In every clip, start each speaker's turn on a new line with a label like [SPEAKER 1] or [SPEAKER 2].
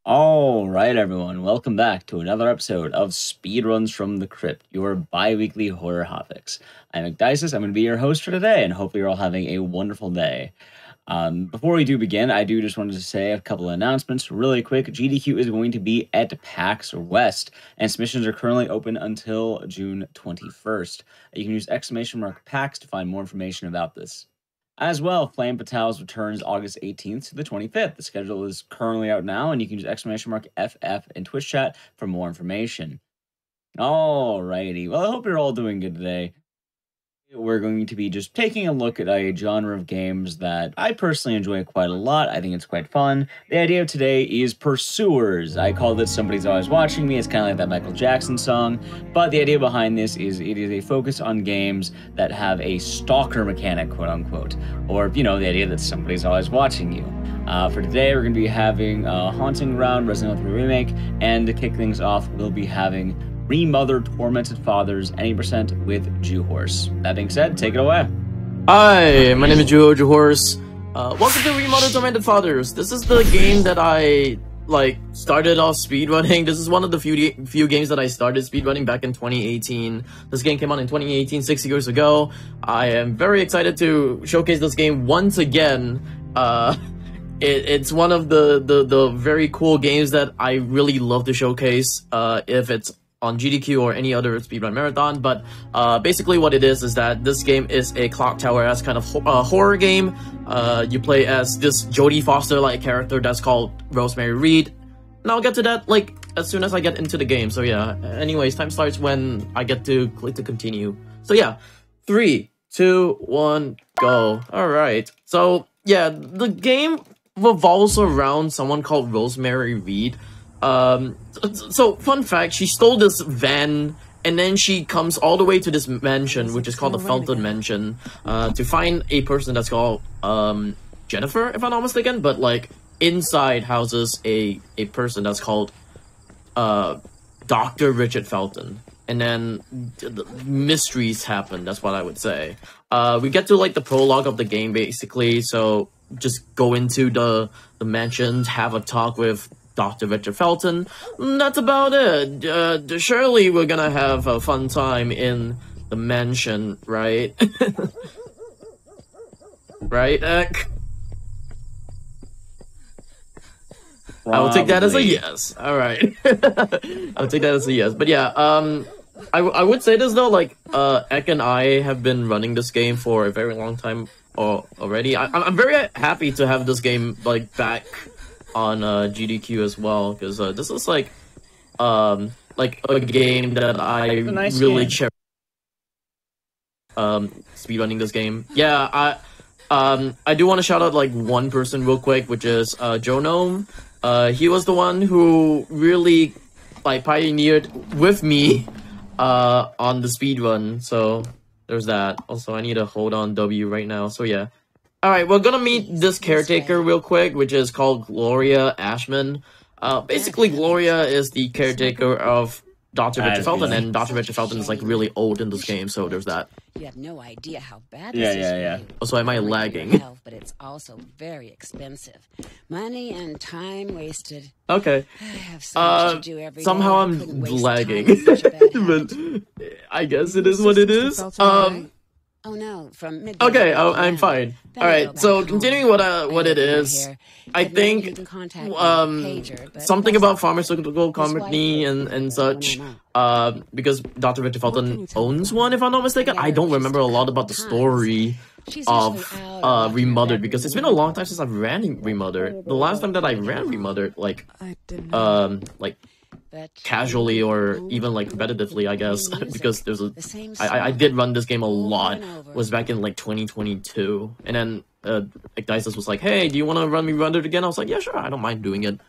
[SPEAKER 1] Alright everyone, welcome back to another episode of Speedruns from the Crypt, your bi-weekly horror hotfix. I'm Ecdysis, I'm going to be your host for today, and hopefully you're all having a wonderful day. Before we do begin, I just wanted to say a couple of announcements really quick. GDQ is going to be at PAX West, and submissions are currently open until June 21st. You can use !PAX to find more information about this. As well, Flame Fatales returns August 18th to the 25th. The schedule is currently out now, and you can use !FF in Twitch chat for more information. Alrighty, well, I hope you're all doing good today. We're going to be just taking a look at a genre of games that I personally enjoy quite a lot. I think it's quite fun. The idea of today is Pursuers. I call this Somebody's Always Watching Me. It's kind of like that Michael Jackson song. But the idea behind this is it is a focus on games that have a stalker mechanic, quote unquote. Or, you know, the idea that somebody's always watching you. For today, we're going to be having Haunting Ground, Resident Evil 3 Remake. And to kick things off, we'll be having Remothered, Tormented Fathers, any percent with Jew-Horse. That being said, take it away.
[SPEAKER 2] Hi, my name is Jew-Horse. Welcome to Remothered, Tormented Fathers. This is the game that I, started off speedrunning. This is one of the few games that I started speedrunning back in 2018. This game came out in 2018, 6 years ago. I am very excited to showcase this game once again. It's one of the very cool games that I really love to showcase, if it's on GDQ or any other speedrun marathon. But basically what it is that this game is a Clock Tower-esque kind of horror game. You play as this Jodie Foster-like character that's called Rosemary Reed, and I'll get to that as soon as I get into the game. So yeah, anyways, time starts when I get to click to continue. So yeah, 3, 2, 1, go. Alright, so yeah, the game revolves around someone called Rosemary Reed. So fun fact, she stole this van, and then she comes all the way to this mansion, which is called the Fountain Mansion, to find a person that's called, Jennifer, if I'm not mistaken, but, inside houses a person that's called, Dr. Richard Felton. And then mysteries happen, that's what I would say. We get to, the prologue of the game, basically, so just go into the mansion, have a talk with Dr. Richard Felton. That's about it. Surely we're gonna have a fun time in the mansion, right? Right, Ek? I will take that as a yes. Alright. I'll take that as a yes. But yeah, I would say this though, Ek and I have been running this game for a very long time already. I'm very happy to have this game, back on GDQ as well, because this is a game that I really cherish. Speedrunning this game. Yeah, I do want to shout out one person real quick, which is Joe Gnome. He was the one who really pioneered with me on the speedrun, so there's that. Also, I need to hold on W right now, so yeah. Alright, we're gonna meet this caretaker real quick, which is called Gloria Ashman. Basically, Gloria is the caretaker of Dr. Richard Felton, and Dr. Richard Felton is really old in this game, so there's that.
[SPEAKER 3] You have no idea how bad this is for you.
[SPEAKER 2] Also, am I lagging?
[SPEAKER 3] But it's also very expensive. Money and time wasted.
[SPEAKER 2] Okay.
[SPEAKER 3] I have so much to do every day.
[SPEAKER 2] Somehow
[SPEAKER 3] I
[SPEAKER 2] I'm
[SPEAKER 3] couldn't waste
[SPEAKER 2] lagging.
[SPEAKER 3] time on such a bad
[SPEAKER 2] But
[SPEAKER 3] habit.
[SPEAKER 2] I guess it is what it is.
[SPEAKER 3] Oh no, from midday.
[SPEAKER 2] Okay, I'm fine. Alright, so continuing what it is, I think something about pharmaceutical company and such, because Dr. Richard Felton owns one, if I'm not mistaken. I don't remember a lot about the story of Remothered, because it's been a long time since I've ran Remothered. The last time that I ran Remothered, casually or even competitively, I guess, because there's I did run this game a lot, was back in 2022, and then Ecdysis was like, hey, do you want to run me Remothered again? I was like, yeah, sure, I don't mind doing it.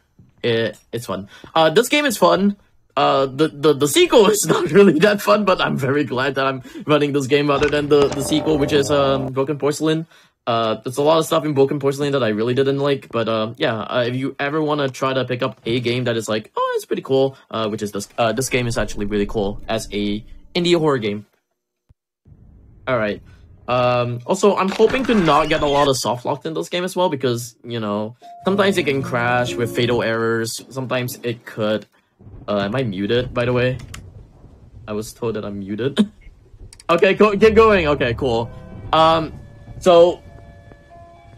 [SPEAKER 2] It's fun. This game is fun. The sequel is not really that fun, but I'm very glad that I'm running this game rather than the sequel, which is Broken Porcelain. There's a lot of stuff in Broken Porcelain that I really didn't like, but yeah, if you ever want to try to pick up a game that is oh, it's pretty cool, which is this game is actually really cool as a indie horror game. Alright, Also, I'm hoping to not get a lot of soft locked in this game as well, because, you know, sometimes it can crash with fatal errors. Sometimes it could... am I muted, by the way? I was told that I'm muted. Okay, get going. Okay, cool. So...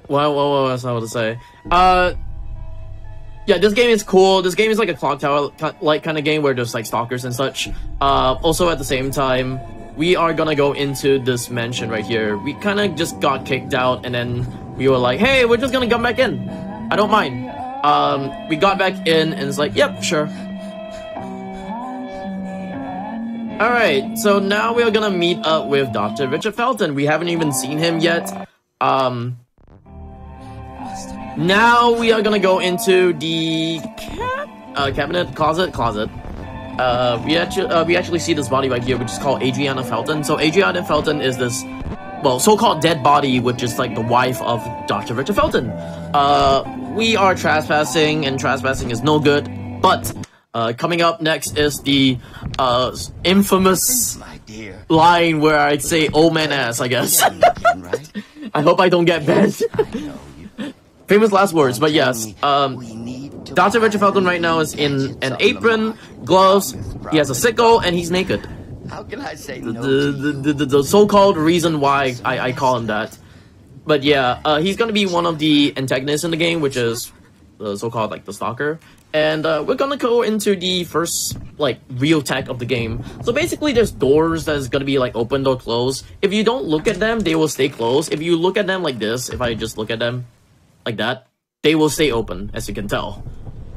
[SPEAKER 2] what was I about to say? Yeah, this game is cool. This game is like a clock tower like kind of game where there's like stalkers and such. Also at the same time, we are gonna go into this mansion right here. We kind of just got kicked out, and then we were like, hey, we're just gonna come back in. I don't mind. We got back in, and it's like, yep, sure. Alright, so now we're gonna meet up with Dr. Richard Felton. We haven't even seen him yet. Now we are gonna go into the cabinet, closet. We actually see this body right here, which is called Adriana Felton. So Adriana Felton is this, well, so-called dead body, which is like the wife of Dr. Richard Felton. We are trespassing, and trespassing is no good. But coming up next is the infamous line where I'd say "old man ass," I guess. I hope I don't get banned. Famous last words, but yes. Dr. Richard Felton right now is in an apron, gloves, he has a sickle, and he's naked.
[SPEAKER 4] How can I say no?
[SPEAKER 2] The so-called reason why I call him that. But yeah, he's gonna be one of the antagonists in the game, which is the so-called like the stalker. And we're gonna go into the first like real tech of the game. So basically there's doors that's gonna be like opened or closed. If you don't look at them, they will stay closed. If you look at them like this, if I just look at them like that, they will stay open, as you can tell.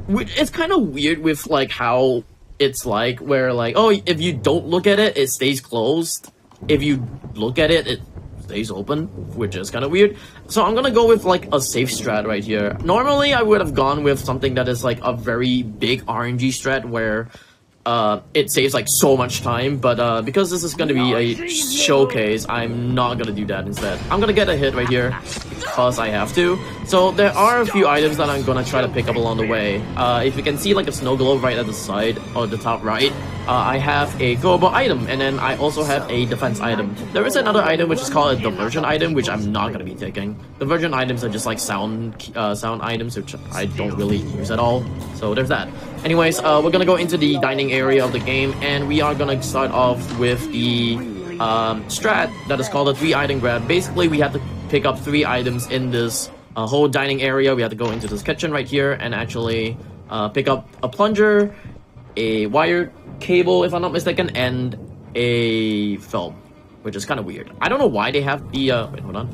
[SPEAKER 2] It's kind of weird with like how it's like where like, oh, if you don't look at it, it stays closed. If you look at it, it stays open, which is kind of weird. So I'm gonna go with like a safe strat right here. Normally I would have gone with something that is like a very big RNG strat where it saves like so much time, but because this is gonna be a showcase, I'm not gonna do that instead. I'm gonna get a hit right here because I have to. So there are a few items that I'm gonna try to pick up along the way. If you can see like a snow globe right at the side or the top right, I have a throwable item, and then I also have a defense item. There is another item which is called a diversion item, which I'm not gonna be taking. Diversion items are just like sound items, which I don't really use at all. So there's that. Anyways, we're gonna go into the dining area of the game, and we are gonna start off with the strat that is called a 3-item grab. Basically, we have to pick up 3 items in this whole dining area. We have to go into this kitchen right here and actually pick up a plunger, a wire cable, if I'm not mistaken, and a film, which is kind of weird. I don't know why they have the wait, hold on.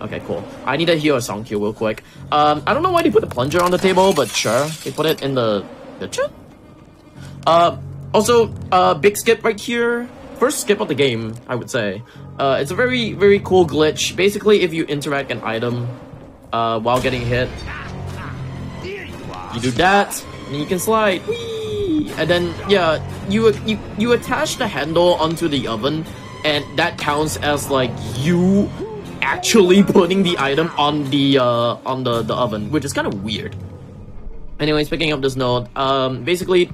[SPEAKER 2] Okay, cool. I need to hear a song cue real quick. I don't know why they put the plunger on the table, but sure, they put it in the kitchen. Also, big skip right here. First skip of the game, I would say. It's a very, very cool glitch. Basically, if you interact an item while getting hit, you do that, and you can slide. Whee! And then, yeah, you attach the handle onto the oven, and that counts as like you actually putting the item on the oven, which is kind of weird. Anyways, picking up this note, basically,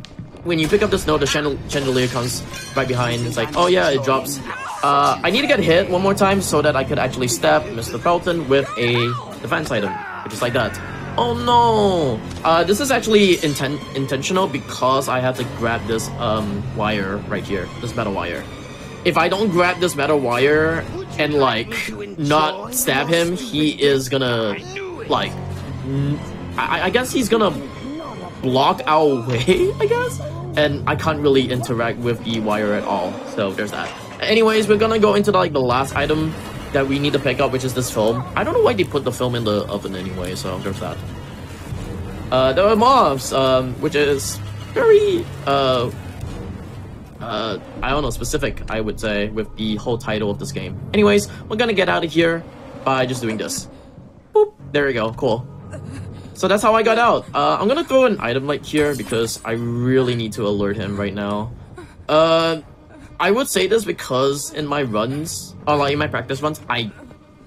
[SPEAKER 2] when you pick up this note, the chandelier comes right behind. It's like, oh yeah, it drops. I need to get hit one more time so that I could actually stab Mr. Felton with a defense item, which is like that. Oh no! This is actually intentional because I have to grab this wire right here, this metal wire. If I don't grab this metal wire and like not stab him, he is gonna like I guess he's gonna block our way, I guess, and I can't really interact with the wire at all. So there's that. Anyways, we're gonna go into like the last item that we need to pick up, which is this film. I don't know why they put the film in the oven anyway, so there's that. There are mobs, which is very I don't know, specific, I would say, with the whole title of this game. Anyways, we're gonna get out of here by just doing this. Boop. There we go. Cool. So that's how I got out. I'm gonna throw an item right here because I really need to alert him right now. I would say this because in my runs, or like in my practice runs, I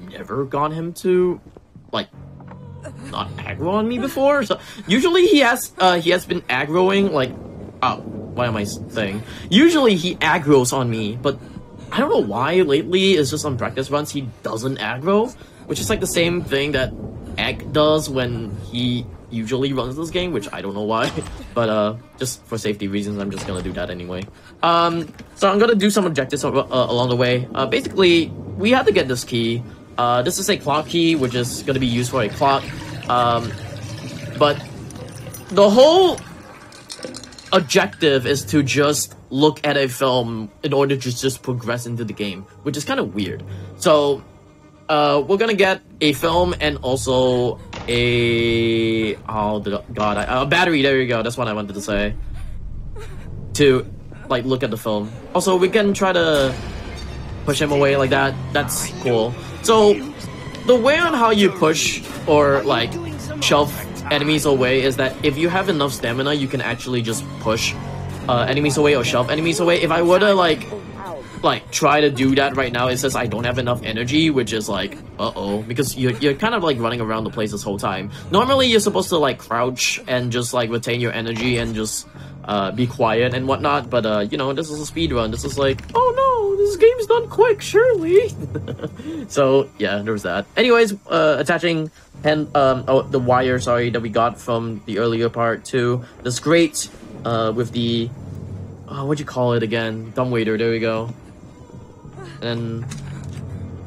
[SPEAKER 2] never got him to like not aggro on me before. So usually he has been aggroing like, oh, what am I saying? Usually he aggroes on me, but I don't know why lately it's just on practice runs he doesn't aggro, which is like the same thing that Egg does when he usually runs this game, which I don't know why, but just for safety reasons I'm just gonna do that anyway. So I'm gonna do some objectives along the way. Basically we have to get this key. This is a clock key, which is gonna be used for a clock. But the whole objective is to just look at a film in order to just progress into the game, which is kind of weird. So we're gonna get a film and also a a battery. There you go, that's what I wanted to say, to like look at the film. Also we can try to push him away like that. That's cool. So the way on how you push or like shove enemies away is that if you have enough stamina, you can actually just push enemies away or shove enemies away. If I were to like try to do that right now, it says I don't have enough energy, which is like because you're kind of like running around the place this whole time. Normally you're supposed to like crouch and just like retain your energy and just be quiet and whatnot, but you know, this is a speed run. This is like, oh no, this game's done quick, surely. So yeah, there's that. Anyways, attaching the wire, sorry, that we got from the earlier part to this grate with the what'd you call it again? Dumbwaiter, there we go. And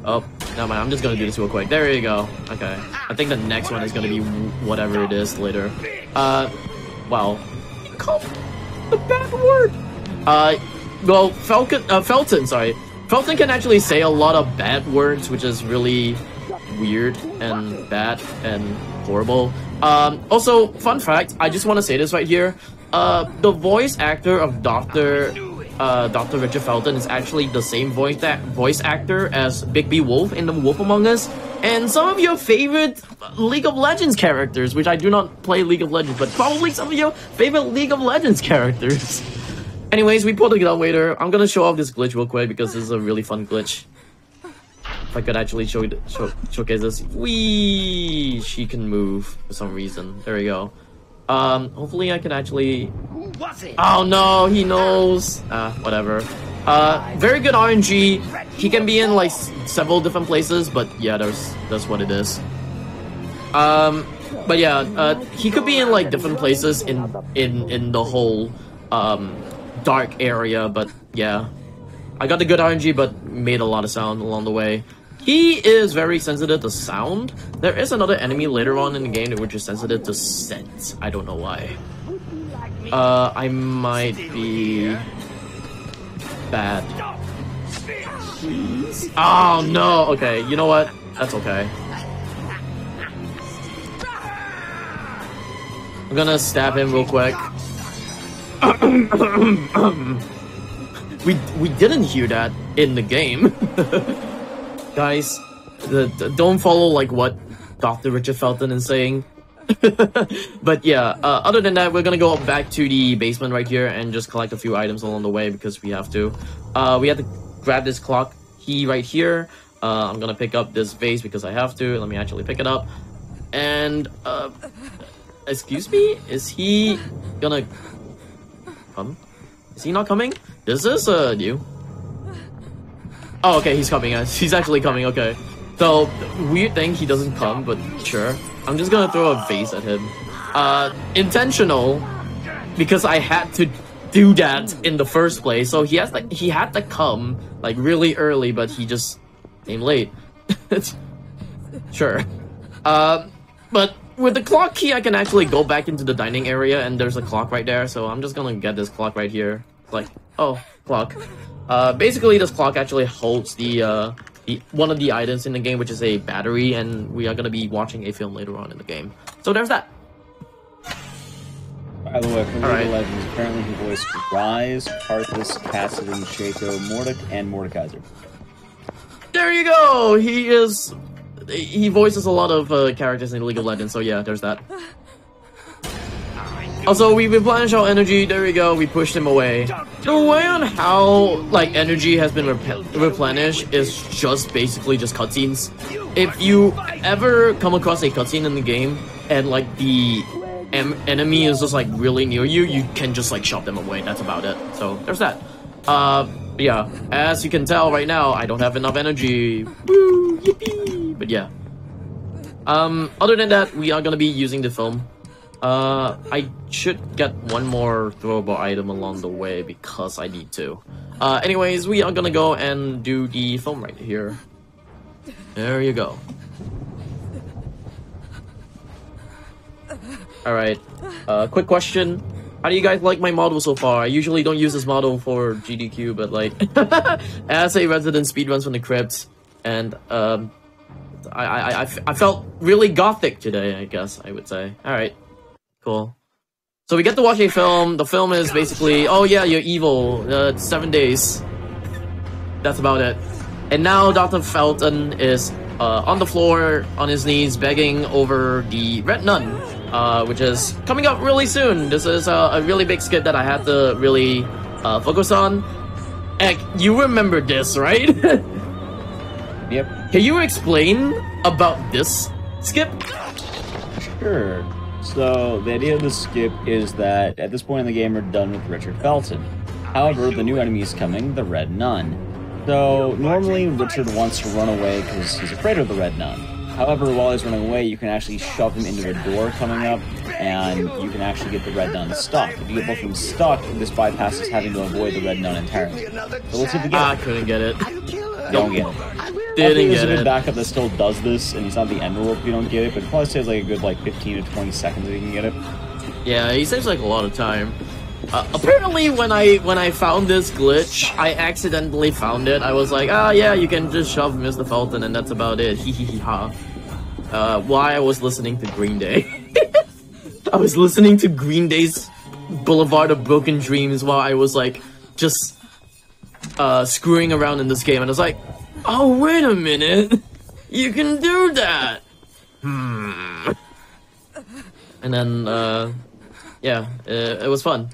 [SPEAKER 2] oh, never mind, I'm just gonna do this real quick. There you go. Okay, I think the next one is gonna be whatever it is later. Well, you called the bad word. Well, Felton, sorry. Felton can actually say a lot of bad words, which is really weird and bad and horrible. Also, fun fact, I just want to say this right here. The voice actor of Dr. Richard Felton is actually the same voice actor as Bigby Wolf in The Wolf Among Us, and some of your favorite League of Legends characters, which I do not play League of Legends, but probably some of your favorite League of Legends characters. Anyways, we pulled it out later. I'm gonna show off this glitch real quick because this is a really fun glitch. If I could actually showcase this. Whee! She can move for some reason. There we go. Hopefully I can actually... Oh no, he knows. Whatever. Very good RNG. He can be in like several different places, but yeah, that's what it is. But yeah, he could be in like different places in the whole dark area, but yeah. I got the good RNG, but made a lot of sound along the way. He is very sensitive to sound. There is another enemy later on in the game which is sensitive to scent. I don't know why. I might be bad. Oh no, okay, you know what? That's okay. I'm gonna stab him real quick. We didn't hear that in the game. Guys, don't follow like what Dr. Richard Felton is saying. But yeah, other than that, we're gonna go back to the basement right here and just collect a few items along the way because we have to. We have to grab this clock key right here. I'm gonna pick up this vase because I have to. Let me actually pick it up. And excuse me, is he gonna come? Is he not coming? Is this new? Oh, okay, he's coming, guys. He's actually coming, okay. So, weird thing, he doesn't come, but sure. I'm just gonna throw a vase at him. Intentional, because I had to do that in the first place. So he had to come, like, really early, but he just came late. Sure. But with the clock key, I can actually go back into the dining area, and there's a clock right there, so I'm just gonna get this clock right here. Like, oh, clock. Basically, this clock actually holds the one of the items in the game, which is a battery, and we are going to be watching a film later on in the game. So there's that.
[SPEAKER 1] By the way, from League of Legends, apparently he voiced Rise, Karthus, Cassidy, Shaco, Mordek, and Mordekaiser.
[SPEAKER 2] There you go! He voices a lot of characters in League of Legends, so yeah, there's that. Also, we replenish our energy, there we go, we pushed him away. The way on how, like, energy has been replenished is just basically just cutscenes. If you ever come across a cutscene in the game, and, like, the enemy is just, like, really near you, you can just, like, shove them away, that's about it. So, there's that. Yeah, as you can tell right now, I don't have enough energy. Woo, yippee! But yeah. Other than that, we are gonna be using the film. I should get one more throwable item along the way because I need to. Anyways, we are gonna go and do the film right here. There you go. Alright, quick question. How do you guys like my model so far? I usually don't use this model for GDQ, but like, as a resident speedruns from the crypt, and I felt really gothic today, I guess I would say. Alright, cool. So we get to watch a film. The film is basically, oh yeah, you're evil, 7 days. That's about it. And now Dr. Felton is on the floor, on his knees, begging over the Red Nun, which is coming up really soon. This is a really big skip that I had to really focus on. Ek, you remember this, right?
[SPEAKER 1] Yep.
[SPEAKER 2] Can you explain about this skip?
[SPEAKER 1] Sure. So, the idea of the skip is that at this point in the game, we're done with Richard Felton. However, the new enemy is coming, the Red Nun. So, normally Richard wants to run away because he's afraid of the Red Nun. However, while he's running away, you can actually shove him into the door coming up, and you can actually get the Red Nun stuck. If you get both of them stuck, this bypasses having to avoid the Red Nun entirely. So let's see if we get it.
[SPEAKER 2] I couldn't get it.
[SPEAKER 1] Don't get it.
[SPEAKER 2] Didn't
[SPEAKER 1] There's
[SPEAKER 2] get
[SPEAKER 1] a good
[SPEAKER 2] it.
[SPEAKER 1] backup that still does this, and it's not the end rule if you don't get it, but it probably saves like a good 15 to 20 seconds if you can get it.
[SPEAKER 2] Yeah, he saves like a lot of time. Apparently, when I found this glitch, I accidentally found it. I was like, ah, yeah, you can just shove Mr. Felton, and that's about it. Hee hee hee ha. Why I was listening to Green Day. I was listening to Green Day's Boulevard of Broken Dreams while I was like just screwing around in this game, and I was like, oh wait a minute, you can do that. And then yeah, it was fun.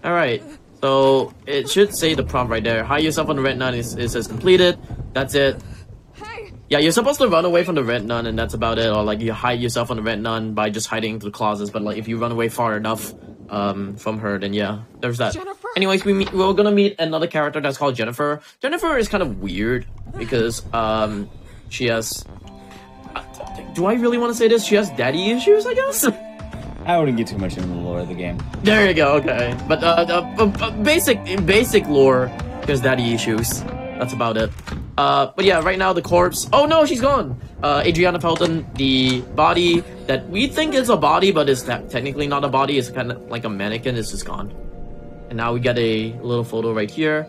[SPEAKER 2] Alright, so it should say the prompt right there. Hide yourself on the Red Nun is completed. That's it. Yeah, you're supposed to run away from the Red Nun and that's about it. Or like you hide yourself on the Red Nun by just hiding into the closets. But like if you run away far enough from her, then yeah, there's that.
[SPEAKER 3] Jennifer?
[SPEAKER 2] Anyways, we're gonna meet another character that's called Jennifer. Jennifer is kind of weird because she has... do I really want to say this? She has daddy issues, I guess?
[SPEAKER 1] I wouldn't get too much into the lore of the game.
[SPEAKER 2] There you go, okay. But basic lore, there's daddy issues. That's about it. But yeah, right now the corpse... oh no, she's gone! Adriana Felton, the body that we think is a body, but is technically not a body, it's kind of like a mannequin, is just gone. And now we get a little photo right here.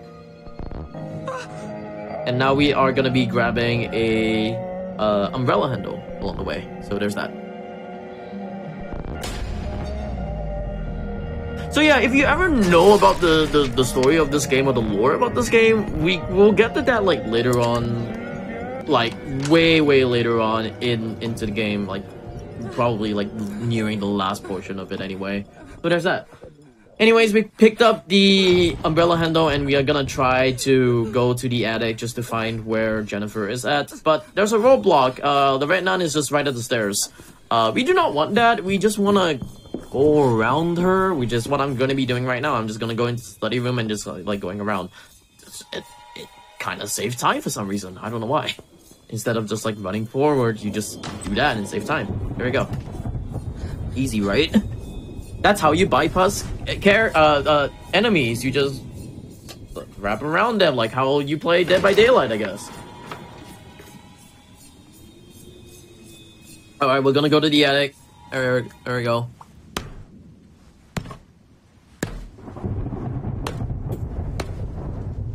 [SPEAKER 2] And now we are gonna be grabbing a umbrella handle along the way. So there's that. So yeah, if you ever know about the story of this game or the lore about this game, we'll get to that like later on, like way later on into the game, like probably like nearing the last portion of it anyway. So there's that. Anyways, we picked up the umbrella handle and we are gonna try to go to the attic just to find where Jennifer is at. But there's a roadblock. The Red Nun is just right at the stairs. We do not want that. We just wanna go around her, which is what I'm gonna be doing right now. I'm just gonna go into the study room and just like going around. It kind of saves time for some reason. I don't know why. Instead of just like running forward, you just do that and save time. There we go. Easy, right? That's how you bypass enemies. You just wrap around them, like how you play Dead by Daylight, I guess. Alright, we're gonna go to the attic. There we go.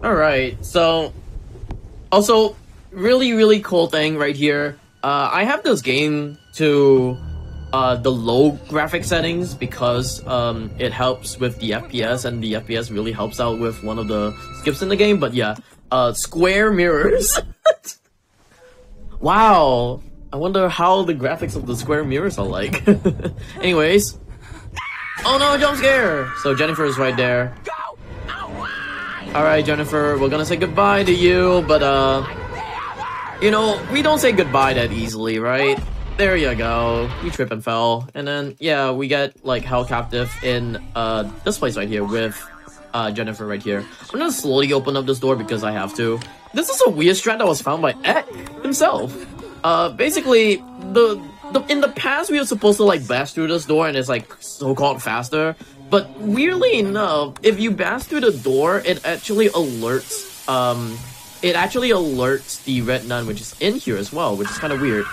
[SPEAKER 2] Alright, so... also, really cool thing right here. I have this game to the low graphic settings because it helps with the FPS, and the FPS really helps out with one of the skips in the game. But yeah, square mirrors. Wow, I wonder how the graphics of the square mirrors are like. Anyways, oh no, jump scare! So Jennifer is right there. Alright, Jennifer, we're gonna say goodbye to you, but you know, we don't say goodbye that easily, right? There you go. We trip and fell. And then, yeah, we get, like, held captive in, this place right here with Jennifer right here. I'm gonna slowly open up this door because I have to. This is a weird strat that was found by Ek himself. Basically, in the past we were supposed to like bash through this door and it's like so-called faster. But weirdly enough, if you bash through the door, it actually alerts the red nun, which is in here as well, which is kind of weird.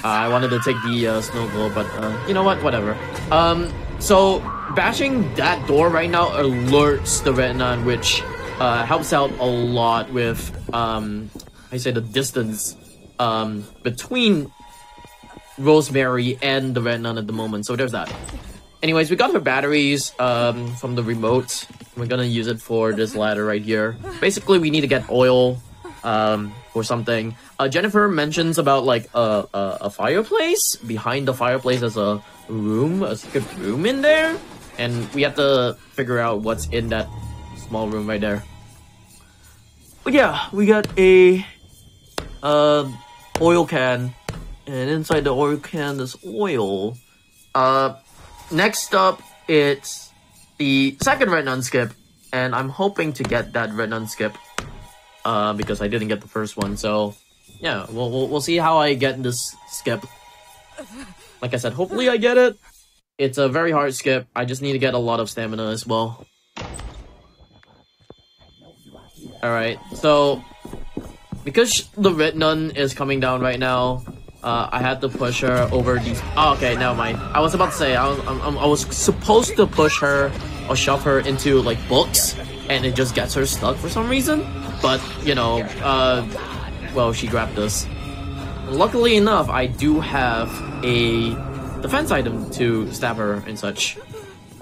[SPEAKER 2] I wanted to take the snow globe, but you know what? Whatever. So bashing that door right now alerts the red nun, which helps out a lot with I say the distance between Rosemary and the red nun at the moment. So there's that. Anyways, we got her batteries from the remote. We're gonna use it for this ladder right here. Basically, we need to get oil or something. Jennifer mentions about like a fireplace. Behind the fireplace, there's a room, a secret room in there, and we have to figure out what's in that small room right there. But yeah, we got a oil can, and inside the oil can there's oil. Next up, it's the second red nun skip, and I'm hoping to get that red nun skip because I didn't get the first one. So yeah, we'll see how I get this skip. Like I said, hopefully I get it. It's a very hard skip. I just need to get a lot of stamina as well. Alright, so because the red nun is coming down right now, I had to push her over these. Oh, okay, never mind. I was about to say I was supposed to push her or shove her into like books, and it just gets her stuck for some reason. But you know, well, she grabbed this. Luckily enough, I do have a defense item to stab her and such,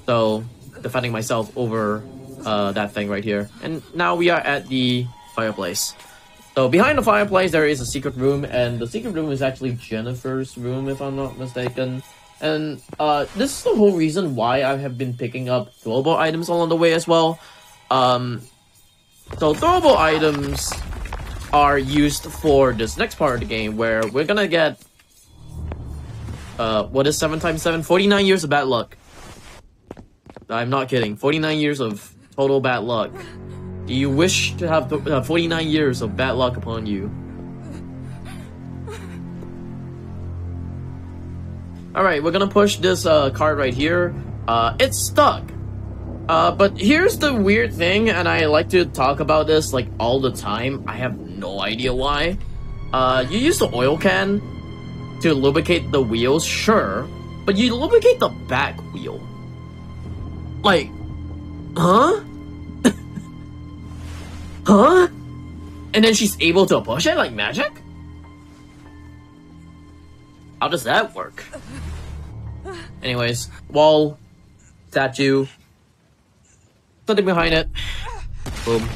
[SPEAKER 2] so defending myself over that thing right here. And now we are at the fireplace. So behind the fireplace there is a secret room, and the secret room is actually Jennifer's room if I'm not mistaken. And this is the whole reason why I have been picking up throwable items along the way as well. So throwable items are used for this next part of the game where we're gonna get what is 7 times 7? 49 years of bad luck. I'm not kidding. 49 years of total bad luck. Do you wish to have 49 years of bad luck upon you? Alright, we're gonna push this cart right here. It's stuck. But here's the weird thing, and I like to talk about this like all the time. I have no idea why. You use the oil can to lubricate the wheels, sure, but you lubricate the back wheel. Like, huh? Huh? And then she's able to push it like magic? How does that work? Anyways, wall, statue, something behind it. Boom.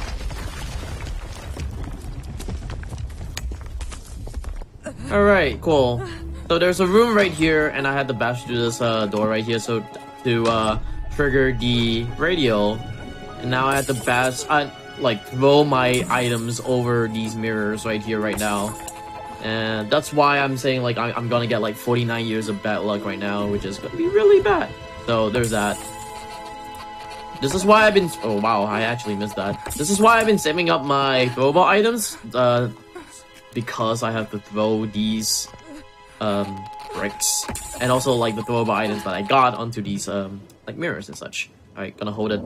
[SPEAKER 2] Alright, cool. So there's a room right here, and I had to bash through this door right here so to trigger the radio. And now I have to bash, like throw my items over these mirrors right here right now. And that's why I'm saying like I'm gonna get like 49 years of bad luck right now, which is gonna be really bad. So there's that. This is why I've been, oh wow, I actually missed that. This is why I've been saving up my throwable items, because I have to throw these bricks, and also like the throwable items that I got onto these like mirrors and such. Alright, gonna hold it.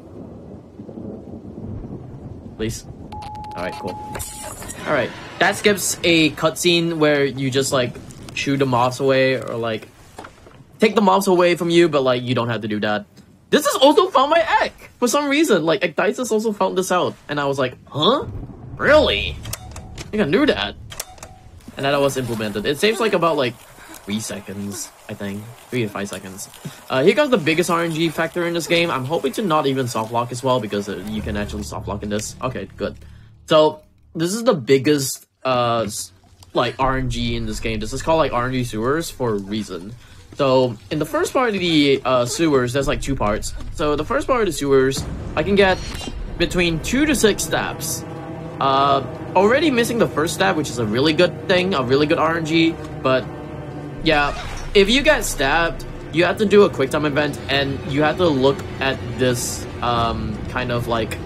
[SPEAKER 2] Please. Alright, cool. Alright, that skips a cutscene where you just like shoo the mobs away, or like take the mobs away from you, but like you don't have to do that. This is also found by Ek for some reason. Like Ekdices also found this out, and I was like, huh? Really? I think I knew that. And that was implemented. It saves like about like 3 seconds, I think. 3 to 5 seconds. Here comes the biggest RNG factor in this game. I'm hoping to not even soft lock as well, because you can actually soft lock in this. Okay, good. So this is the biggest like RNG in this game. This is called like RNG sewers for a reason. So in the first part of the sewers, there's like 2 parts. So the first part of the sewers, I can get between 2 to 6 stabs. Already missing the first stab, which is a really good thing, a really good RNG. But yeah, if you get stabbed, you have to do a quick time event, and you have to look at this kind of like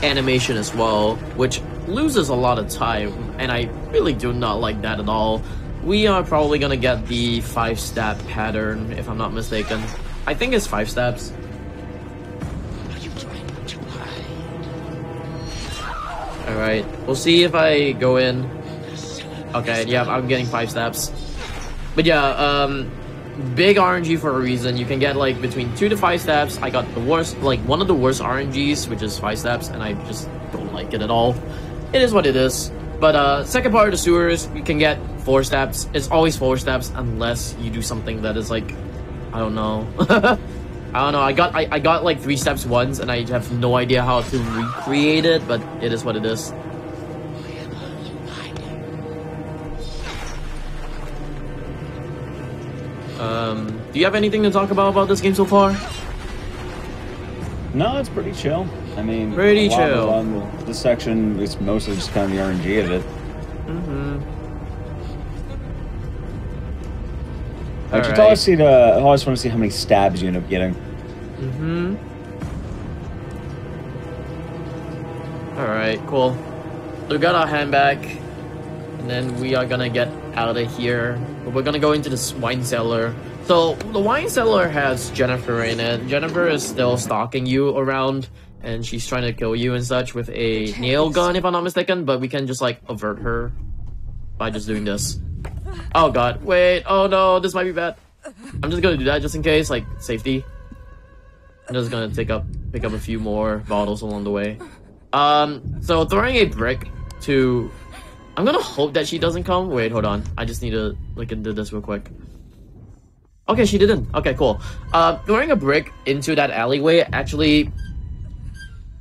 [SPEAKER 2] animation as well, which loses a lot of time, and I really do not like that at all. We are probably gonna get the 5-step pattern, if I'm not mistaken. I think it's 5 steps. Alright, we'll see if I go in. Okay, yeah, I'm getting 5 steps. But yeah, big RNG for a reason. You can get like between 2 to 5 steps. I got the worst, like one of the worst RNGs, which is 5 steps, and I just don't like it at all. It is what it is. But second part of the sewers, you can get 4 steps. It's always 4 steps unless you do something that is like, I don't know. I don't know. I got like 3 steps once, and I have no idea how to recreate it, but it is what it is. Do you have anything to talk about this game so far?
[SPEAKER 1] No, it's pretty chill. I mean,
[SPEAKER 2] pretty chill.
[SPEAKER 1] This section is mostly just kind of the RNG of it. I just always I always want to see how many stabs you end up getting.
[SPEAKER 2] Alright, cool. So we got our handbag, and then we are gonna get out of here. We're gonna go into this wine cellar. So the wine cellar has Jennifer in it. Jennifer is still stalking you around, and she's trying to kill you and such with a nail gun, if I'm not mistaken, but we can just like avert her by just doing this. Oh god, wait, oh no, this might be bad. I'm just gonna do that just in case, like safety. I'm just gonna pick up a few more bottles along the way. So throwing a brick to, I'm gonna hope that she doesn't come. Wait, hold on, I just need to look into this real quick. Okay, she didn't. Okay, cool. Throwing a brick into that alleyway actually,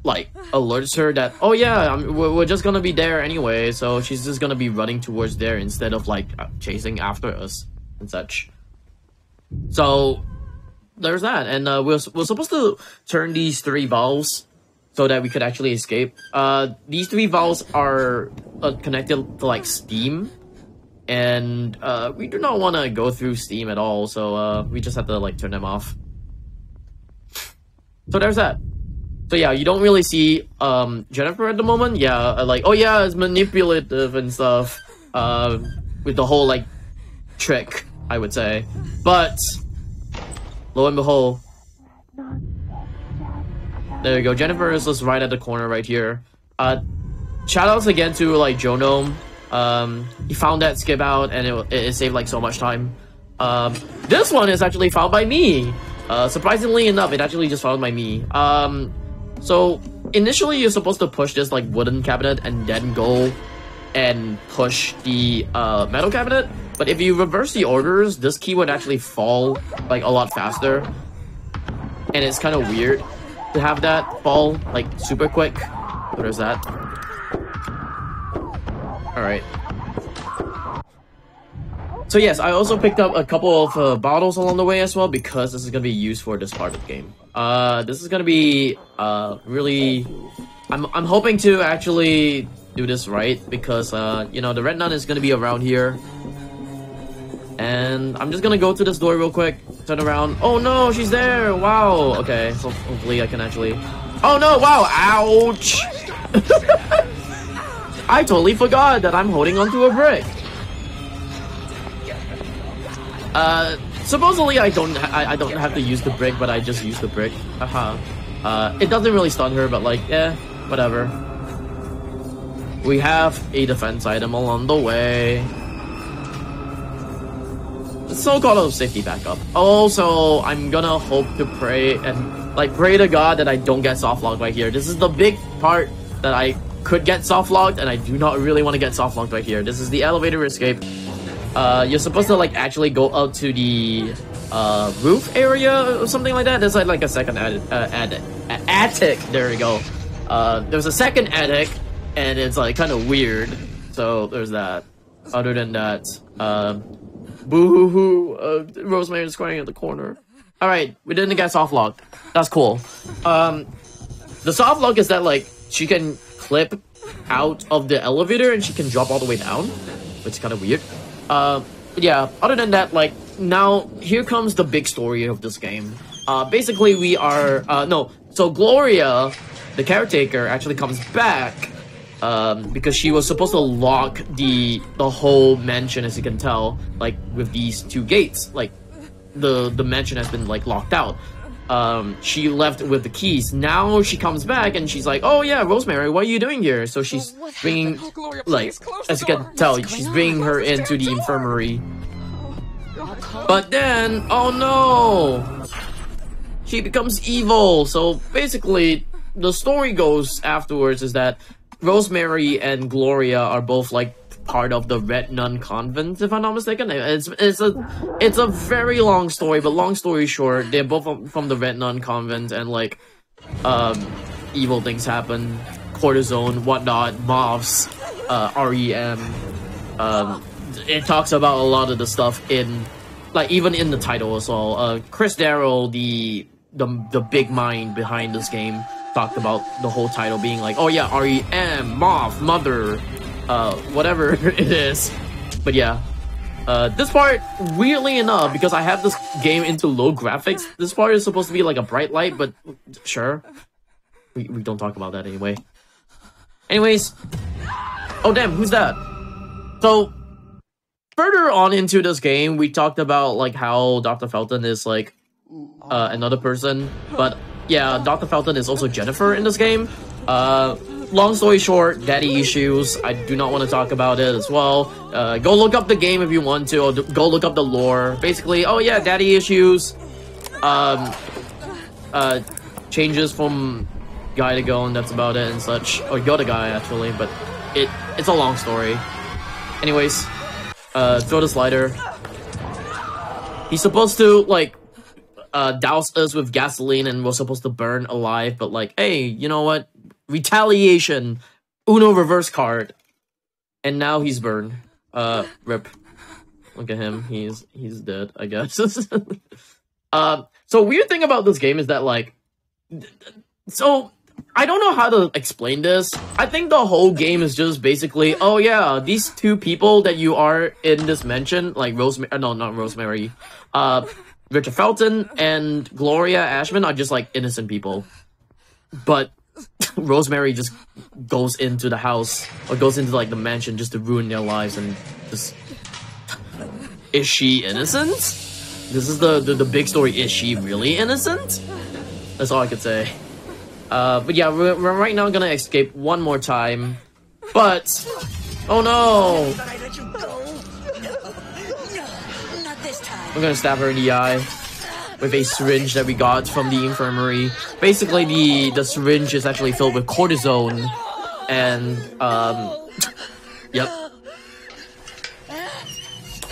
[SPEAKER 2] like, alerts her that, oh yeah, we're just gonna be there anyway, so she's just gonna be running towards there instead of, like, chasing after us and such. So, there's that, and we're supposed to turn these 3 valves so that we could actually escape. These 3 valves are connected to, like, steam. And we do not want to go through steam at all, so we just have to like turn them off. So there's that. So yeah, you don't really see Jennifer at the moment. Yeah, like, oh yeah, it's manipulative and stuff with the whole like trick, I would say. But lo and behold, there you go. Jennifer is just right at the corner right here. Shoutouts again to like Jonome. He found that skip out, and it saved like so much time. This one is actually found by me. Surprisingly enough, it actually just found by me. So initially you're supposed to push this like wooden cabinet and then go and push the metal cabinet. But if you reverse the orders, this key would actually fall like a lot faster. And it's kind of weird to have that fall like super quick. So there's that. Alright. So yes, I also picked up a couple of bottles along the way as well, because this is going to be used for this part of the game. This is going to be really... I'm hoping to actually do this right, because you know, the Red Nun is going to be around here. And I'm just going to go to this door real quick, turn around. Oh no, she's there! Wow! Okay, hopefully I can actually... Oh no, wow! Ouch! I totally forgot that I'm holding onto a brick. Supposedly I don't have to use the brick, but I just use the brick. It doesn't really stun her, but like, yeah, whatever. We have a defense item along the way. The so-called safety backup. Also, I'm gonna hope to pray and like pray to God that I don't get soft locked right here. This is the big part that I could get soft locked, and I do not really want to get soft locked right here. This is the elevator escape. You're supposed to like actually go up to the roof area or something like that. There's like a second attic. There we go. There's a second attic, and it's like kind of weird. So there's that. Other than that, boo hoo hoo. Rosemary is crying at the corner. All right, we didn't get soft locked. That's cool. The soft lock is that like she can clip out of the elevator and she can drop all the way down, which is kind of weird. Yeah, other than that, like, now here comes the big story of this game. Basically, we are no. So Gloria, the caretaker, actually comes back because she was supposed to lock the whole mansion, as you can tell, like with these 2 gates. Like the mansion has been like locked out. She left with the keys. Now she comes back and she's like, "Oh yeah, Rosemary, what are you doing here?" So she's bringing, like, as you can tell, she's bringing her into the infirmary. But then, oh no, she becomes evil. So basically, the story goes afterwards is that Rosemary and Gloria are both like part of the Red Nun Convent, if I'm not mistaken. It's a very long story, but long story short, they're both from the Red Nun Convent, and like evil things happen, cortisone, whatnot, moths, REM. It talks about a lot of the stuff in, like, even in the title as well. Chris Darrow, the big mind behind this game, talked about the whole title being like, oh yeah, REM, moth, mother, whatever it is. But yeah, this part, weirdly enough, because I have this game into low graphics, this part is supposed to be like a bright light, but sure, we don't talk about that anyway. Anyways, oh damn, who's that? So further on into this game, we talked about like how Dr. Felton is like another person, but yeah, Dr. Felton is also Jennifer in this game. Long story short, daddy issues. I do not want to talk about it as well. Go look up the game if you want to, or go look up the lore. Basically, oh yeah, daddy issues. Changes from guy to girl, and that's about it and such. Or go to guy, actually, but it's a long story. Anyways, throw the slider. He's supposed to, like, douse us with gasoline and we're supposed to burn alive, but like, hey, you know what? Retaliation. Uno reverse card. And now he's burned. Rip. Look at him. He's dead, I guess. So weird thing about this game is that, like, so I don't know how to explain this. I think the whole game is just basically, oh yeah, these 2 people that you are in this mansion, like Rosemary, no, not Rosemary, Richard Felton and Gloria Ashman are just like innocent people. But Rosemary just goes into the house, or goes into like the mansion just to ruin their lives, and just... Is she innocent? This is the big story. Is she really innocent? That's all I could say. But yeah, we're right now gonna escape one more time. But... oh no! We're gonna stab her in the eye with a syringe that we got from the infirmary. Basically, the syringe is actually filled with cortisone, and yep.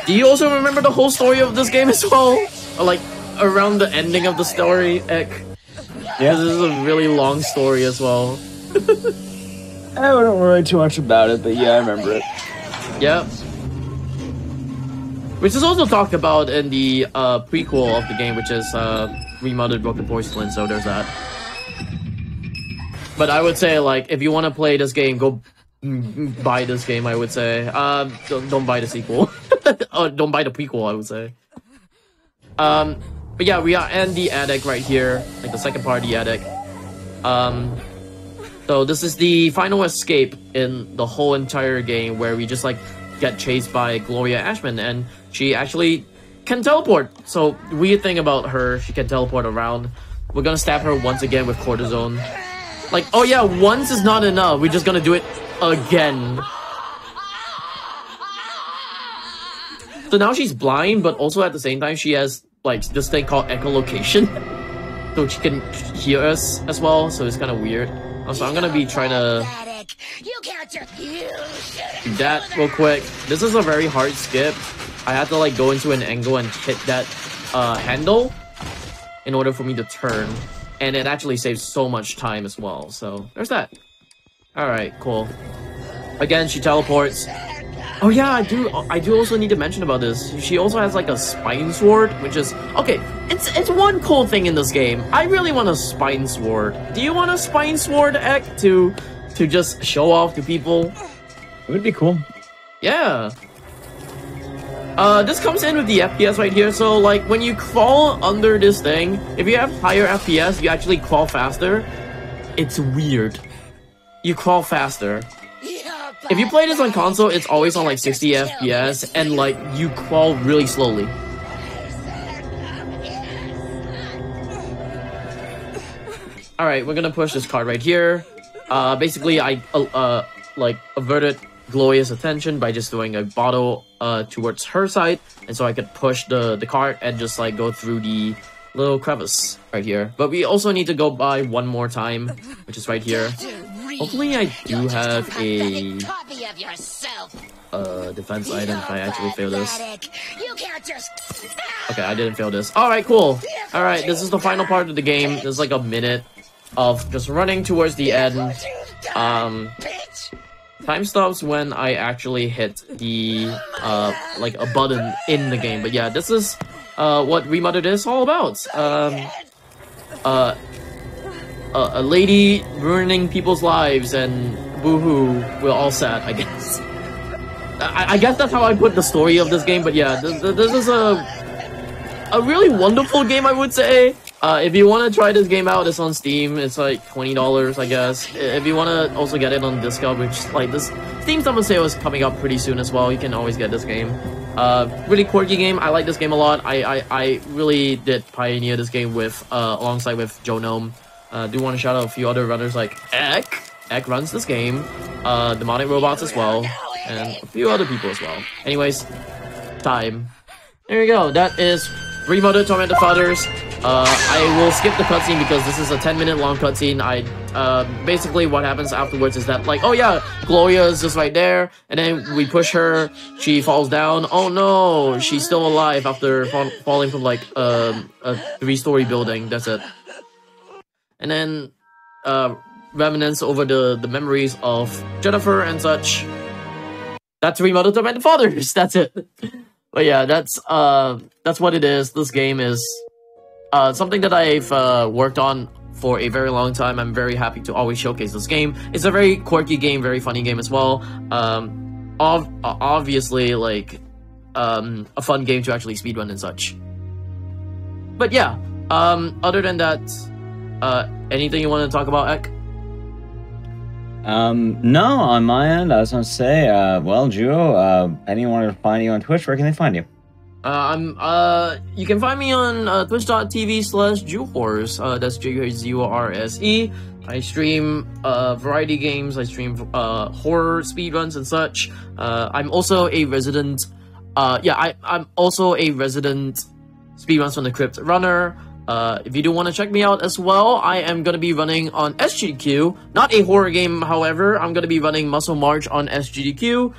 [SPEAKER 2] Do you also remember the whole story of this game as well? Or like around the ending of the story, Ek? Yeah, this is a really long story as well.
[SPEAKER 1] I don't worry too much about it, but yeah, I remember it.
[SPEAKER 2] Yep. Which is also talked about in the prequel of the game, which is Remothered Broken Porcelain, so there's that. But I would say, like, if you want to play this game, go buy this game, I would say. Don't buy the sequel. Oh, don't buy the prequel, I would say. But yeah, we are in the attic right here, like the second part of the attic. So this is the final escape in the whole entire game, where we just, like, get chased by Gloria Ashman, and she actually can teleport. So, weird thing about her, she can teleport around. We're gonna stab her once again with cortisone. Like, oh yeah, once is not enough. We're just gonna do it again. So now she's blind, but also at the same time, she has, like, this thing called echolocation. So she can hear us as well, so it's kind of weird. So I'm gonna be trying to do that real quick. This is a very hard skip. I have to, like, go into an angle and hit that handle in order for me to turn. And it actually saves so much time as well. So there's that. Alright, cool. Again, she teleports. Oh yeah, I do also need to mention about this. She also has, like, a spine sword, which is... okay, it's one cool thing in this game. I really want a spine sword. Do you want a spine sword, Ek, to just show off to people?
[SPEAKER 1] It would be cool.
[SPEAKER 2] Yeah. This comes in with the FPS right here. So like when you crawl under this thing, if you have higher FPS, you actually crawl faster. It's weird. You crawl faster. If you play this on console, it's always on like 60 FPS, and like you crawl really slowly. Alright, we're gonna push this card right here. Basically, I like averted Gloria's attention by just doing a bottle towards her side, and so I could push the cart and just like go through the little crevice right here. But we also need to go by one more time, which is right here. Hopefully I do have a defense item if I actually fail this. Okay, I didn't fail this. Alright, cool. Alright, this is the final part of the game. There's like a minute of just running towards the end. Time stops when I actually hit the like a button in the game. But yeah, this is what Remothered is all about. A lady ruining people's lives, and boohoo, we're all sad, I guess. I guess that's how I put the story of this game, but yeah, this is a really wonderful game, I would say. If you want to try this game out, it's on Steam. It's like $20, I guess. If you want to also get it on discount, which like this Steam Summer Sale is coming up pretty soon as well, you can always get this game. Really quirky game. I like this game a lot. I really did pioneer this game with alongside with Joe Gnome. Do want to shout out a few other runners like Ek. Ek runs this game. Demonic Robots as well, and a few other people as well. Anyways, time. There you go. That is Remothered Tormented Fathers. I will skip the cutscene because this is a 10-minute long cutscene. Basically what happens afterwards is that, like, oh yeah, Gloria is just right there, and then we push her, she falls down. Oh no, she's still alive after falling from like a 3-story building. That's it. And then remnants over the memories of Jennifer and such. That's Remothered Tormented Fathers. That's it. But yeah, that's what it is. This game is something that I've worked on for a very long time. I'm very happy to always showcase this game. It's a very quirky game, very funny game as well. Obviously, like a fun game to actually speedrun and such. But yeah, other than that, anything you want to talk about, Ek?
[SPEAKER 1] No, on my end, I was gonna say, well, Juo, anyone want to find you on Twitch, where can they find you?
[SPEAKER 2] You can find me on twitch.tv/JuHorse. That's JUHORSE. I stream variety games. I stream horror speedruns and such. I'm also a resident. I'm also a resident Speedruns from the Crypt runner. If you do want to check me out as well, I am going to be running on SGDQ. Not a horror game, however. I'm going to be running Muscle March on SGDQ.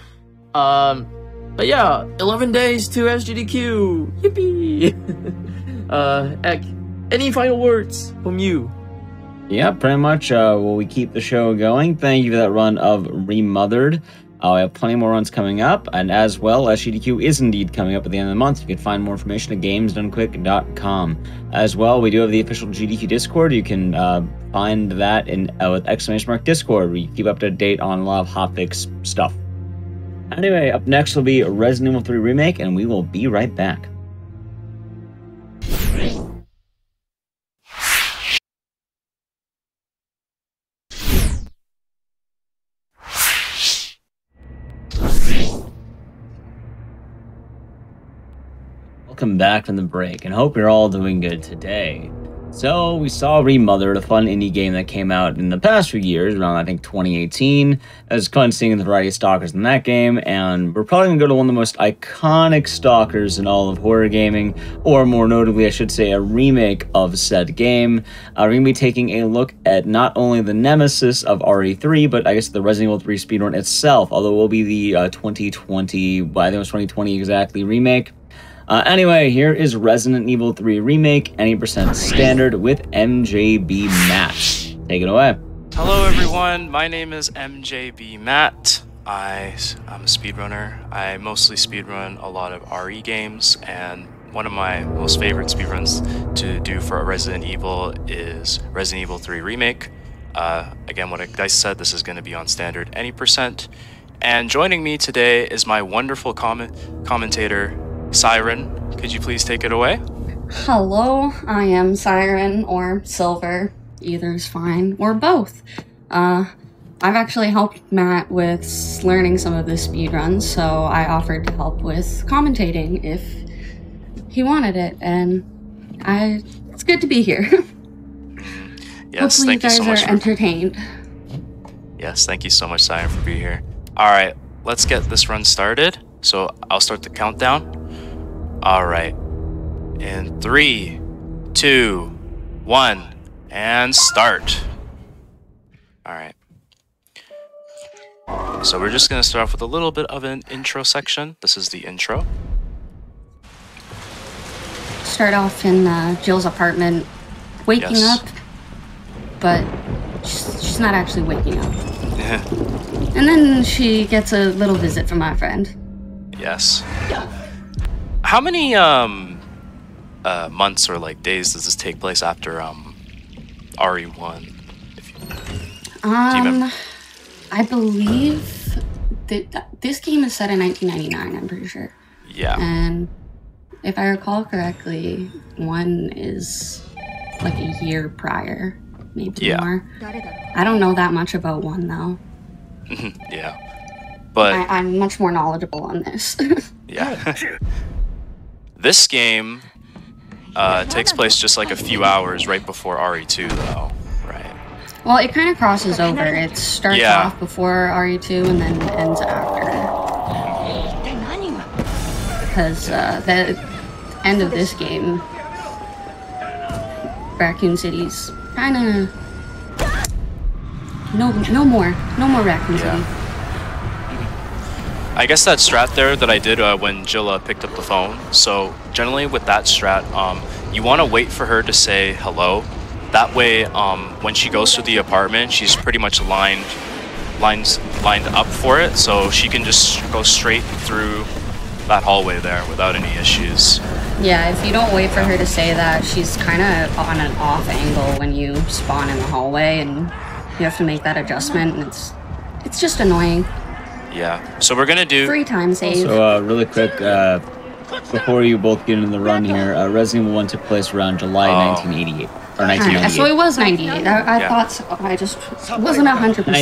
[SPEAKER 2] But yeah, 11 days to SGDQ. Yippee! Ek, any final words from you?
[SPEAKER 1] Yeah, pretty much. Will we keep the show going? Thank you for that run of Remothered. I have plenty more runs coming up, and as well, SGDQ is indeed coming up at the end of the month. You can find more information at gamesdonequick.com. As well, we do have the official GDQ Discord. You can find that in with !Discord, where you keep up to date on a lot of hotfix stuff. Anyway, up next will be Resident Evil 3 Remake, and we will be right back. Welcome back from the break, and hope you're all doing good today. So, we saw Remothered, a fun indie game that came out in the past few years, around, I think, 2018. It was fun seeing the variety of stalkers in that game, and we're probably going to go to one of the most iconic stalkers in all of horror gaming, or more notably, I should say, a remake of said game. We're going to be taking a look at not only the nemesis of RE3, but I guess the Resident Evil 3 speedrun itself, although it will be the 2020, I think it was 2020 exactly, remake. Anyway, here is Resident Evil 3 Remake, any percent standard with MJB Matt. Take it away.
[SPEAKER 4] Hello everyone, my name is MJB Matt. I'm a speedrunner. I mostly speedrun a lot of RE games, and one of my most favorite speedruns to do for Resident Evil is Resident Evil 3 Remake. Again, what Dice said, this is going to be on standard any percent. And joining me today is my wonderful commentator, Siren, could you please take it away?
[SPEAKER 5] Hello, I am Siren or Silver. Either is fine, or both. I've actually helped Matt with learning some of the speedruns, so I offered to help with commentating if he wanted it, and it's good to be here.
[SPEAKER 4] Yes,
[SPEAKER 5] Hopefully
[SPEAKER 4] thank you so
[SPEAKER 5] you
[SPEAKER 4] much.
[SPEAKER 5] guys are entertained.
[SPEAKER 4] Yes, thank you so much, Siren, for being here. All right, let's get this run started. So I'll start the countdown. All right, in 3, 2, 1, and start. All right. So we're just gonna start off with a little bit of an intro section. This is the intro.
[SPEAKER 5] Start off in Jill's apartment, waking
[SPEAKER 4] Yes.
[SPEAKER 5] up, but she's not actually waking up. And then she gets a little visit from my friend.
[SPEAKER 4] Yes. How many months or like days does this take place after RE1? Do you remember?
[SPEAKER 5] I believe that this game is set in 1999, I'm pretty sure.
[SPEAKER 4] Yeah.
[SPEAKER 5] And if I recall correctly, 1 is like a year prior, maybe more. I don't know that much about 1 though.
[SPEAKER 4] Yeah. But
[SPEAKER 5] I'm much more knowledgeable on this.
[SPEAKER 4] yeah. This game takes place just like a few hours right before RE2 though, right?
[SPEAKER 5] Well, it kind of crosses over. It starts off before RE2 and then ends after. Because the end of this game, Raccoon City's kind of no more Raccoon City.
[SPEAKER 4] I guess that strat there that I did when Jilla picked up the phone. So generally with that strat, you want to wait for her to say hello. That way, when she goes to the apartment, she's pretty much lined up for it, so she can just go straight through that hallway there without any issues.
[SPEAKER 5] Yeah, if you don't wait for her to say that, she's kind of on an off angle when you spawn in the hallway, and you have to make that adjustment, and it's just annoying.
[SPEAKER 4] Yeah, so we're gonna do
[SPEAKER 5] 3 time save.
[SPEAKER 1] So, really quick, before you both get into the run here, Resident Evil 1 took place around July 1988. Or 1998.
[SPEAKER 5] So it was 98. I thought so. I just wasn't 100% sure.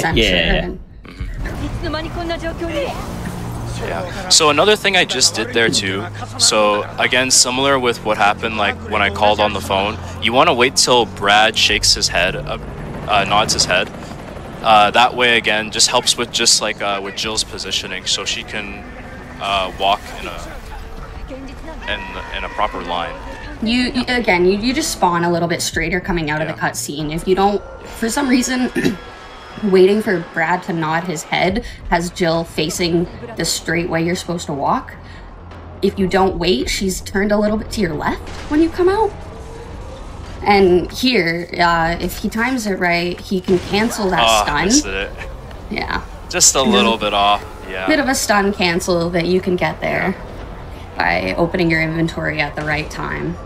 [SPEAKER 4] Yeah. So another thing I just did there too. So again, similar with what happened like when I called on the phone. You want to wait till Brad shakes his head, nods his head. That way again, just helps with just like with Jill's positioning, so she can walk in a proper line.
[SPEAKER 5] You just spawn a little bit straighter coming out of the cutscene. If you don't, for some reason, waiting for Brad to nod his head has Jill facing the straight way you're supposed to walk. If you don't wait, she's turned a little bit to your left when you come out. And here, if he times it right, he can cancel that stun.
[SPEAKER 4] Missed it.
[SPEAKER 5] Yeah.
[SPEAKER 4] Just a little bit off. Yeah.
[SPEAKER 5] Bit of a stun cancel that you can get there by opening your inventory at the right time.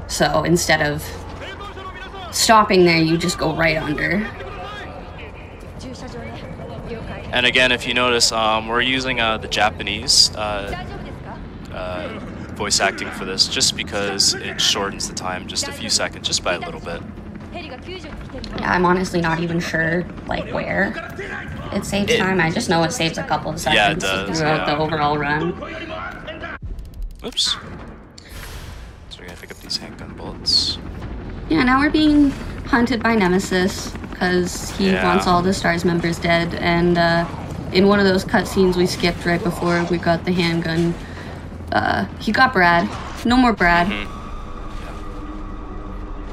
[SPEAKER 5] So instead of stopping there, you just go right under.
[SPEAKER 4] And again, if you notice, we're using the Japanese voice acting for this, just because it shortens the time just a few seconds, just by a little bit.
[SPEAKER 5] Yeah, I'm honestly not even sure, like, where it saves time. I just know it saves a couple of seconds throughout the overall run.
[SPEAKER 4] Oops. So we're gonna pick up these handgun bullets.
[SPEAKER 5] Yeah, now we're being hunted by Nemesis, because he wants all the STARS members dead, and in one of those cutscenes we skipped right before we got the handgun, he got Brad. No more Brad.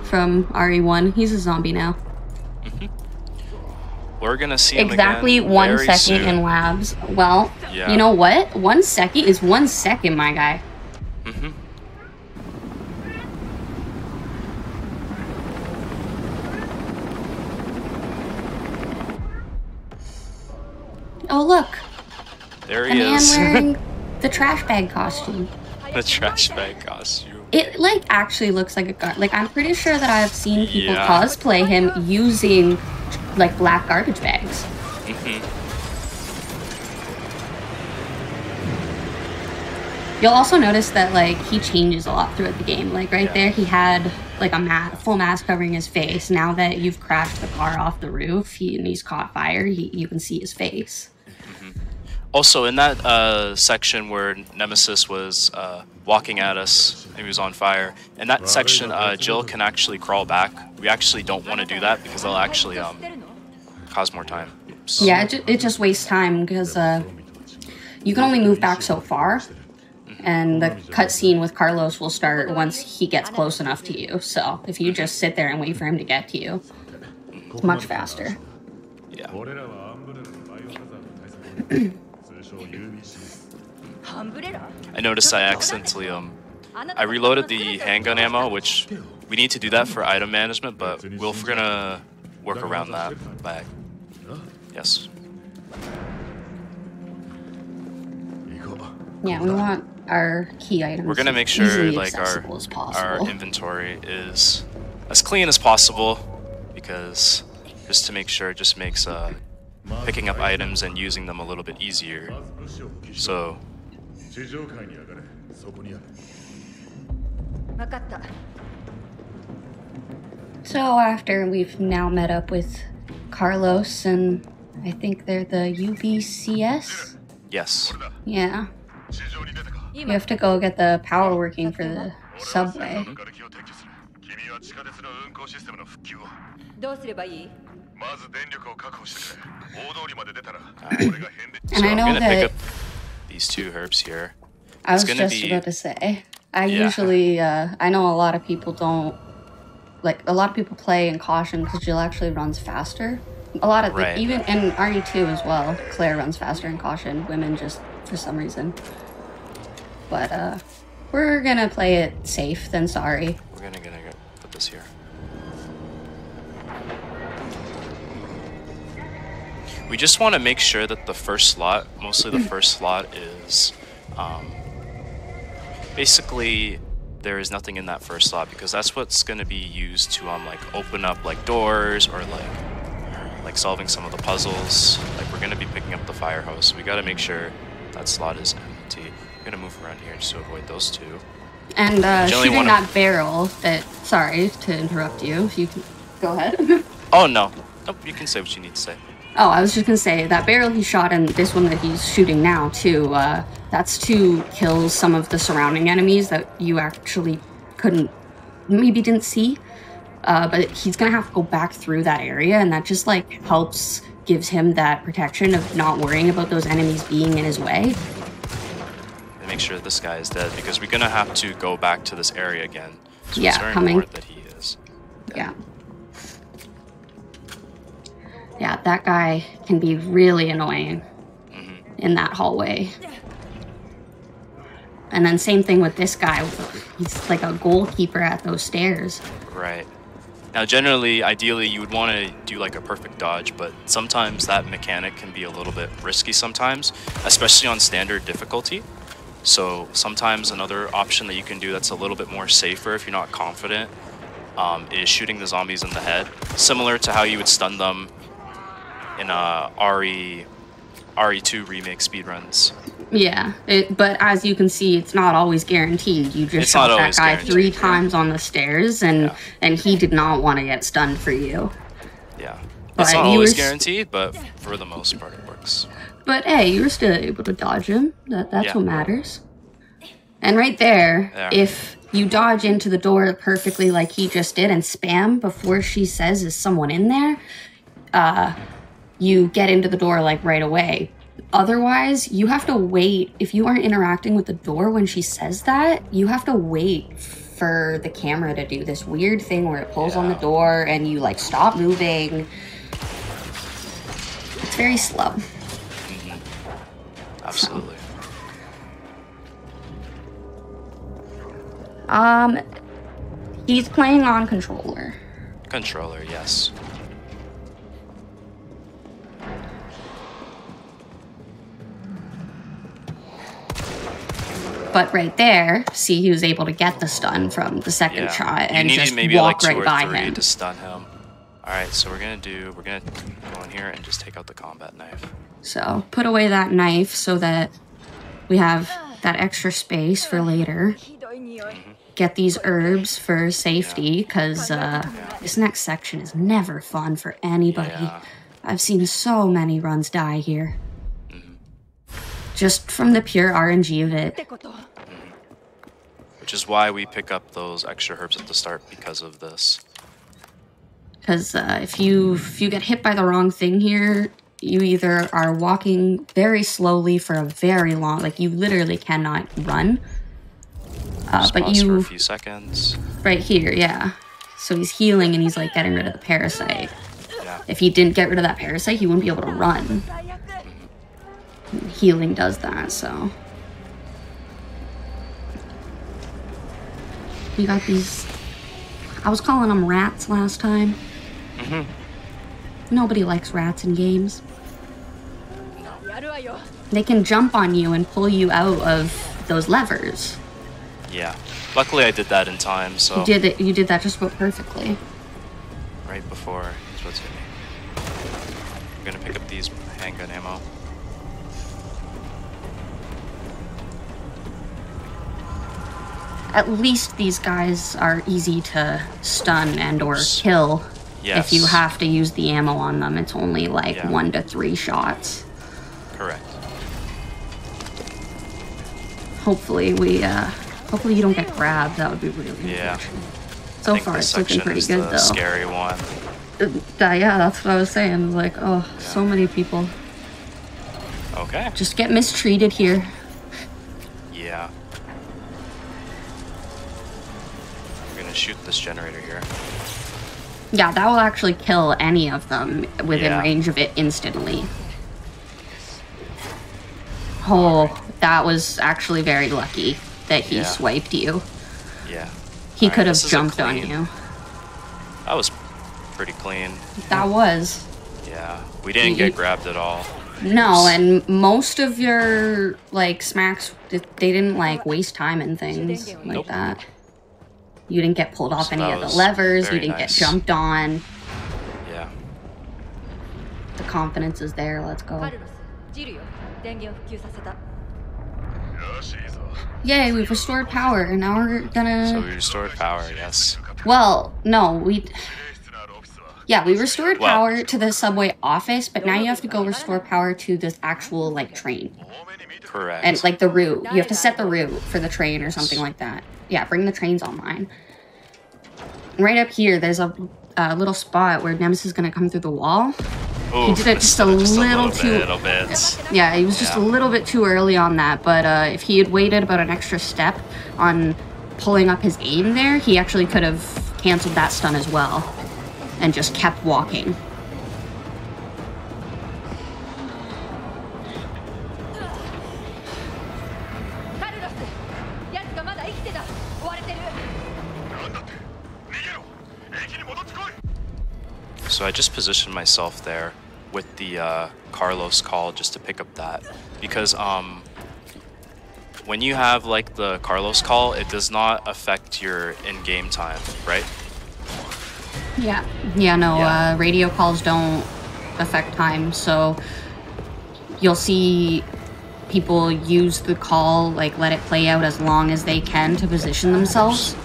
[SPEAKER 5] From RE1. He's a zombie now.
[SPEAKER 4] We're gonna see him
[SPEAKER 5] exactly
[SPEAKER 4] again
[SPEAKER 5] 1
[SPEAKER 4] very
[SPEAKER 5] second
[SPEAKER 4] soon.
[SPEAKER 5] in labs. Well, you know what? 1 second is 1 second, my guy. Oh, look.
[SPEAKER 4] There he is.
[SPEAKER 5] A man wearing the trash bag costume.
[SPEAKER 4] The trash bag costume.
[SPEAKER 5] It, like, actually looks like a... Like, I'm pretty sure that I've seen people cosplay him using, like, black garbage bags. You'll also notice that like he changes a lot throughout the game. Like right there, he had like a full mask covering his face. Now that you've crashed the car off the roof, and he's caught fire, you can see his face.
[SPEAKER 4] Also, in that section where Nemesis was walking at us, and he was on fire, in that section, Jill can actually crawl back. We actually don't want to do that because they'll actually cause more time. So.
[SPEAKER 5] Yeah, it just wastes time because you can only move back so far, and the cutscene with Carlos will start once he gets close enough to you. So if you just sit there and wait for him to get to you, it's much faster.
[SPEAKER 4] Yeah. I noticed I accidentally I reloaded the handgun ammo, which we need to do that for item management, but we're gonna work around that by yes.
[SPEAKER 5] Yeah, we want our key items.
[SPEAKER 4] We're gonna make sure like our inventory is as clean as possible, because just to make sure it just makes picking up items and using them a little bit easier. So
[SPEAKER 5] after we've now met up with Carlos and I think they're the UBCS?
[SPEAKER 4] Yes.
[SPEAKER 5] Yeah. You have to go get the power working for the subway. And I know
[SPEAKER 4] I'm gonna
[SPEAKER 5] that
[SPEAKER 4] pick up these 2 herbs here.
[SPEAKER 5] I was just about to say, I usually, I know a lot of people don't, like, a lot of people play in caution because Jill actually runs faster. A lot of, even in RE2 as well, Claire runs faster in caution. Women just, for some reason. But, we're gonna play it safe than sorry.
[SPEAKER 4] We're gonna put this here. We just want to make sure that the first slot, mostly the first slot, is basically there is nothing in that first slot, because that's what's going to be used to like open up like doors or like solving some of the puzzles. Like we're going to be picking up the fire hose, so we got to make sure that slot is empty. I'm going to move around here just to avoid those 2.
[SPEAKER 5] And shooting that barrel that, sorry to interrupt you, if you can go ahead.
[SPEAKER 4] Oh no, nope, you can say what you need to say.
[SPEAKER 5] Oh, I was just gonna say, that barrel he shot and this one that he's shooting now, too, that's to kill some of the surrounding enemies that you actually maybe didn't see. But he's gonna have to go back through that area, and that just, like, gives him that protection of not worrying about those enemies being in his way.
[SPEAKER 4] And make sure this guy is dead, because we're gonna have to go back to this area again. So
[SPEAKER 5] yeah,
[SPEAKER 4] it's very important that he is dead.
[SPEAKER 5] Yeah. Yeah, that guy can be really annoying in that hallway. And then same thing with this guy. He's like a goalkeeper at those stairs.
[SPEAKER 4] Right. Now, generally, ideally, you would want to do like a perfect dodge, but sometimes that mechanic can be a little bit risky sometimes, especially on standard difficulty. So sometimes another option that you can do that's a little bit more safer if you're not confident is shooting the zombies in the head, similar to how you would stun them in RE2 remake speedruns.
[SPEAKER 5] Yeah, but as you can see, it's not always guaranteed. You just shot that guy 3 times on the stairs, and he did not want to get stunned for you.
[SPEAKER 4] Yeah,
[SPEAKER 5] but
[SPEAKER 4] it's not always guaranteed, but for the most part it works.
[SPEAKER 5] But hey, you were still able to dodge him. That's what matters. And right there, if you dodge into the door perfectly like he just did and spam before she says, "Is someone in there?" You get into the door like right away. Otherwise, you have to wait. If you aren't interacting with the door when she says that, you have to wait for the camera to do this weird thing where it pulls on the door and you like stop moving. It's very slow.
[SPEAKER 4] Absolutely.
[SPEAKER 5] He's playing on controller.
[SPEAKER 4] Controller, yes.
[SPEAKER 5] But right there, see, he was able to get the stun from the second shot and just maybe walk right by him
[SPEAKER 4] to stun him. All right, so we're gonna go in here and just take out the combat knife.
[SPEAKER 5] So put away that knife so that we have that extra space for later. Get these herbs for safety, because this next section is never fun for anybody.
[SPEAKER 4] Yeah.
[SPEAKER 5] I've seen so many runs die here. Just from the pure RNG of it.
[SPEAKER 4] Which is why we pick up those extra herbs at the start, because of this.
[SPEAKER 5] Because if you get hit by the wrong thing here, you either are walking very slowly for a very long, like you literally cannot run. But
[SPEAKER 4] Pause for a
[SPEAKER 5] you,
[SPEAKER 4] few seconds.
[SPEAKER 5] right here, yeah. So he's healing and he's like getting rid of the parasite.
[SPEAKER 4] Yeah.
[SPEAKER 5] If he didn't get rid of that parasite, he wouldn't be able to run. Healing does that, so. You got these, I was calling them rats last time. Nobody likes rats in games. They can jump on you and pull you out of those levers.
[SPEAKER 4] Yeah. Luckily I did that in time, so...
[SPEAKER 5] You did that just about perfectly.
[SPEAKER 4] Right before he's about to hit me. I'm gonna pick up these handgun ammo.
[SPEAKER 5] At least these guys are easy to stun and or kill.
[SPEAKER 4] Yes.
[SPEAKER 5] If you have to use the ammo on them, it's only like
[SPEAKER 4] Yeah.
[SPEAKER 5] 1 to 3 shots.
[SPEAKER 4] Correct.
[SPEAKER 5] Hopefully hopefully you don't get grabbed. That would be really
[SPEAKER 4] Yeah.
[SPEAKER 5] unfortunate.
[SPEAKER 4] I
[SPEAKER 5] So
[SPEAKER 4] think
[SPEAKER 5] far
[SPEAKER 4] this
[SPEAKER 5] it's looking
[SPEAKER 4] section
[SPEAKER 5] pretty
[SPEAKER 4] is
[SPEAKER 5] good
[SPEAKER 4] the
[SPEAKER 5] though.
[SPEAKER 4] scary one.
[SPEAKER 5] Yeah, that's what I was saying. Like, oh, so many people
[SPEAKER 4] Okay.
[SPEAKER 5] just get mistreated here.
[SPEAKER 4] Yeah. I'm gonna shoot this generator here.
[SPEAKER 5] Yeah, that will actually kill any of them within
[SPEAKER 4] Yeah.
[SPEAKER 5] range of it instantly. Oh, that was actually very lucky that he
[SPEAKER 4] Yeah.
[SPEAKER 5] swiped you.
[SPEAKER 4] Yeah.
[SPEAKER 5] He
[SPEAKER 4] Alright,
[SPEAKER 5] could have
[SPEAKER 4] this is a
[SPEAKER 5] jumped on
[SPEAKER 4] clean-
[SPEAKER 5] you.
[SPEAKER 4] That was pretty clean.
[SPEAKER 5] That was.
[SPEAKER 4] Yeah. We didn't get grabbed at all.
[SPEAKER 5] No, and most of your, like, smacks, they didn't, like, waste time and things like
[SPEAKER 4] Nope.
[SPEAKER 5] that. You didn't get pulled off
[SPEAKER 4] So
[SPEAKER 5] any
[SPEAKER 4] that
[SPEAKER 5] of the
[SPEAKER 4] was
[SPEAKER 5] levers, you
[SPEAKER 4] very
[SPEAKER 5] didn't
[SPEAKER 4] nice.
[SPEAKER 5] get jumped on.
[SPEAKER 4] Yeah.
[SPEAKER 5] The confidence is there, let's go. Yay, we've restored power, and now we're gonna...
[SPEAKER 4] So we restored power, yes.
[SPEAKER 5] Well, no, yeah, we restored
[SPEAKER 4] Well-
[SPEAKER 5] power to the subway office, but now you have to go restore power to this actual, like, train.
[SPEAKER 4] Correct.
[SPEAKER 5] And, like, the route. You have to set the route for the train or something like that. Yeah, bring the trains online. Right up here, there's a little spot where Nemesis is gonna come through the wall.
[SPEAKER 4] Ooh,
[SPEAKER 5] He did it just a little too...
[SPEAKER 4] little bit.
[SPEAKER 5] Yeah, he was just a little bit too early on that, but if he had waited about an extra step on pulling up his aim there, he actually could have canceled that stun as well and just kept walking.
[SPEAKER 4] So I just positioned myself there with the Carlos call just to pick up that, because when you have like the Carlos call, it does not affect your in-game time, right?
[SPEAKER 5] Yeah. Yeah, no,
[SPEAKER 4] Yeah.
[SPEAKER 5] radio calls don't affect time, so you'll see people use the call, like, let it play out as long as they can to position themselves.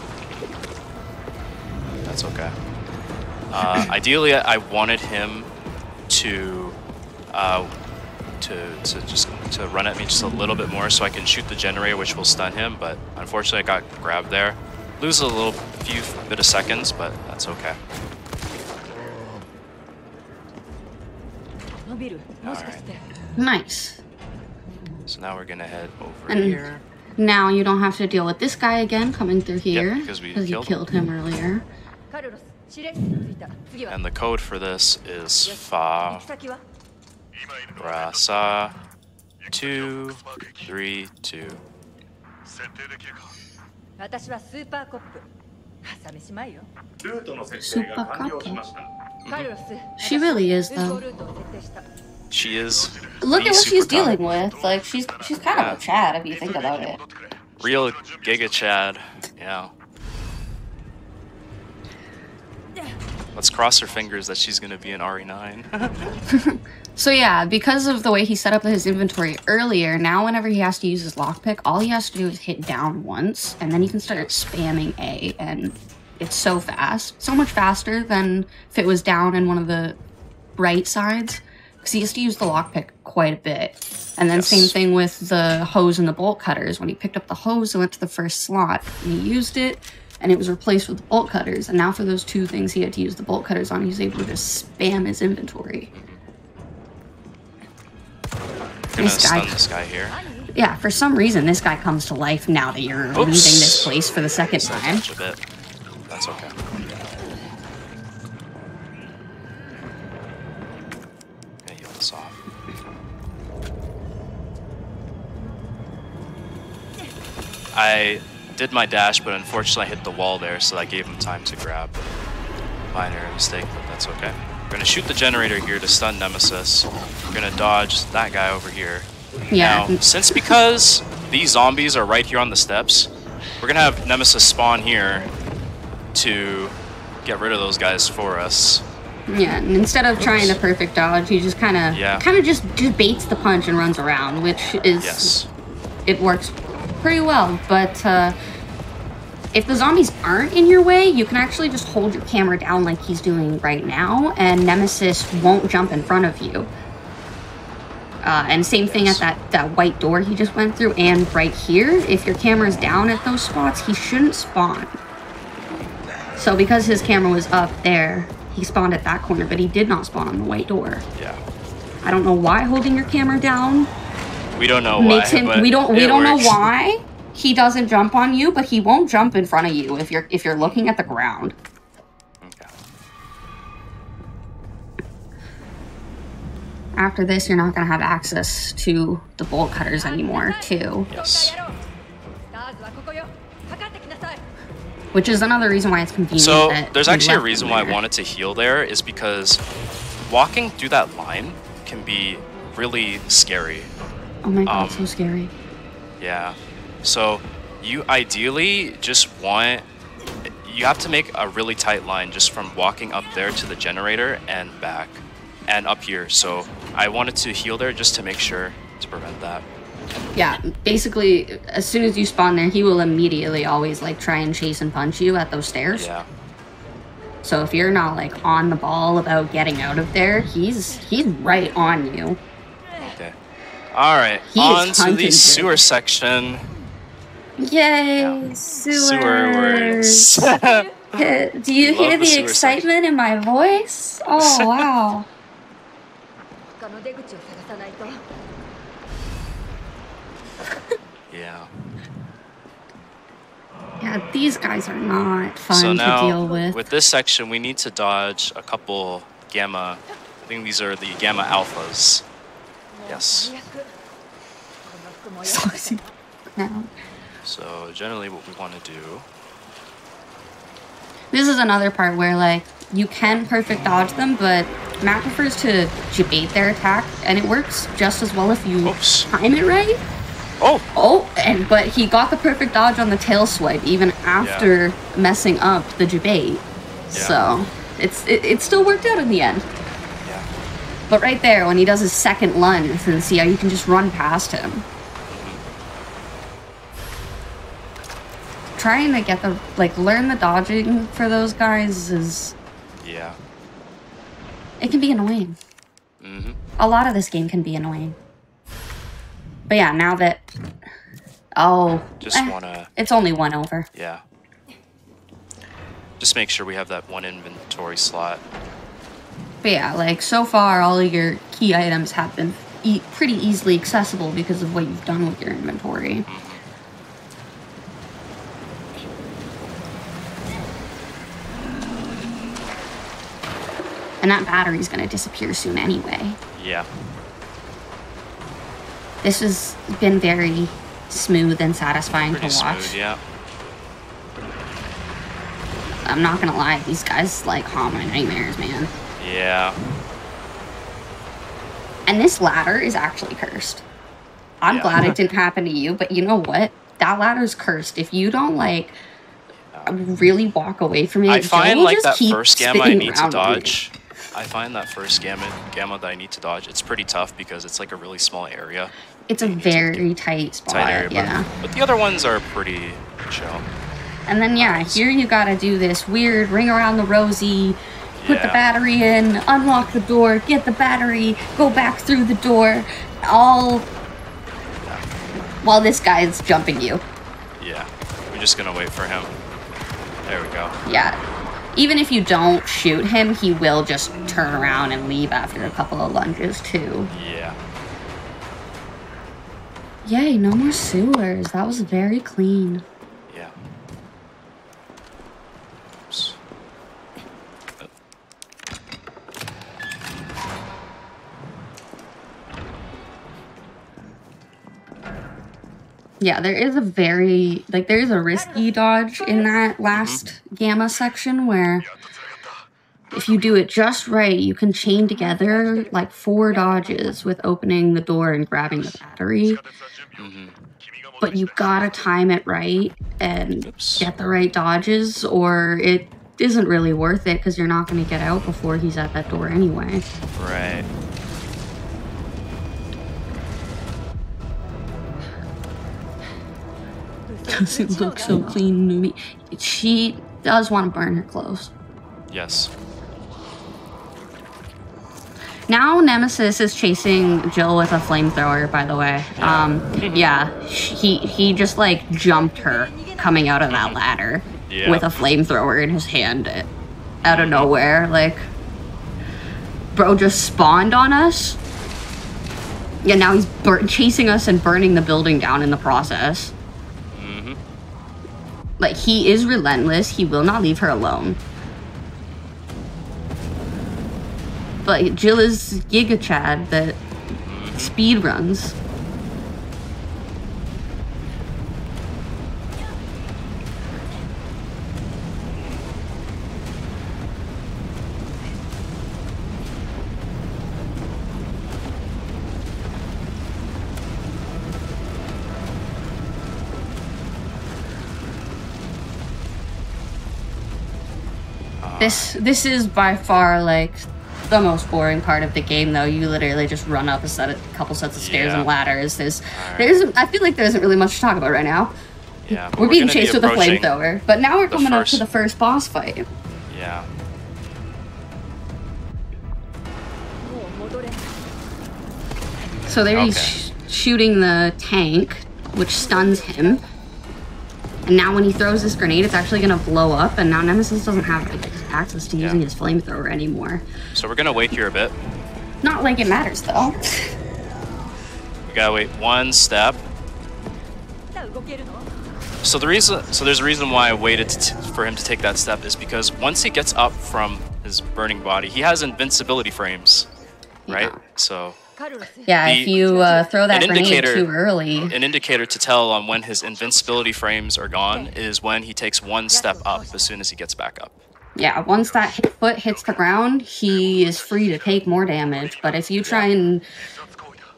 [SPEAKER 4] That's okay. Ideally, I wanted him to run at me just a little bit more so I can shoot the generator, which will stun him. But unfortunately, I got grabbed there. Lose a few bit of seconds, but that's okay. Alright,
[SPEAKER 5] Nice.
[SPEAKER 4] so now we're gonna head over
[SPEAKER 5] And
[SPEAKER 4] here.
[SPEAKER 5] now you don't have to deal with this guy again coming through here
[SPEAKER 4] because we
[SPEAKER 5] you
[SPEAKER 4] killed
[SPEAKER 5] killed him earlier.
[SPEAKER 4] And the code for this is Fa Rasa 232.
[SPEAKER 5] Super couple. She really is, though.
[SPEAKER 4] She is.
[SPEAKER 5] Look
[SPEAKER 4] the
[SPEAKER 5] at what she's
[SPEAKER 4] super cop.
[SPEAKER 5] dealing with. Like, she's kind of a Chad if you think about it.
[SPEAKER 4] Real Giga Chad. Yeah. Let's cross her fingers that she's gonna be an RE9.
[SPEAKER 5] So yeah, because of the way he set up his inventory earlier, now whenever he has to use his lockpick, all he has to do is hit down once, and then he can start spamming A, and it's so fast. So much faster than if it was down in one of the right sides, because he has to use the lockpick quite a bit. And then same thing with the hose and the bolt cutters. When he picked up the hose, it went to the first slot, and he used it, and it was replaced with the bolt cutters. And now for those two things he had to use the bolt cutters on, he's able to just spam his inventory.
[SPEAKER 4] This guy here.
[SPEAKER 5] Yeah, for some reason this guy comes to life now that you're leaving this place for the second time.
[SPEAKER 4] A bit. That's okay. Gonna heal this off. I did my dash, but unfortunately I hit the wall there, so that gave him time to grab. Minor mistake, but that's okay. We're gonna shoot the generator here to stun Nemesis. We're gonna dodge that guy over here.
[SPEAKER 5] Yeah.
[SPEAKER 4] Now, because these zombies are right here on the steps, we're gonna have Nemesis spawn here to get rid of those guys for us.
[SPEAKER 5] Yeah, and instead of trying to perfect dodge, he just kind of just baits the punch and runs around, which is it works pretty well. But if the zombies aren't in your way, you can actually just hold your camera down like he's doing right now, and Nemesis won't jump in front of you. And same thing at that white door he just went through, and right here, if your camera's down at those spots, he shouldn't spawn. So because his camera was up there, he spawned at that corner, but he did not spawn on the white door.
[SPEAKER 4] Yeah.
[SPEAKER 5] I don't know why holding your camera down.
[SPEAKER 4] We don't know why.
[SPEAKER 5] We don't know why he doesn't jump on you, but he won't jump in front of you if you're looking at the ground.
[SPEAKER 4] Okay.
[SPEAKER 5] After this, you're not gonna have access to the bolt cutters anymore, too.
[SPEAKER 4] Yes.
[SPEAKER 5] Which is another reason why it's convenient.
[SPEAKER 4] So
[SPEAKER 5] that
[SPEAKER 4] there's actually a reason why I
[SPEAKER 5] there.
[SPEAKER 4] wanted to heal there, is because walking through that line can be really scary.
[SPEAKER 5] Oh my god, so scary.
[SPEAKER 4] Yeah. So you ideally just want, you have to make a really tight line just from walking up there to the generator and back and up here. So I wanted to heal there just to make sure to prevent that.
[SPEAKER 5] Yeah, basically, as soon as you spawn there, he will immediately always like try and chase and punch you at those stairs.
[SPEAKER 4] Yeah.
[SPEAKER 5] So if you're not like on the ball about getting out of there, he's right on you.
[SPEAKER 4] Okay. All right. On to the sewer section.
[SPEAKER 5] Yay,
[SPEAKER 4] Yeah.
[SPEAKER 5] sewer
[SPEAKER 4] words.
[SPEAKER 5] Do you hear the excitement in my voice? Oh, wow.
[SPEAKER 4] Yeah.
[SPEAKER 5] Yeah, these guys are not fun
[SPEAKER 4] So now,
[SPEAKER 5] to deal with.
[SPEAKER 4] with this section, we need to dodge a couple gamma. I think these are the gamma alphas. Yes.
[SPEAKER 5] Now.
[SPEAKER 4] So generally what we want to do...
[SPEAKER 5] This is another part where, like, you can perfect dodge them, but Matt prefers to bait their attack, and it works just as well if you time it right. But he got the perfect dodge on the tail swipe even after messing up the debate. Yeah. So it still worked out in the end.
[SPEAKER 4] Yeah.
[SPEAKER 5] But right there, when he does his second lunge, and see how you can just run past him. Trying to get the, learn the dodging for those guys is...
[SPEAKER 4] Yeah.
[SPEAKER 5] It can be annoying.
[SPEAKER 4] Mm-hmm.
[SPEAKER 5] A lot of this game can be annoying. But yeah, now that... it's only one over.
[SPEAKER 4] Yeah. Just make sure we have that one inventory slot.
[SPEAKER 5] But yeah, so far, all of your key items have been pretty easily accessible because of what you've done with your inventory.
[SPEAKER 4] Mm-hmm.
[SPEAKER 5] And that battery's gonna disappear soon anyway.
[SPEAKER 4] Yeah.
[SPEAKER 5] This has been very smooth and satisfying to watch.
[SPEAKER 4] Smooth, yeah.
[SPEAKER 5] I'm not gonna lie, these guys haunt my nightmares, man.
[SPEAKER 4] Yeah.
[SPEAKER 5] And this ladder is actually cursed. I'm glad it didn't happen to you, but you know what? That ladder's cursed. If you don't really walk away from it,
[SPEAKER 4] I find that first gamma I need to dodge. I find that first gamma that I need to dodge, it's pretty tough because it's like a really small area.
[SPEAKER 5] It's a very tight spot.
[SPEAKER 4] Tight area,
[SPEAKER 5] yeah.
[SPEAKER 4] But the other ones are pretty chill.
[SPEAKER 5] And then yeah, here you gotta do this weird ring around the rosy, put the battery in, unlock the door, get the battery, go back through the door, all while this guy's jumping you.
[SPEAKER 4] Yeah, we're just gonna wait for him. There we go.
[SPEAKER 5] Yeah. Even if you don't shoot him, he will just turn around and leave after a couple of lunges too.
[SPEAKER 4] Yeah.
[SPEAKER 5] Yay, no more sewers. That was very clean.
[SPEAKER 4] Yeah. Oops.
[SPEAKER 5] Yeah, there is a very, like, there's a risky dodge in that last gamma section where if you do it just right, you can chain together like 4 dodges with opening the door and grabbing the battery. But you gotta time it right and get the right dodges, or it isn't really worth it because you're not going to get out before he's at that door anyway.
[SPEAKER 4] Right.
[SPEAKER 5] Doesn't look so clean to me. She does want to burn her clothes.
[SPEAKER 4] Yes.
[SPEAKER 5] Now Nemesis is chasing Jill with a flamethrower, by the way. Yeah, he just like jumped her coming out of that ladder with a flamethrower in his hand out of nowhere. Like, bro just spawned on us. Yeah, now he's chasing us and burning the building down in the process. Like, he is relentless. He will not leave her alone. But Jill is Giga Chad that speed runs. This is by far like the most boring part of the game, though. You literally just run up a couple sets of stairs and ladders. I feel like there isn't really much to talk about right now.
[SPEAKER 4] Yeah,
[SPEAKER 5] we're being chased with a flamethrower, but now we're coming up to the first boss fight.
[SPEAKER 4] Yeah.
[SPEAKER 5] So there he's shooting the tank, which stuns him. And now when he throws this grenade, it's actually going to blow up, and now Nemesis doesn't have access to using his flamethrower anymore.
[SPEAKER 4] So we're going to wait here a bit.
[SPEAKER 5] Not like it matters, though.
[SPEAKER 4] We got to wait one step. So there's a reason why I waited for him to take that step is because once he gets up from his burning body, he has invincibility frames, right? So
[SPEAKER 5] yeah, if you throw that grenade too early.
[SPEAKER 4] An indicator to tell on when his invincibility frames are gone is when he takes one step up as soon as he gets back up.
[SPEAKER 5] Yeah, once that foot hits the ground, he is free to take more damage. But if you try and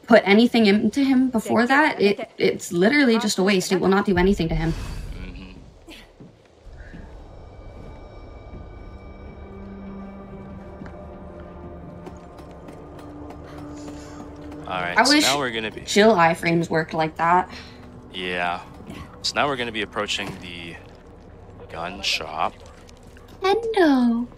[SPEAKER 5] put anything into him before that, it's literally just a waste. It will not do anything to him.
[SPEAKER 4] Alright,
[SPEAKER 5] I
[SPEAKER 4] so
[SPEAKER 5] wish
[SPEAKER 4] now we're gonna be
[SPEAKER 5] Jill iframes worked like that.
[SPEAKER 4] Yeah. So now we're gonna be approaching the gun shop.
[SPEAKER 5] Kendo.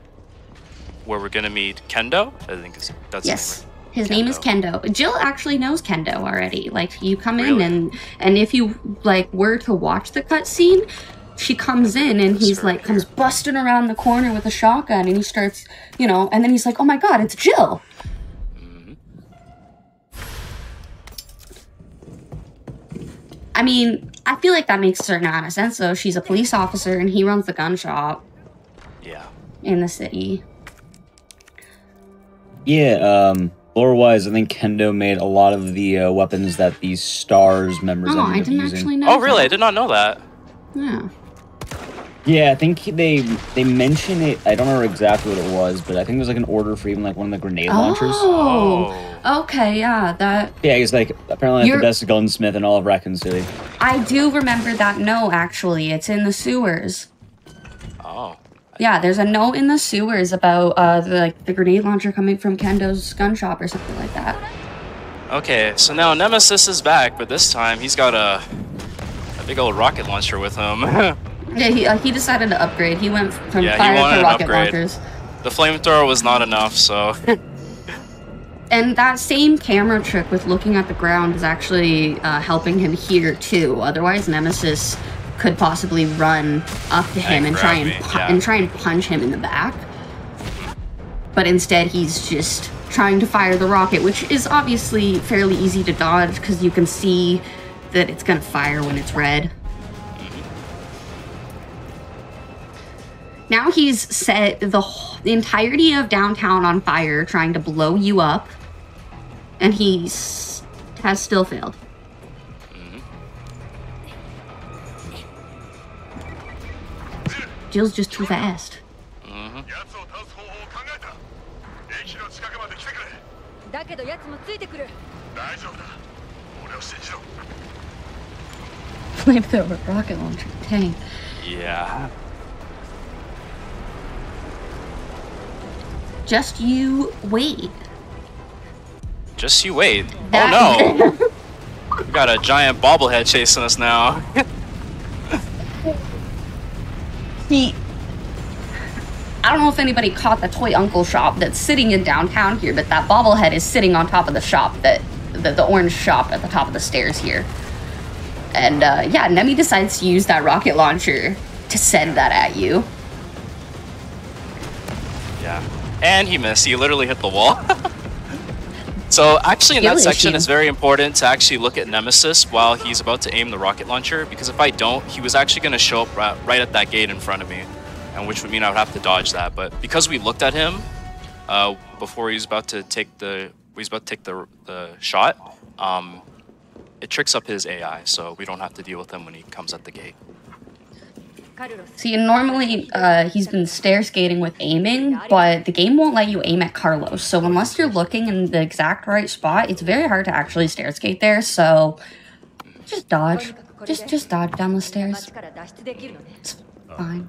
[SPEAKER 4] Where we're gonna meet Kendo? I think that's
[SPEAKER 5] yes. His name is Kendo. Jill actually knows Kendo already. Like, you come in and if you like were to watch the cutscene, she comes in and he's like comes busting around the corner with a shotgun and he starts, you know, and then he's like, "Oh my god, it's Jill." I mean, I feel like that makes a certain amount of sense, though. She's a police officer, and he runs the gun shop.
[SPEAKER 4] Yeah.
[SPEAKER 5] In the city.
[SPEAKER 1] Yeah, lore-wise, I think Kendo made a lot of the weapons that these STARS members ended up
[SPEAKER 5] I didn't
[SPEAKER 1] using.
[SPEAKER 5] actually know
[SPEAKER 4] Oh, really? I did not know that.
[SPEAKER 5] Yeah.
[SPEAKER 1] Yeah, I think they mention it. I don't remember exactly what it was, but I think it was like an order for even like one of the grenade launchers.
[SPEAKER 5] Oh, okay, yeah, that.
[SPEAKER 1] Yeah, he's like apparently like the best gunsmith in all of Raccoon City.
[SPEAKER 5] I do remember that. No, actually, it's in the sewers.
[SPEAKER 4] Oh.
[SPEAKER 5] Yeah, there's a note in the sewers about the grenade launcher coming from Kendo's gun shop or something like that.
[SPEAKER 4] Okay, so now Nemesis is back, but this time he's got a big old rocket launcher with him.
[SPEAKER 5] Yeah, he decided to upgrade. He went from
[SPEAKER 4] Yeah,
[SPEAKER 5] fire
[SPEAKER 4] he wanted
[SPEAKER 5] to
[SPEAKER 4] an
[SPEAKER 5] rocket
[SPEAKER 4] upgrade.
[SPEAKER 5] launchers.
[SPEAKER 4] The flamethrower was not enough, so...
[SPEAKER 5] And that same camera trick with looking at the ground is actually helping him here too. Otherwise, Nemesis could possibly run up to him and try and punch him in the back. But instead, he's just trying to fire the rocket, which is obviously fairly easy to dodge because you can see that it's gonna fire when it's red. Now he's set the entirety of downtown on fire, trying to blow you up, and has still failed. Jill's just too fast. Flamethrower rocket launcher tank.
[SPEAKER 4] Yeah.
[SPEAKER 5] Just you wait.
[SPEAKER 4] Just you wait. Oh no! We got a giant bobblehead chasing us now.
[SPEAKER 5] I don't know if anybody caught the toy uncle shop that's sitting in downtown here, but that bobblehead is sitting on top of the shop, the orange shop at the top of the stairs here. And yeah, Nemi decides to use that rocket launcher to send that at you.
[SPEAKER 4] Yeah. And he missed. He literally hit the wall. So actually in that section it's very important to actually look at Nemesis while he's about to aim the rocket launcher, because if I don't, he was actually going to show up right at that gate in front of me, and which would mean I would have to dodge that. But because we looked at him before he was about to take the shot, it tricks up his AI, so we don't have to deal with him when he comes at the gate.
[SPEAKER 5] See, normally he's been stair skating with aiming, but the game won't let you aim at Carlos. So unless you're looking in the exact right spot, it's very hard to actually stair skate there. So just dodge. Just dodge down the stairs. It's fine.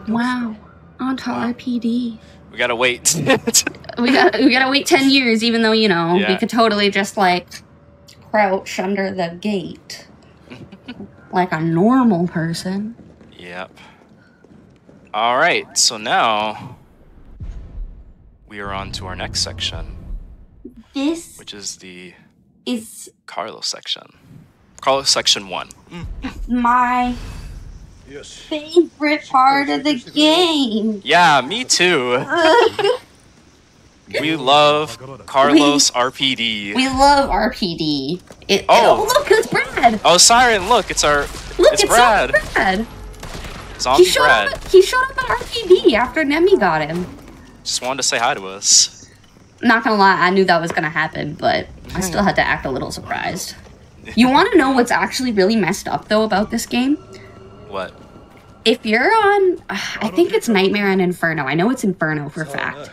[SPEAKER 5] Wow. Onto RPD.
[SPEAKER 4] We gotta wait.
[SPEAKER 5] we gotta wait 10 years, even though, you know, we could totally just, like, crouch under the gate. Like a normal person.
[SPEAKER 4] Yep. Alright, so now we are on to our next section. Which is the Carlos section. Carlos section 1.
[SPEAKER 5] My favorite part of the game.
[SPEAKER 4] Yeah, me too. We love Carlos RPD.
[SPEAKER 5] We love RPD. Oh, look, it's Brad.
[SPEAKER 4] Oh, Siren, look, it's Brad.
[SPEAKER 5] Brad.
[SPEAKER 4] Zombie Brad.
[SPEAKER 5] He showed up at RPD after Nemi got him.
[SPEAKER 4] Just wanted to say hi to us.
[SPEAKER 5] Not gonna lie, I knew that was gonna happen, but I still had to act a little surprised. You want to know what's actually really messed up, though, about this game?
[SPEAKER 4] What?
[SPEAKER 5] If you're on, I think it's Nightmare and Inferno. I know it's Inferno for a fact.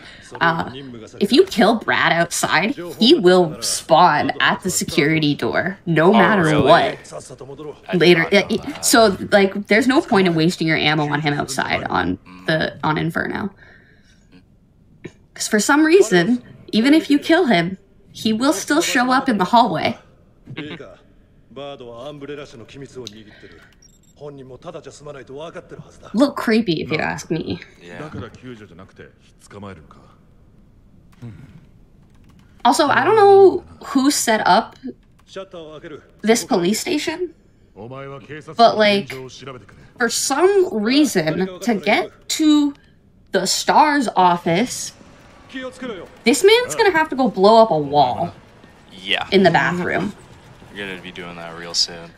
[SPEAKER 5] If you kill Brad outside, he will spawn at the security door, no matter what. Later, so like, there's no point in wasting your ammo on him outside on Inferno, because for some reason, even if you kill him, he will still show up in the hallway. Look creepy, if you ask me.
[SPEAKER 4] Yeah.
[SPEAKER 5] Also, I don't know who set up this police station, but like, for some reason, to get to the STAR's office, this man's gonna have to go blow up a wall.
[SPEAKER 4] Yeah.
[SPEAKER 5] In the bathroom.
[SPEAKER 4] You're gonna be doing that real soon.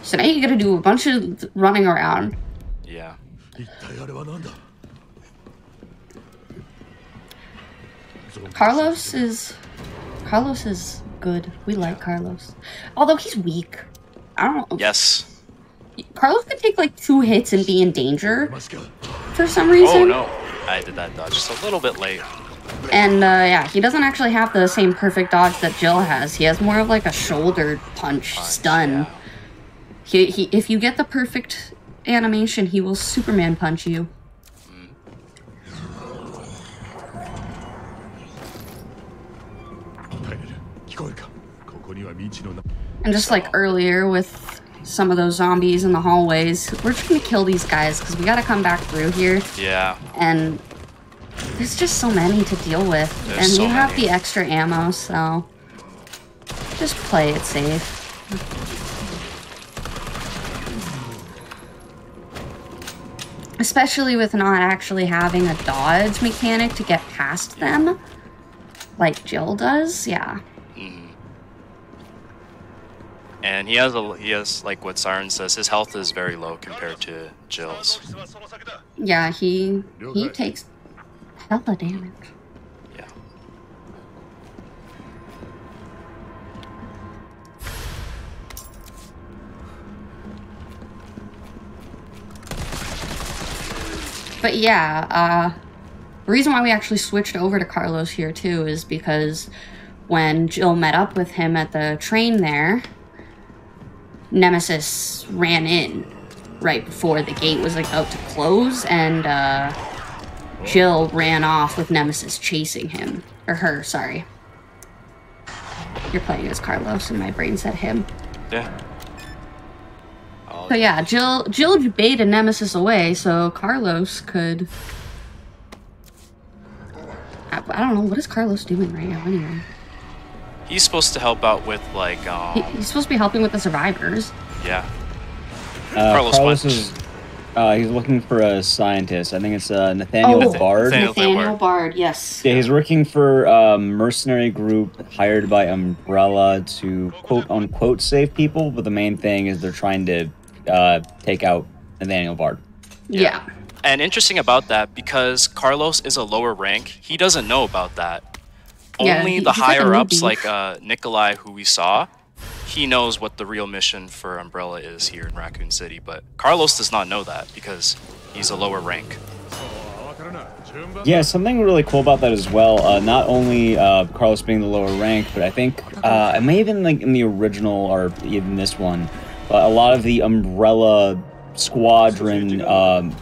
[SPEAKER 5] So now you gotta do a bunch of running around.
[SPEAKER 4] Yeah.
[SPEAKER 5] Carlos is good. We like Carlos. Although he's weak. I don't know.
[SPEAKER 4] Yes.
[SPEAKER 5] Carlos could take like 2 hits and be in danger for some reason.
[SPEAKER 4] Oh no. I did that dodge just a little bit late.
[SPEAKER 5] And yeah, he doesn't actually have the same perfect dodge that Jill has. He has more of like a shoulder punch stun.
[SPEAKER 4] Yeah.
[SPEAKER 5] If you get the perfect animation, he will Superman punch you. And just like earlier with some of those zombies in the hallways, we're just gonna kill these guys because we gotta come back through here.
[SPEAKER 4] Yeah.
[SPEAKER 5] And there's just so many to deal with. And
[SPEAKER 4] so
[SPEAKER 5] you have
[SPEAKER 4] many.
[SPEAKER 5] the extra ammo, so just play it safe. Especially with not actually having a dodge mechanic to get past them, like Jill does, yeah.
[SPEAKER 4] And he has like what Siren says, his health is very low compared to Jill's.
[SPEAKER 5] Yeah, he takes hella damage.
[SPEAKER 4] Yeah.
[SPEAKER 5] But yeah, the reason why we actually switched over to Carlos here too is because when Jill met up with him at the train there, Nemesis ran in right before the gate was about to close, and Jill ran off with Nemesis chasing him. Or her, sorry. You're playing as Carlos, and my brain said him.
[SPEAKER 4] Yeah.
[SPEAKER 5] So yeah, Jill baited Nemesis away, so Carlos could... I don't know, what is Carlos doing right now anyway?
[SPEAKER 4] He's supposed to help out with like
[SPEAKER 5] He's supposed to be helping with the survivors.
[SPEAKER 4] yeah.
[SPEAKER 1] Carlos is he's looking for a scientist. I think it's Nathaniel Bard.
[SPEAKER 5] Nathaniel Bard, yes.
[SPEAKER 1] Yeah, he's working for a mercenary group hired by Umbrella to quote-unquote save people, but the main thing is they're trying to take out Nathaniel Bard.
[SPEAKER 5] Yeah.
[SPEAKER 4] And interesting about that, because Carlos is a lower rank, he doesn't know about that.
[SPEAKER 5] Yeah,
[SPEAKER 4] Only
[SPEAKER 5] he's
[SPEAKER 4] the
[SPEAKER 5] like a
[SPEAKER 4] higher-ups,
[SPEAKER 5] newbie.
[SPEAKER 4] like Nikolai, who we saw, he knows what the real mission for Umbrella is here in Raccoon City, but Carlos does not know that because he's a lower rank.
[SPEAKER 1] Yeah, something really cool about that as well. Not only Carlos being the lower rank, but I think it may have been like in the original or even this one, but a lot of the Umbrella squadron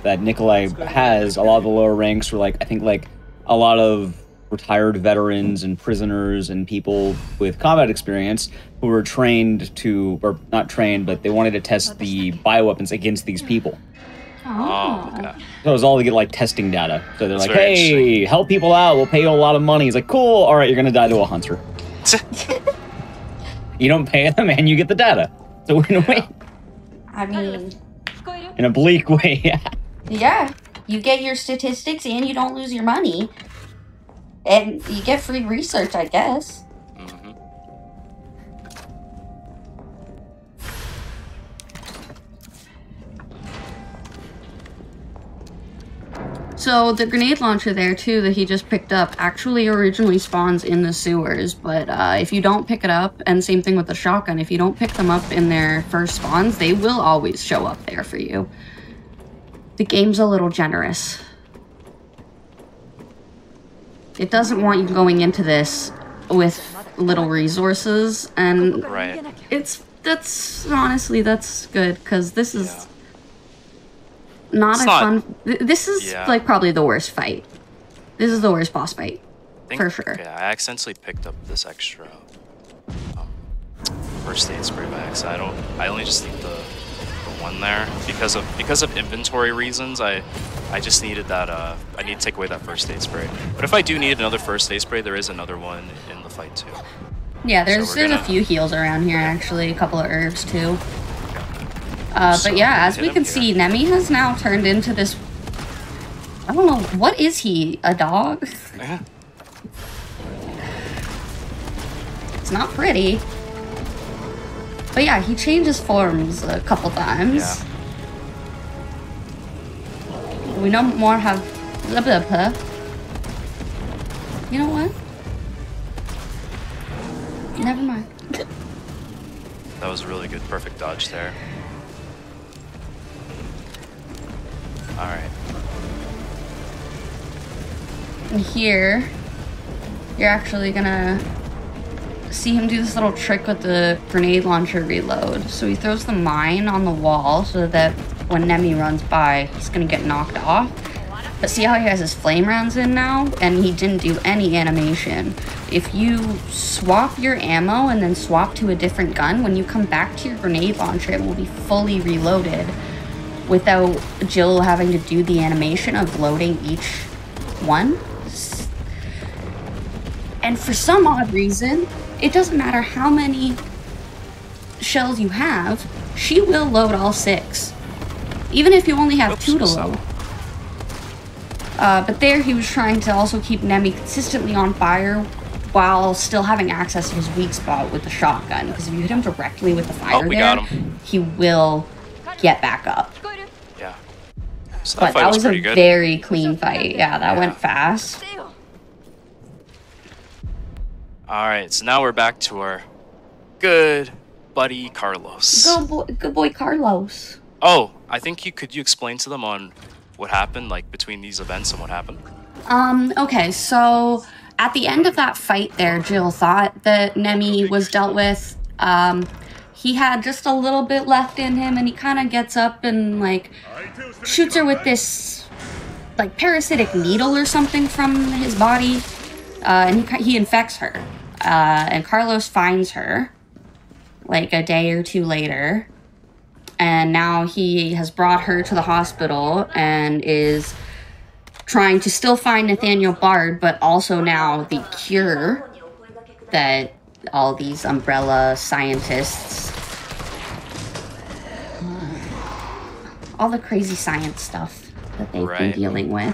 [SPEAKER 1] that Nikolai has, a lot of the lower ranks were like, I think like a lot of retired veterans and prisoners and people with combat experience who were trained to, or not trained, but they wanted to test the bioweapons against these people.
[SPEAKER 4] Oh, okay.
[SPEAKER 1] So it was all to get like testing data. So they're
[SPEAKER 4] That's
[SPEAKER 1] like,
[SPEAKER 4] very
[SPEAKER 1] hey, help people out, we'll pay you a lot of money. He's like, cool, all right, you're gonna die to a hunter. You don't pay them and you get the data. So win-win.
[SPEAKER 5] I mean,
[SPEAKER 1] In a bleak way.
[SPEAKER 5] yeah. You get your statistics and you don't lose your money. And you get free research, I guess.
[SPEAKER 4] Mhm.
[SPEAKER 5] So the grenade launcher there too that he just picked up actually originally spawns in the sewers, but if you don't pick it up, and same thing with the shotgun, if you don't pick them up in their first spawns, they will always show up there for you. The game's a little generous. It doesn't want you going into this with little resources, and
[SPEAKER 4] Right.
[SPEAKER 5] that's honestly that's good, because this is not
[SPEAKER 4] It's
[SPEAKER 5] a
[SPEAKER 4] not-
[SPEAKER 5] fun. This is
[SPEAKER 4] Yeah.
[SPEAKER 5] like probably the worst fight. This is the worst boss fight.
[SPEAKER 4] think,
[SPEAKER 5] For sure.
[SPEAKER 4] Yeah, I accidentally picked up this extra first aid spray by accident. I only just need the one there because of inventory reasons. I just needed that. I need to take away that first aid spray. But if I do need another first aid spray, there is another one in the fight too.
[SPEAKER 5] Yeah, there's
[SPEAKER 4] we're
[SPEAKER 5] a
[SPEAKER 4] gonna-
[SPEAKER 5] few heals around here actually, a couple of herbs too.
[SPEAKER 4] So
[SPEAKER 5] But yeah, as
[SPEAKER 4] hit
[SPEAKER 5] we
[SPEAKER 4] him
[SPEAKER 5] can
[SPEAKER 4] here.
[SPEAKER 5] see, Nemi has now turned into this. I don't know, what is he? A dog?
[SPEAKER 4] Yeah.
[SPEAKER 5] It's not pretty. But yeah, he changes forms a couple times.
[SPEAKER 4] Yeah.
[SPEAKER 5] We no more have blah blah blah. You know what? Never mind.
[SPEAKER 4] That was a really good, perfect dodge there. All right.
[SPEAKER 5] And here, you're actually gonna see him do this little trick with the grenade launcher reload. So he throws the mine on the wall so that when Nemi runs by, he's gonna get knocked off. But see how he has his flame rounds in now? And he didn't do any animation. If you swap your ammo and then swap to a different gun, when you come back to your grenade launcher, it will be fully reloaded without Jill having to do the animation of loading each one. And for some odd reason, it doesn't matter how many shells you have, she will load all 6. Even if you only have 2 to load. But there he was trying to also keep Nemi consistently on fire while still having access to his weak spot with the shotgun. Because if you hit him directly with the fire he will get back up.
[SPEAKER 4] Yeah. So
[SPEAKER 5] but that was a very clean fight. Yeah, that went fast.
[SPEAKER 4] Alright, so now we're back to our good buddy Carlos.
[SPEAKER 5] Good boy Carlos.
[SPEAKER 4] Oh, I think could you explain to them on what happened, like, between these events and what happened?
[SPEAKER 5] Okay, so at the end of that fight there, Jill thought that Nemi was dealt with. He had just a little bit left in him, and he kind of gets up and, like, shoots her with this, like, parasitic needle or something from his body, and he infects her. And Carlos finds her, like, a day or 2 later. And now he has brought her to the hospital and is trying to still find Nathaniel Bard, but also now the cure that all these umbrella scientists, all the crazy science stuff that they've been dealing with.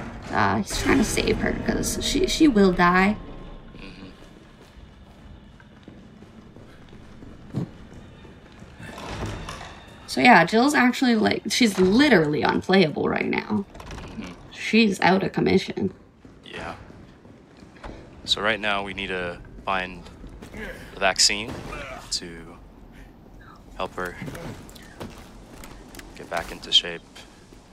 [SPEAKER 5] He's trying to save her because she will die. So yeah, Jill's actually, like, she's literally unplayable right now. She's out of commission.
[SPEAKER 4] Yeah. So right now we need to find a vaccine to help her get back into shape.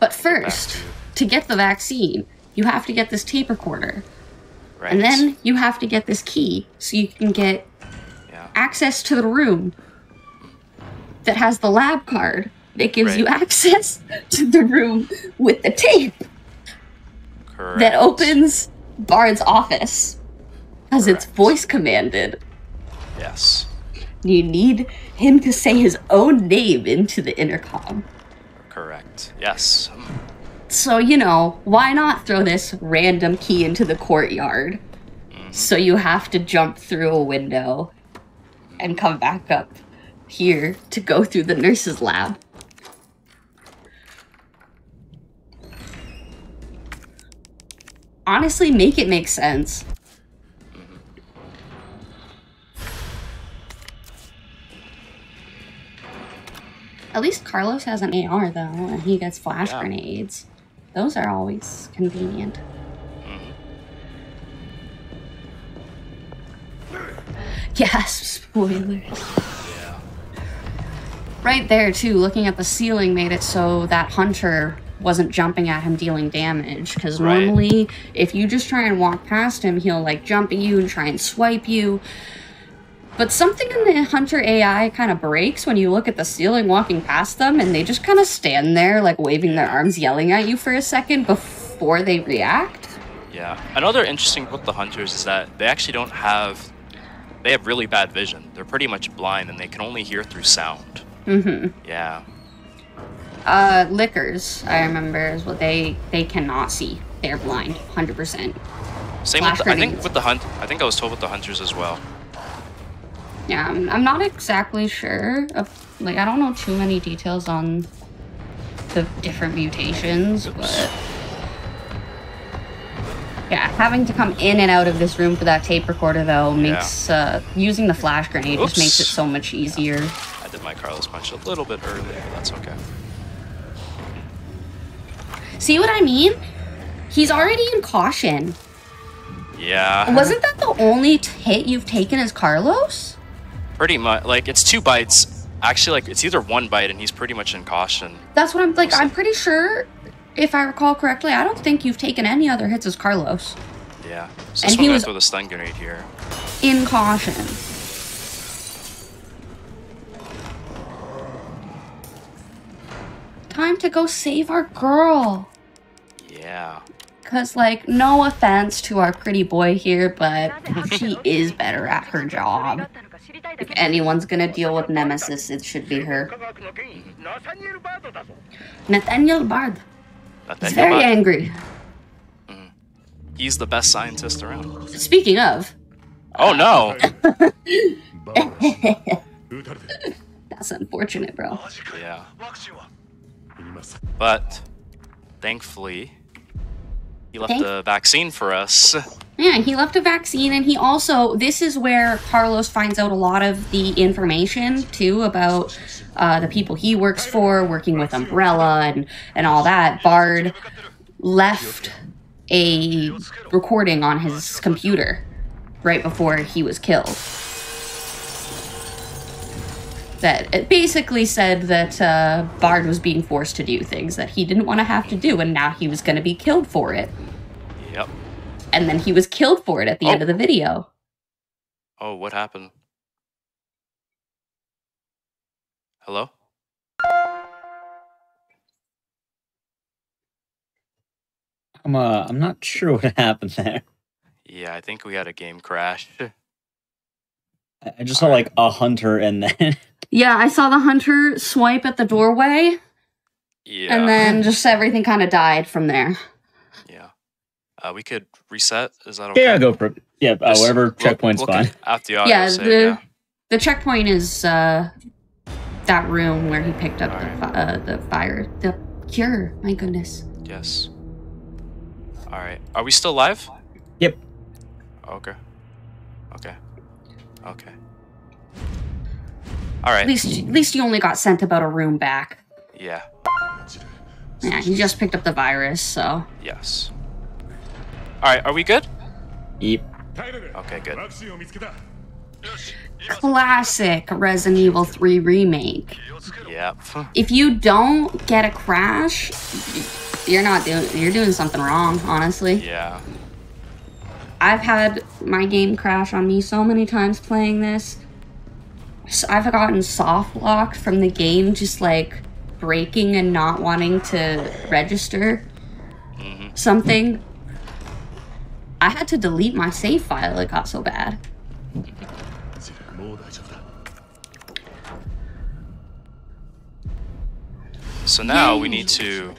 [SPEAKER 5] But first, to get the vaccine, you have to get this tape recorder.
[SPEAKER 4] Right.
[SPEAKER 5] And then you have to get this key so you can get access to the room that has the lab card that gives you access to the room with the tape.
[SPEAKER 4] Correct.
[SPEAKER 5] That opens Bard's office because it's voice commanded.
[SPEAKER 4] Yes.
[SPEAKER 5] You need him to say his own name into the intercom.
[SPEAKER 4] Correct. Yes.
[SPEAKER 5] So, you know, why not throw this random key into the courtyard? So you have to jump through a window and come back up here to go through the nurse's lab. Honestly, make it make sense. At least Carlos has an AR though, and he gets flash grenades. Those are always convenient. Yes, spoilers.
[SPEAKER 4] Yeah.
[SPEAKER 5] Right there too, looking at the ceiling made it so that Hunter wasn't jumping at him dealing damage, because normally if you just try and walk past him, he'll like jump at you and try and swipe you. But something in the Hunter AI kind of breaks when you look at the ceiling walking past them, and they just kind of stand there like waving their arms yelling at you for a second before they react.
[SPEAKER 4] Yeah. Another interesting with the Hunters is that they actually don't have, they have really bad vision. They're pretty much blind and they can only hear through sound. Yeah.
[SPEAKER 5] Lickers, I remember, is what they cannot see. They're blind, 100%.
[SPEAKER 4] Same with I think with the I think I was told with the Hunters as well.
[SPEAKER 5] Yeah, I'm not exactly sure. Like, I don't know too many details on the different mutations, but yeah, having to come in and out of this room for that tape recorder though makes using the flash grenade just makes it so much easier.
[SPEAKER 4] I did my Carlos punch a little bit early, but that's okay.
[SPEAKER 5] See what I mean? He's already in caution.
[SPEAKER 4] Yeah.
[SPEAKER 5] Wasn't that the only hit you've taken as Carlos?
[SPEAKER 4] Pretty much. Like, it's 2 bites. Actually, like, it's either 1 bite and he's pretty much in caution.
[SPEAKER 5] That's what I'm, like, I'm pretty sure, if I recall correctly, I don't think you've taken any other hits as Carlos.
[SPEAKER 4] Yeah. So
[SPEAKER 5] And
[SPEAKER 4] this
[SPEAKER 5] he
[SPEAKER 4] one
[SPEAKER 5] was
[SPEAKER 4] goes with a stun grenade here.
[SPEAKER 5] in caution. Time to go save our girl.
[SPEAKER 4] Yeah.
[SPEAKER 5] Because, like, no offense to our pretty boy here, but she is better at her job. If anyone's gonna deal with Nemesis, it should be her. Nathaniel Bard. He's very angry.
[SPEAKER 4] He's the best scientist around.
[SPEAKER 5] Speaking of.
[SPEAKER 4] Oh no!
[SPEAKER 5] That's unfortunate, bro.
[SPEAKER 4] Yeah. But thankfully, he left a vaccine for us.
[SPEAKER 5] Yeah, he left a vaccine, and he also, this is where Carlos finds out a lot of the information, too, about the people he works for, working with Umbrella and all that. Bard left a recording on his computer right before he was killed. That it basically said that Bard was being forced to do things that he didn't want to have to do, and now he was going to be killed for it.
[SPEAKER 4] Yep.
[SPEAKER 5] And then he was killed for it at the end of the video.
[SPEAKER 4] Oh, what happened? Hello?
[SPEAKER 1] I'm not sure what happened there.
[SPEAKER 4] Yeah, I think we had a game crash.
[SPEAKER 1] I just saw like a hunter and then...
[SPEAKER 5] Yeah, I saw the hunter swipe at the doorway.
[SPEAKER 4] Yeah.
[SPEAKER 5] And then just everything kind of died from there.
[SPEAKER 4] Yeah. We could reset. Is that okay?
[SPEAKER 1] Yeah, go for it. Yeah, whatever checkpoint's fine.
[SPEAKER 4] After the audio save,
[SPEAKER 5] the checkpoint is that room where he picked up the fire. The cure, my goodness.
[SPEAKER 4] Yes. Alright. Are we still live?
[SPEAKER 1] Yep.
[SPEAKER 4] Okay. Okay. Okay. Alright.
[SPEAKER 5] At least you only got sent about a room back.
[SPEAKER 4] Yeah.
[SPEAKER 5] Yeah, he just picked up the virus, so...
[SPEAKER 4] Yes. Alright, are we good?
[SPEAKER 1] Yep.
[SPEAKER 4] Okay, good.
[SPEAKER 5] Classic Resident Evil 3 remake.
[SPEAKER 4] Yep.
[SPEAKER 5] If you don't get a crash, you're doing something wrong, honestly.
[SPEAKER 4] Yeah.
[SPEAKER 5] I've had my game crash on me so many times playing this. I've gotten soft locked from the game, just like breaking and not wanting to register something. I had to delete my save file, it got so bad.
[SPEAKER 4] So now we need to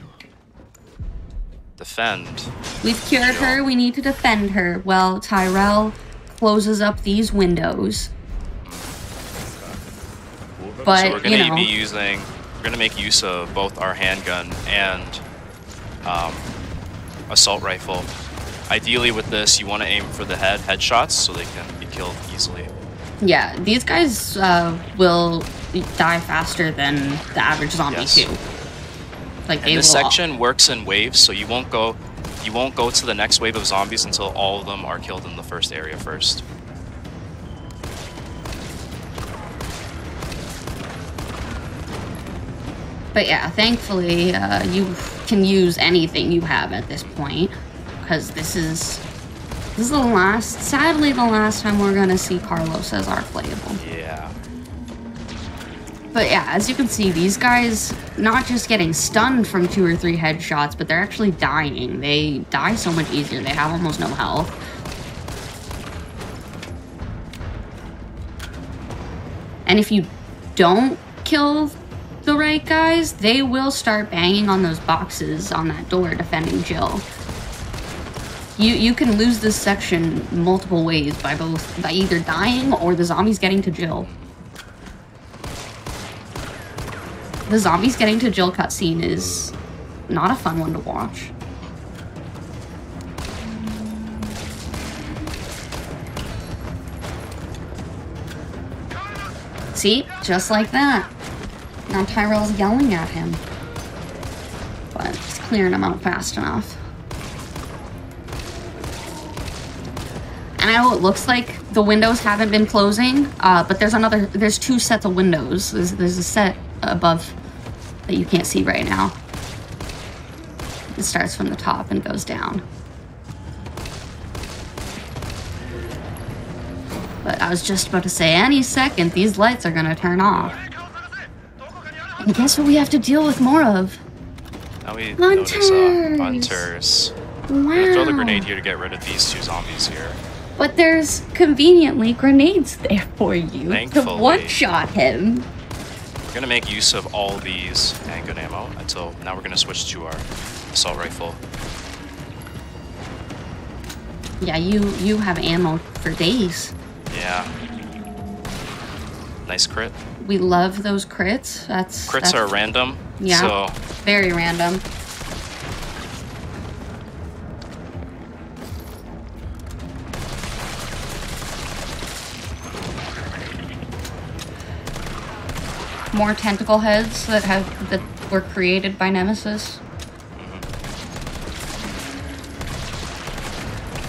[SPEAKER 4] defend.
[SPEAKER 5] We've cured her, we need to defend her. Well, Tyrell closes up these windows. But,
[SPEAKER 4] so we're gonna make use of both our handgun and assault rifle. Ideally with this, you want to aim for the headshots so they can be killed easily.
[SPEAKER 5] Yeah, these guys will die faster than the average zombie too. Like,
[SPEAKER 4] and this section works in waves, so you won't go to the next wave of zombies until all of them are killed in the first area first.
[SPEAKER 5] But yeah, thankfully, you can use anything you have at this point, because this is sadly the last time we're gonna see Carlos as our playable.
[SPEAKER 4] Yeah.
[SPEAKER 5] But yeah, as you can see, these guys not just getting stunned from 2 or 3 headshots, but they're actually dying. They die so much easier. They have almost no health. And if you don't kill the right guys, they will start banging on those boxes on that door defending Jill. You can lose this section multiple ways by either dying or the zombies getting to Jill. The zombies getting to Jill cutscene is not a fun one to watch. See? Just like that. Now Tyrell's yelling at him. But he's clearing him out fast enough. And I know it looks like the windows haven't been closing, but there's 2 sets of windows. There's a set above that you can't see right now. It starts from the top and goes down. I was just about to say, any second, these lights are gonna turn off. And guess what we have to deal with more of?
[SPEAKER 4] Now we
[SPEAKER 5] Hunters!
[SPEAKER 4] notice hunters.
[SPEAKER 5] Wow.
[SPEAKER 4] I'm gonna throw the grenade here to get rid of these 2 zombies here.
[SPEAKER 5] But there's conveniently grenades there for you
[SPEAKER 4] Thankfully.
[SPEAKER 5] to one-shot him.
[SPEAKER 4] We're gonna make use of all these handgun ammo until now. We're gonna switch to our assault rifle.
[SPEAKER 5] Yeah, you have ammo for days.
[SPEAKER 4] Yeah. Nice crit.
[SPEAKER 5] We love those crits.
[SPEAKER 4] Crits are random.
[SPEAKER 5] Yeah.
[SPEAKER 4] So
[SPEAKER 5] Very random. More tentacle heads that were created by Nemesis.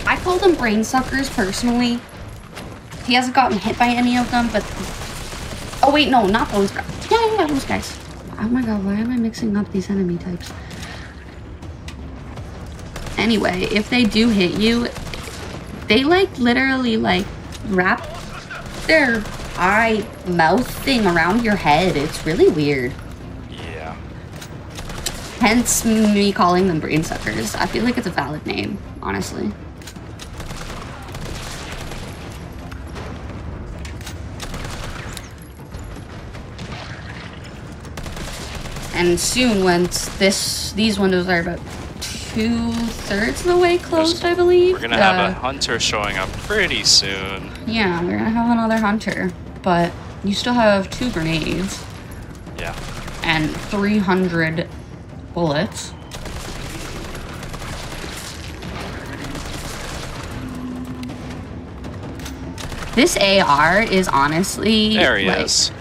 [SPEAKER 5] I call them brain suckers personally. He hasn't gotten hit by any of them, but oh wait, no, not those guys. Yeah, those guys. Oh my god, why am I mixing up these enemy types? Anyway, if they do hit you, they like literally like wrap their eye mouth thing around your head. It's really weird.
[SPEAKER 4] yeah.
[SPEAKER 5] Hence me calling them brain suckers. I feel like it's a valid name, honestly. And soon, once these windows are about 2/3 of the way closed, I believe.
[SPEAKER 4] We're gonna have a hunter showing up pretty soon.
[SPEAKER 5] Yeah, we're gonna have another hunter, but you still have 2 grenades
[SPEAKER 4] Yeah.
[SPEAKER 5] and 300 bullets. This AR is honestly
[SPEAKER 4] There he
[SPEAKER 5] like,
[SPEAKER 4] is.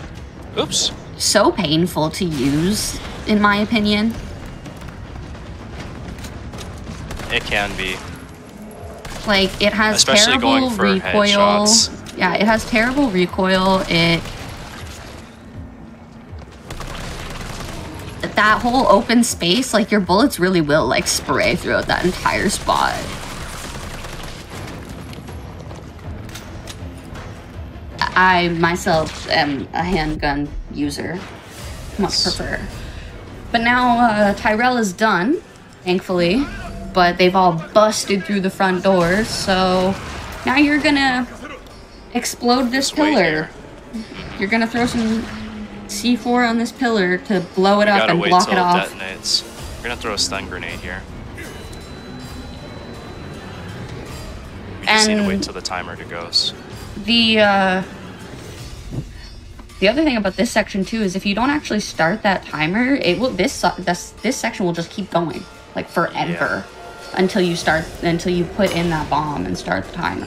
[SPEAKER 4] Oops.
[SPEAKER 5] so painful to use, in my opinion.
[SPEAKER 4] It can be.
[SPEAKER 5] Like, it has
[SPEAKER 4] Especially
[SPEAKER 5] terrible
[SPEAKER 4] going for
[SPEAKER 5] recoil.
[SPEAKER 4] headshots.
[SPEAKER 5] Yeah, it has terrible recoil. That whole open space, like, your bullets really will, like, spray throughout that entire spot. I, myself, am a handgun user. Much prefer. But now, Tyrell is done, thankfully. But they've all busted through the front doors, so now you're gonna explode this
[SPEAKER 4] Just wait
[SPEAKER 5] pillar.
[SPEAKER 4] here.
[SPEAKER 5] You're gonna throw some C4 on this pillar to blow it up
[SPEAKER 4] Gotta
[SPEAKER 5] and
[SPEAKER 4] wait
[SPEAKER 5] block
[SPEAKER 4] till
[SPEAKER 5] it
[SPEAKER 4] it
[SPEAKER 5] off.
[SPEAKER 4] detonates. We're gonna throw a stun grenade here. We just need to wait
[SPEAKER 5] And-
[SPEAKER 4] till the timer goes.
[SPEAKER 5] The other thing about this section too is if you don't actually start that timer, it will this section will just keep going like forever until you put in that bomb and start the timer.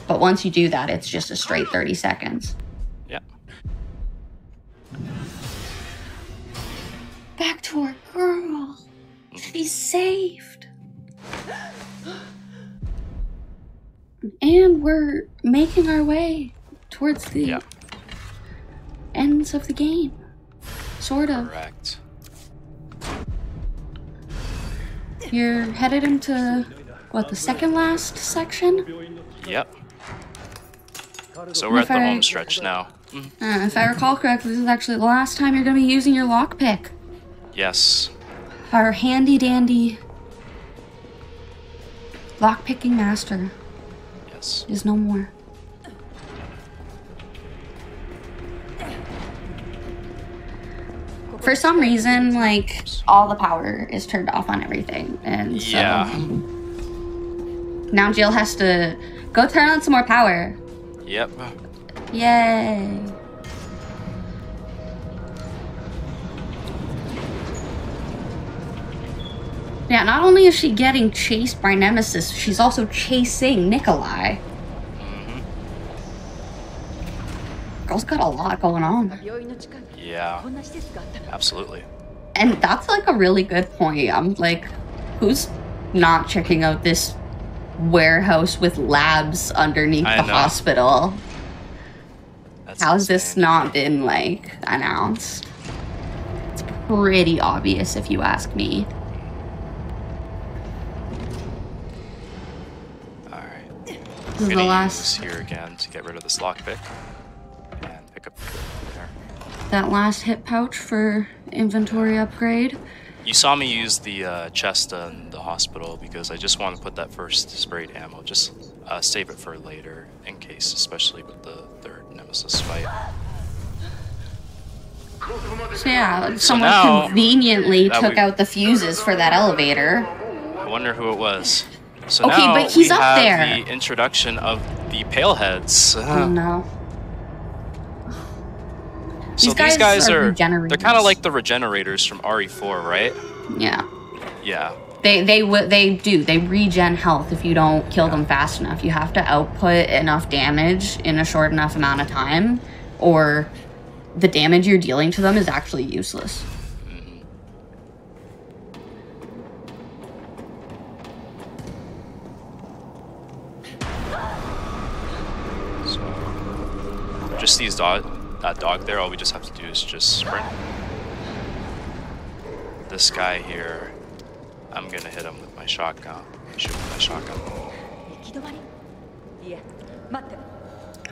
[SPEAKER 5] But once you do that, it's just a straight 30 seconds.
[SPEAKER 4] Yeah.
[SPEAKER 5] Back to our girl. She's saved. And we're making our way towards the
[SPEAKER 4] Yeah.
[SPEAKER 5] ends of the game. Sort of.
[SPEAKER 4] Correct.
[SPEAKER 5] You're headed into, what, the second last section?
[SPEAKER 4] Yep. So we're at
[SPEAKER 5] If
[SPEAKER 4] the
[SPEAKER 5] I-
[SPEAKER 4] home stretch now.
[SPEAKER 5] If I recall correctly, this is actually the last time you're going to be using your lockpick.
[SPEAKER 4] Yes.
[SPEAKER 5] Our handy-dandy lockpicking master
[SPEAKER 4] Yes.
[SPEAKER 5] is no more. For some reason, like, all the power is turned off on everything, and so
[SPEAKER 4] Yeah.
[SPEAKER 5] now Jill has to go turn on some more power.
[SPEAKER 4] Yep.
[SPEAKER 5] Yay! Yeah, not only is she getting chased by Nemesis, she's also chasing Nikolai. Girl's got a lot going on.
[SPEAKER 4] Yeah. Absolutely.
[SPEAKER 5] And that's like a really good point. I'm like, who's not checking out this warehouse with labs underneath
[SPEAKER 4] I
[SPEAKER 5] the
[SPEAKER 4] know.
[SPEAKER 5] hospital?
[SPEAKER 4] That's
[SPEAKER 5] How's this
[SPEAKER 4] insane.
[SPEAKER 5] not been like announced? It's pretty obvious if you ask me.
[SPEAKER 4] Alright.
[SPEAKER 5] This is the
[SPEAKER 4] gonna
[SPEAKER 5] last.
[SPEAKER 4] use here again to get rid of this lockpick and pick up there.
[SPEAKER 5] That last hit pouch for inventory upgrade.
[SPEAKER 4] You saw me use the chest in the hospital because I just want to put that first sprayed ammo. Just save it for later in case, especially with the third nemesis fight.
[SPEAKER 5] So yeah,
[SPEAKER 4] So
[SPEAKER 5] someone
[SPEAKER 4] now
[SPEAKER 5] conveniently
[SPEAKER 4] that
[SPEAKER 5] took out the fuses for that elevator.
[SPEAKER 4] I wonder who it was. So
[SPEAKER 5] Okay,
[SPEAKER 4] now
[SPEAKER 5] but he's
[SPEAKER 4] we
[SPEAKER 5] up
[SPEAKER 4] have
[SPEAKER 5] there.
[SPEAKER 4] the introduction of the Paleheads.
[SPEAKER 5] Oh no.
[SPEAKER 4] So
[SPEAKER 5] These guys are
[SPEAKER 4] they're kind
[SPEAKER 5] regenerators.
[SPEAKER 4] of like the regenerators from RE4, right?
[SPEAKER 5] Yeah.
[SPEAKER 4] Yeah.
[SPEAKER 5] They regen health if you don't kill them fast enough. You have to output enough damage in a short enough amount of time, or the damage you're dealing to them is actually useless.
[SPEAKER 4] So just these that dog there, all we just have to do is just sprint. This guy here, I'm gonna hit him with my shotgun. Shoot with my shotgun.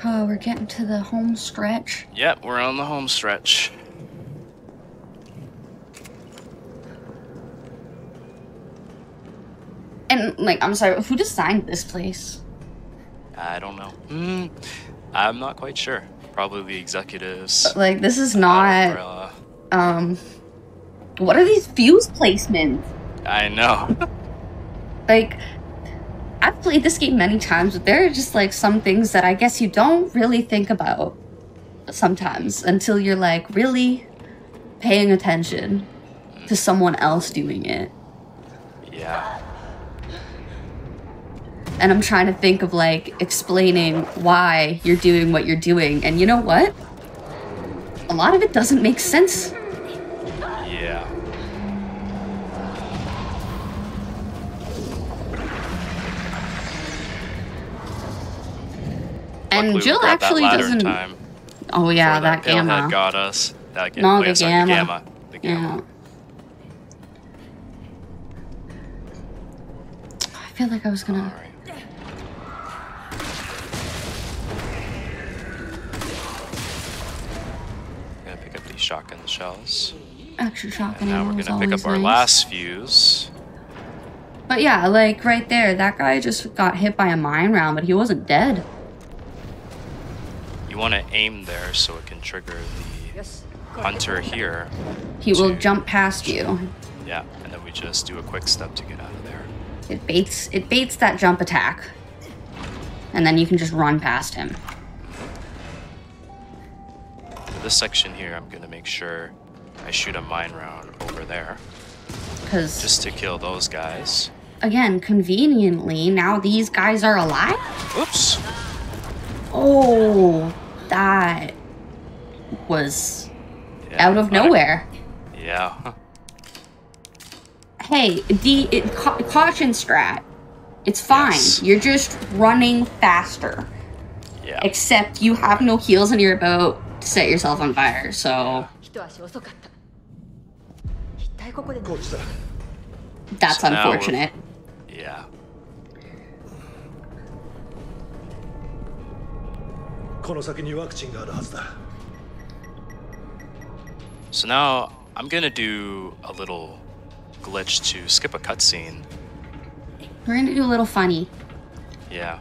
[SPEAKER 5] Oh, we're getting to the home stretch.
[SPEAKER 4] Yep, we're on the home stretch.
[SPEAKER 5] And like, I'm sorry, who designed this place?
[SPEAKER 4] I don't know. I'm not quite sure. Probably the executives.
[SPEAKER 5] Like, this is not.
[SPEAKER 4] Umbrella.
[SPEAKER 5] What are these fuse placements?
[SPEAKER 4] I know.
[SPEAKER 5] Like, I've played this game many times, but there are just like some things that I guess you don't really think about sometimes until you're like really paying attention to someone else doing it.
[SPEAKER 4] Yeah.
[SPEAKER 5] And I'm trying to think of like explaining why you're doing what you're doing. And you know what? A lot of it doesn't make sense.
[SPEAKER 4] Yeah.
[SPEAKER 5] And
[SPEAKER 4] Luckily, we
[SPEAKER 5] Jill
[SPEAKER 4] grabbed that
[SPEAKER 5] actually
[SPEAKER 4] ladder in
[SPEAKER 5] doesn't.
[SPEAKER 4] time
[SPEAKER 5] Oh yeah,
[SPEAKER 4] before
[SPEAKER 5] that
[SPEAKER 4] Palehead
[SPEAKER 5] gamma.
[SPEAKER 4] got us. That
[SPEAKER 5] No, the
[SPEAKER 4] sorry,
[SPEAKER 5] gamma.
[SPEAKER 4] The gamma.
[SPEAKER 5] I feel like I was gonna.
[SPEAKER 4] Alright. Gonna pick up these shotgun shells.
[SPEAKER 5] Extra shotgun
[SPEAKER 4] And now
[SPEAKER 5] ammo
[SPEAKER 4] we're
[SPEAKER 5] is
[SPEAKER 4] gonna pick
[SPEAKER 5] always
[SPEAKER 4] up our
[SPEAKER 5] nice.
[SPEAKER 4] last fuse.
[SPEAKER 5] But yeah, like right there, that guy just got hit by a mine round, but he wasn't dead.
[SPEAKER 4] You want to aim there so it can trigger the hunter here.
[SPEAKER 5] He will jump past you.
[SPEAKER 4] Yeah, and then we just do a quick step to get out of there.
[SPEAKER 5] It baits that jump attack. And then you can just run past him.
[SPEAKER 4] For this section here, I'm gonna make sure I shoot a mine round over there.
[SPEAKER 5] Because,
[SPEAKER 4] Just to kill those guys.
[SPEAKER 5] again, conveniently, now these guys are alive?
[SPEAKER 4] Oops!
[SPEAKER 5] Oh, that was
[SPEAKER 4] Yeah,
[SPEAKER 5] out of nowhere.
[SPEAKER 4] Yeah.
[SPEAKER 5] Hey, caution strat. It's fine.
[SPEAKER 4] Yes.
[SPEAKER 5] You're just running faster.
[SPEAKER 4] Yeah.
[SPEAKER 5] Except you have no heals and you're about to set yourself on fire, so that's
[SPEAKER 4] So now
[SPEAKER 5] unfortunate.
[SPEAKER 4] Yeah. So now I'm gonna do a little glitch to skip a cutscene.
[SPEAKER 5] We're gonna do a little funny.
[SPEAKER 4] Yeah.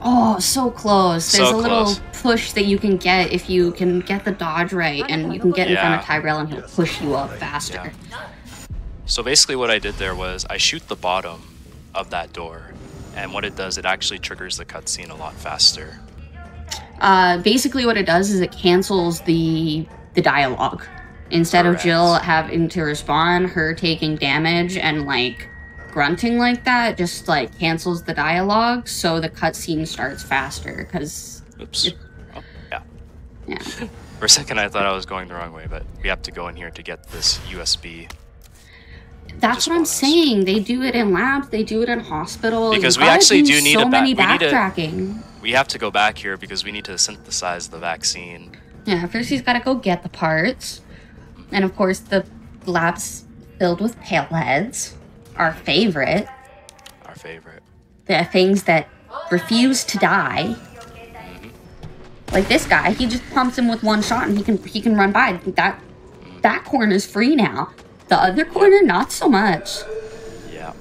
[SPEAKER 5] Oh, so close. There's
[SPEAKER 4] So
[SPEAKER 5] a little
[SPEAKER 4] close.
[SPEAKER 5] push that you can get if you can get the dodge right, and you can get in front of
[SPEAKER 4] Yeah.
[SPEAKER 5] Tyrell and he'll push you up faster.
[SPEAKER 4] Yeah. So basically what I did there was I shoot the bottom of that door, and what it does, it actually triggers the cutscene a lot faster.
[SPEAKER 5] Basically what it does is it cancels the dialogue. Instead of
[SPEAKER 4] Correct.
[SPEAKER 5] Jill having to respond, her taking damage and like grunting like that just like cancels the dialogue, so the cutscene starts faster. Because
[SPEAKER 4] Oops. Oh, yeah.
[SPEAKER 5] yeah,
[SPEAKER 4] For a second I thought I was going the wrong way, but we have to go in here to get this USB.
[SPEAKER 5] that's
[SPEAKER 4] Just
[SPEAKER 5] what I'm
[SPEAKER 4] want us.
[SPEAKER 5] saying. They do it in labs, they do it in hospitals.
[SPEAKER 4] Because
[SPEAKER 5] You
[SPEAKER 4] we
[SPEAKER 5] gotta
[SPEAKER 4] actually do need
[SPEAKER 5] so
[SPEAKER 4] a
[SPEAKER 5] many
[SPEAKER 4] we need to-
[SPEAKER 5] backtracking.
[SPEAKER 4] We have to go back here because we need to synthesize the vaccine.
[SPEAKER 5] Yeah, first he's got to go get the parts. And of course, the lab's filled with paleheads. Our favorite.
[SPEAKER 4] Our favorite.
[SPEAKER 5] The things that refuse to die. Like this guy, he just pumps him with one shot and he can run by. That corner's free now. The other corner, not so much.
[SPEAKER 4] Yeah.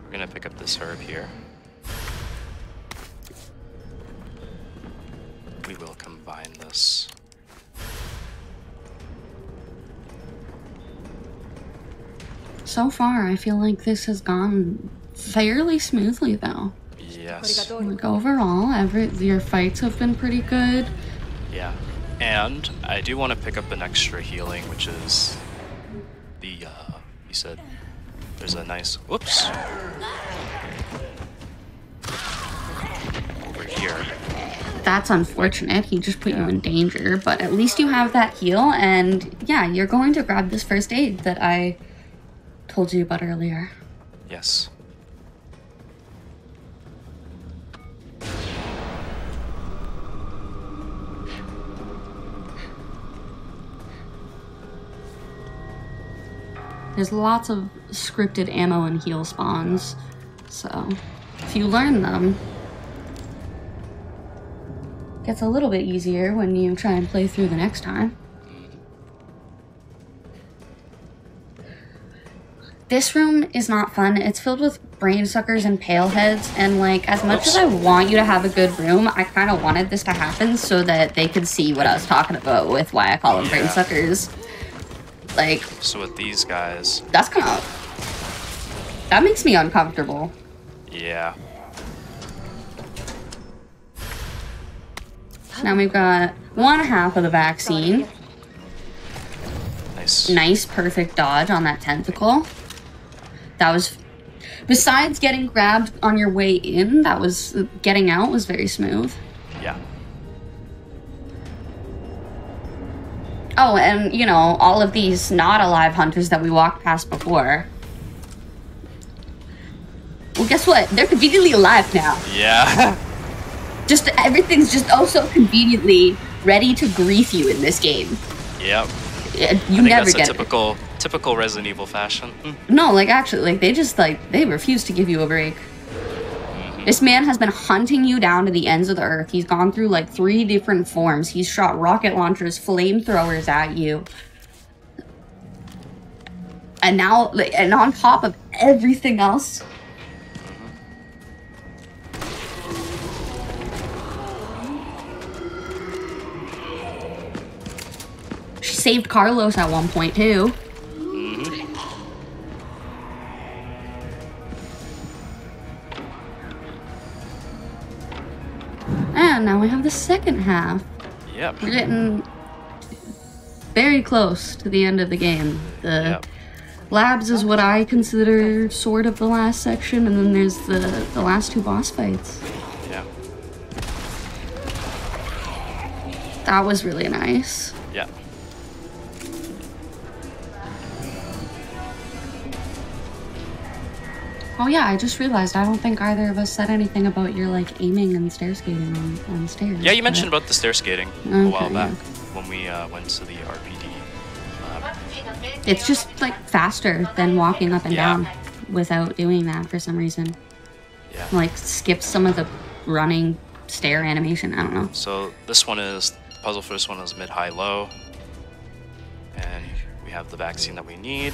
[SPEAKER 4] We're gonna pick up this herb here. We will combine this.
[SPEAKER 5] So far, I feel like this has gone fairly smoothly, though.
[SPEAKER 4] Yes.
[SPEAKER 5] Like overall, your fights have been pretty good.
[SPEAKER 4] Yeah. And I do want to pick up an extra healing, which is the, you said there's a nice, whoops. Over here.
[SPEAKER 5] That's unfortunate. He just put you in danger, but at least you have that heal, and yeah, you're going to grab this first aid that I told you about earlier.
[SPEAKER 4] Yes.
[SPEAKER 5] There's lots of scripted ammo and heal spawns, so if you learn them, it gets a little bit easier when you try and play through the next time. This room is not fun. It's filled with brain suckers and pale heads, and like as much as I want you to have a good room, I kind of wanted this to happen so that they could see what I was talking about with why I call them brain suckers. Like,
[SPEAKER 4] so with these guys,
[SPEAKER 5] that's kind of, that makes me uncomfortable.
[SPEAKER 4] Yeah.
[SPEAKER 5] Now we've got 1/2 of the vaccine.
[SPEAKER 4] Nice.
[SPEAKER 5] Nice, perfect dodge on that tentacle. That was, besides getting grabbed on your way in, that was, getting out was very smooth.
[SPEAKER 4] Yeah.
[SPEAKER 5] Oh, and, you know, all of these not alive hunters that we walked past before. Well, guess what? They're conveniently alive now.
[SPEAKER 4] Yeah.
[SPEAKER 5] Just, everything's just oh so conveniently ready to grief you in this game.
[SPEAKER 4] Yep.
[SPEAKER 5] You never get
[SPEAKER 4] it. Typical Resident Evil fashion.
[SPEAKER 5] No, like, actually, like, they just, like, they refuse to give you a break. This man has been hunting you down to the ends of the earth. He's gone through like 3 different forms. He's shot rocket launchers, flamethrowers at you. And now, like, and on top of everything else, she saved Carlos at one point too. And now we have the second half.
[SPEAKER 4] Yep.
[SPEAKER 5] We're getting very close to the end of the game. The labs is what I consider sort of the last section, and then there's the last 2 boss fights.
[SPEAKER 4] Yeah.
[SPEAKER 5] That was really nice.
[SPEAKER 4] Yeah.
[SPEAKER 5] Oh yeah, I just realized I don't think either of us said anything about your like aiming and stair skating on stairs.
[SPEAKER 4] Yeah, you mentioned about the stair skating a while back when we went to the RPD.
[SPEAKER 5] It's just like faster than walking up and down without doing that for some reason.
[SPEAKER 4] Yeah.
[SPEAKER 5] Like skips some of the running stair animation. I don't know.
[SPEAKER 4] So this one is, the puzzle for this one is mid, high, low. And we have the vaccine that we need.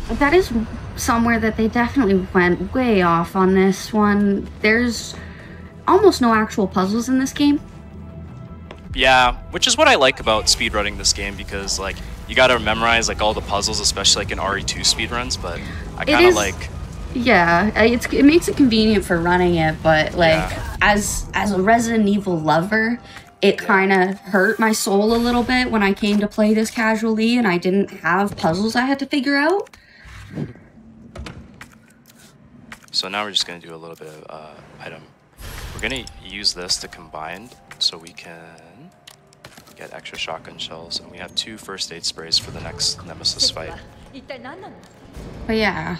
[SPEAKER 5] That is somewhere that they definitely went way off on this one. There's almost no actual puzzles in this game.
[SPEAKER 4] Yeah, which is what I like about speedrunning this game, because like you gotta memorize like all the puzzles, especially like in RE2 speedruns, but I kinda like...
[SPEAKER 5] Yeah, it makes it convenient for running it, but like as a Resident Evil lover, it kind of hurt my soul a little bit when I came to play this casually and I didn't have puzzles I had to figure out.
[SPEAKER 4] So now we're just going to do a little bit of item. We're going to use this to combine so we can get extra shotgun shells, and we have 2 first aid sprays for the next Nemesis fight.
[SPEAKER 5] But yeah,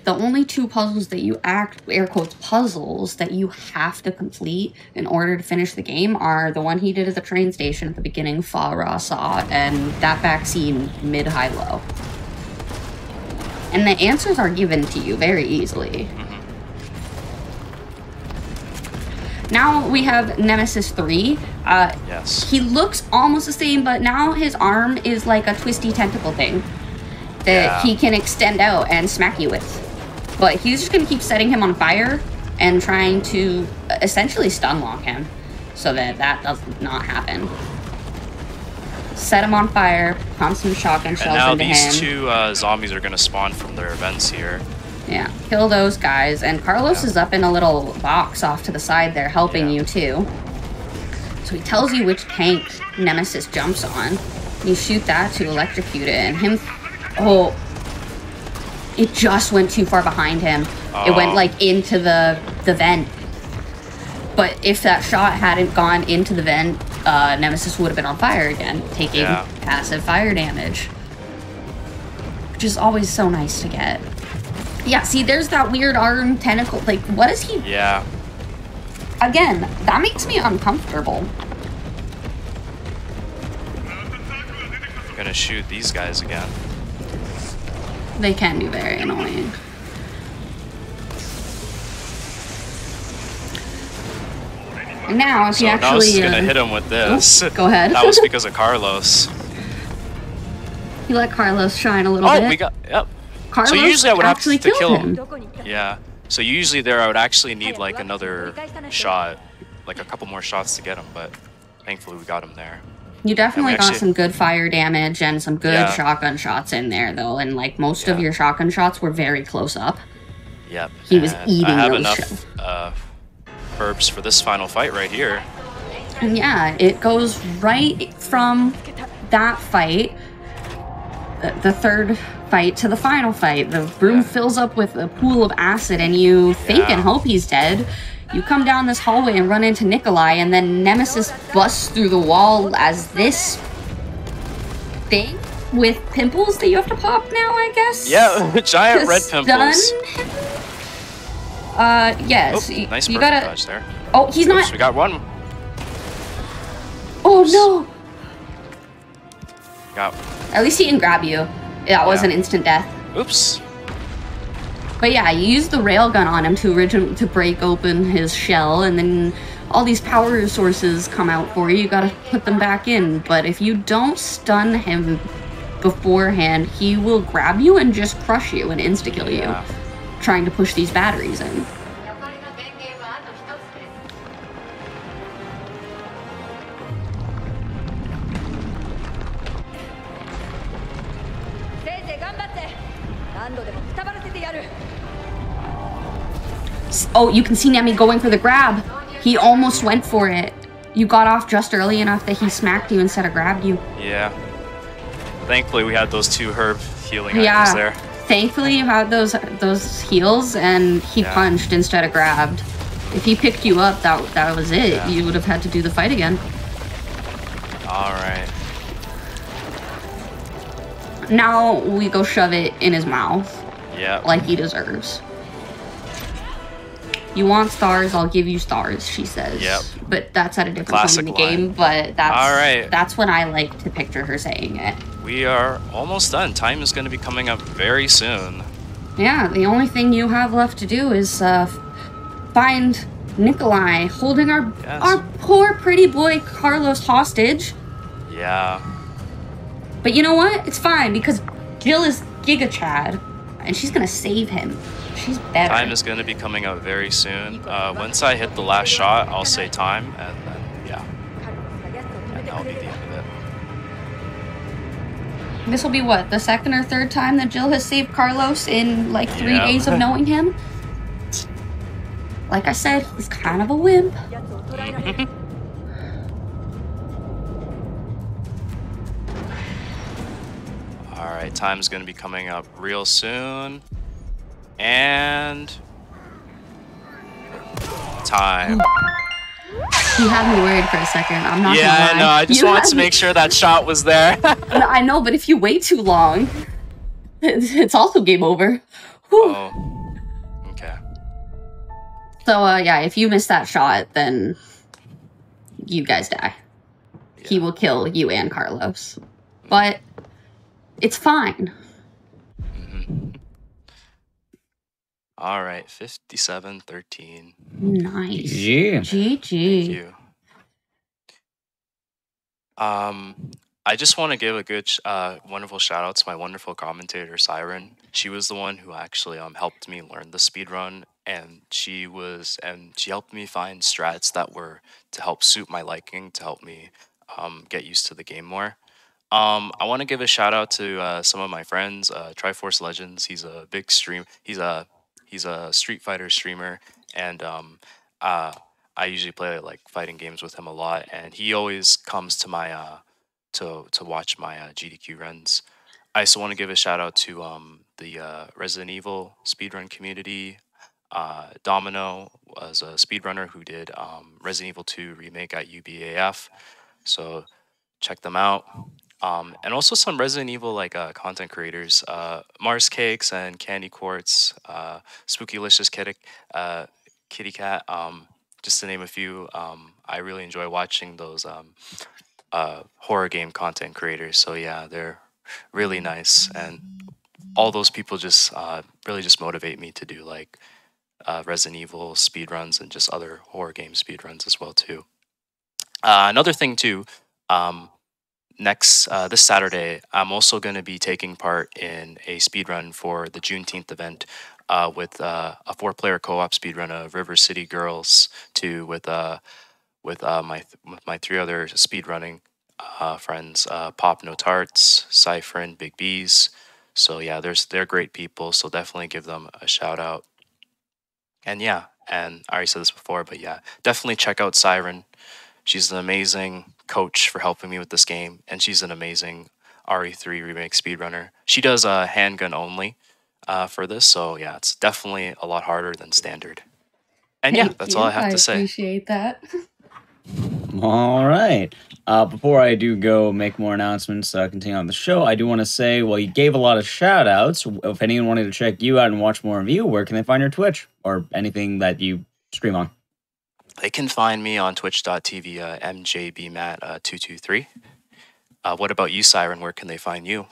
[SPEAKER 5] the only 2 puzzles that you air quotes puzzles that you have to complete in order to finish the game are the one he did at the train station at the beginning, Fa Ra Saw, and that vaccine mid, high, low. And the answers are given to you very easily. Now we have Nemesis 3.
[SPEAKER 4] Yes.
[SPEAKER 5] He looks almost the same, but now his arm is like a twisty tentacle thing that he can extend out and smack you with. But he's just going to keep setting him on fire and trying to essentially stun lock him so that that does not happen. Set him on fire, pump some shotgun shells into him.
[SPEAKER 4] And now these two zombies are going to spawn from their vents here.
[SPEAKER 5] Yeah, kill those guys. And Carlos is up in a little box off to the side there helping you too. So he tells you which tank Nemesis jumps on. You shoot that to electrocute it, and him... Oh, it just went too far behind him. It went like into the vent. But if that shot hadn't gone into the vent, Nemesis would have been on fire again, taking passive fire damage. Which is always so nice to get. Yeah, see, there's that weird arm tentacle. Like, what is he?
[SPEAKER 4] Yeah.
[SPEAKER 5] Again, that makes me uncomfortable.
[SPEAKER 4] I'm gonna shoot these guys again.
[SPEAKER 5] They can be very annoying. And now, if you actually...
[SPEAKER 4] I was gonna hit him with this.
[SPEAKER 5] Oh, go ahead.
[SPEAKER 4] That was because of Carlos.
[SPEAKER 5] You let Carlos shine a little bit.
[SPEAKER 4] Oh, we got... Yep.
[SPEAKER 5] Carlos
[SPEAKER 4] so usually I would have to kill
[SPEAKER 5] him.
[SPEAKER 4] Yeah. So usually there I would actually need like another shot, like a couple more shots to get him, but thankfully we got him there.
[SPEAKER 5] You definitely got some good fire damage and some good shotgun shots in there though, and like most of your shotgun shots were very close up.
[SPEAKER 4] Yep.
[SPEAKER 5] He was eating
[SPEAKER 4] I have
[SPEAKER 5] those
[SPEAKER 4] enough herbs for this final fight right here.
[SPEAKER 5] And yeah, it goes right from that fight, the third fight, to the final fight. The room fills up with a pool of acid and you think and hope he's dead. You come down this hallway and run into Nikolai, and then Nemesis busts through the wall as this thing with pimples that you have to pop now, I guess?
[SPEAKER 4] Yeah, giant red pimples.
[SPEAKER 5] Yes.
[SPEAKER 4] Oh, nice
[SPEAKER 5] you
[SPEAKER 4] perfect
[SPEAKER 5] gotta...
[SPEAKER 4] dodge there.
[SPEAKER 5] Oh, he's not...
[SPEAKER 4] We got one.
[SPEAKER 5] Oh, no!
[SPEAKER 4] Got...
[SPEAKER 5] At least he didn't grab you. That was an instant death.
[SPEAKER 4] Oops.
[SPEAKER 5] But yeah, you use the railgun on him to break open his shell, and then all these power sources come out for you. You gotta put them back in. But if you don't stun him beforehand, he will grab you and just crush you and insta-kill you, trying to push these batteries in. Oh, you can see Nemi going for the grab. He almost went for it. You got off just early enough that he smacked you instead of grabbed you.
[SPEAKER 4] Yeah. Thankfully, we had those two herb healing items there.
[SPEAKER 5] Thankfully, you had those heals, and he punched instead of grabbed. If he picked you up, that was it. Yeah. You would have had to do the fight again.
[SPEAKER 4] All right.
[SPEAKER 5] Now we go shove it in his mouth.
[SPEAKER 4] Yeah.
[SPEAKER 5] Like he deserves. You want stars, I'll give you stars, she says.
[SPEAKER 4] Yep.
[SPEAKER 5] But that's at a different point in the game, but that's when I like to picture her saying it.
[SPEAKER 4] We are almost done. Time is going to be coming up very soon.
[SPEAKER 5] Yeah, the only thing you have left to do is find Nikolai holding our poor pretty boy Carlos hostage.
[SPEAKER 4] Yeah.
[SPEAKER 5] But you know what? It's fine, because Jill is Giga Chad, and she's going to save him. She's better.
[SPEAKER 4] Time is going to be coming up very soon. Once I hit the last shot, I'll say time, and then, and that'll be the end of it.
[SPEAKER 5] This will be what, the second or third time that Jill has saved Carlos in like 3 days of knowing him? Like I said, he's kind of a wimp.
[SPEAKER 4] Alright, time's going to be coming up real soon. And time.
[SPEAKER 5] You had me worried for a second. I'm not gonna lie.
[SPEAKER 4] I know. I just wanted to make sure that shot was there.
[SPEAKER 5] I know, but if you wait too long, it's also game over. Whew.
[SPEAKER 4] Oh. Okay.
[SPEAKER 5] So, if you miss that shot, then you guys die. Yeah. He will kill you and Carlos. But it's fine.
[SPEAKER 4] All right, 57-13.
[SPEAKER 5] Nice.
[SPEAKER 1] GG.
[SPEAKER 5] GG.
[SPEAKER 4] Thank you. I just want to give a good, wonderful shout out to my wonderful commentator Siren. She was the one who actually helped me learn the speed run, and she helped me find strats that were to help suit my liking, to help me get used to the game more. I want to give a shout out to some of my friends. Triforce Legends. He's a big stream. He's a Street Fighter streamer, and I usually play like fighting games with him a lot. And he always comes to my to watch my GDQ runs. I also want to give a shout out to the Resident Evil speedrun community. Domino was a speedrunner who did Resident Evil 2 remake at UBAF, so check them out. And also some Resident Evil like content creators, Mars Cakes and Candy Quartz, Spookylicious Kitty Cat, just to name a few. I really enjoy watching those horror game content creators. So yeah, they're really nice, and all those people just really just motivate me to do like Resident Evil speedruns and just other horror game speedruns as well too. Another thing too, this Saturday, I'm also going to be taking part in a speedrun for the Juneteenth event with a 4-player co-op speedrun of River City Girls 2 with my 3 other speedrunning friends, Pop No Tarts, Cypher, and Big B's. So yeah, they're great people, so definitely give them a shout out. And yeah, and I already said this before, but yeah, definitely check out Siren. She's an amazing coach for helping me with this game, and she's an amazing RE3 remake speedrunner. She does handgun only for this, so yeah, it's definitely a lot harder than standard. And yeah, that's all I have to say.
[SPEAKER 5] I appreciate that.
[SPEAKER 1] All right. Before I do go make more announcements, continue on the show, I do want to say, well, you gave a lot of shout outs. If anyone wanted to check you out and watch more of you, where can they find your Twitch or anything that you stream on?
[SPEAKER 4] They can find me on twitch.tv, mjbmat223. What about you, Siren? Where can they find you?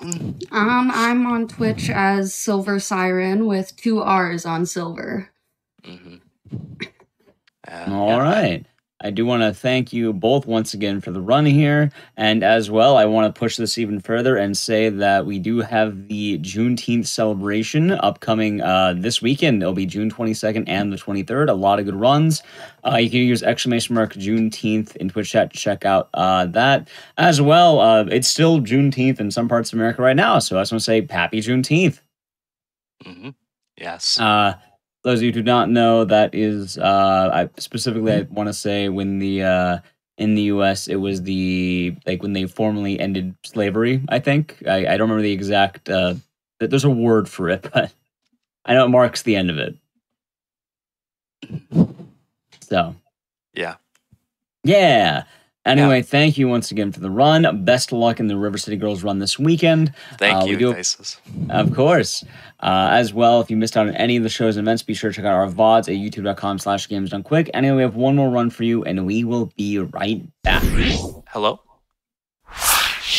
[SPEAKER 5] I'm on Twitch as Silver Siren with 2 R's on Silver.
[SPEAKER 1] All right. I do want to thank you both once again for the run here. And as well, I want to push this even further and say that we do have the Juneteenth celebration upcoming this weekend. It'll be June 22nd and the 23rd. A lot of good runs. You can use ! Juneteenth in Twitch chat to check out that as well. It's still Juneteenth in some parts of America right now. So I just want to say happy Juneteenth.
[SPEAKER 4] Yes.
[SPEAKER 1] Those of you who do not know, that is, I want to say when the in the U.S. it was when they formally ended slavery. I think I don't remember the exact. There's a word for it, but I know it marks the end of it. So, yeah. Anyway, thank you once again for the run. Best of luck in the River City Girls run this weekend.
[SPEAKER 4] Thank you,
[SPEAKER 1] of course. As well, if you missed out on any of the shows and events, be sure to check out our VODs at youtube.com/gamesdonequick. Anyway, we have one more run for you, and we will be right back.
[SPEAKER 4] Hello?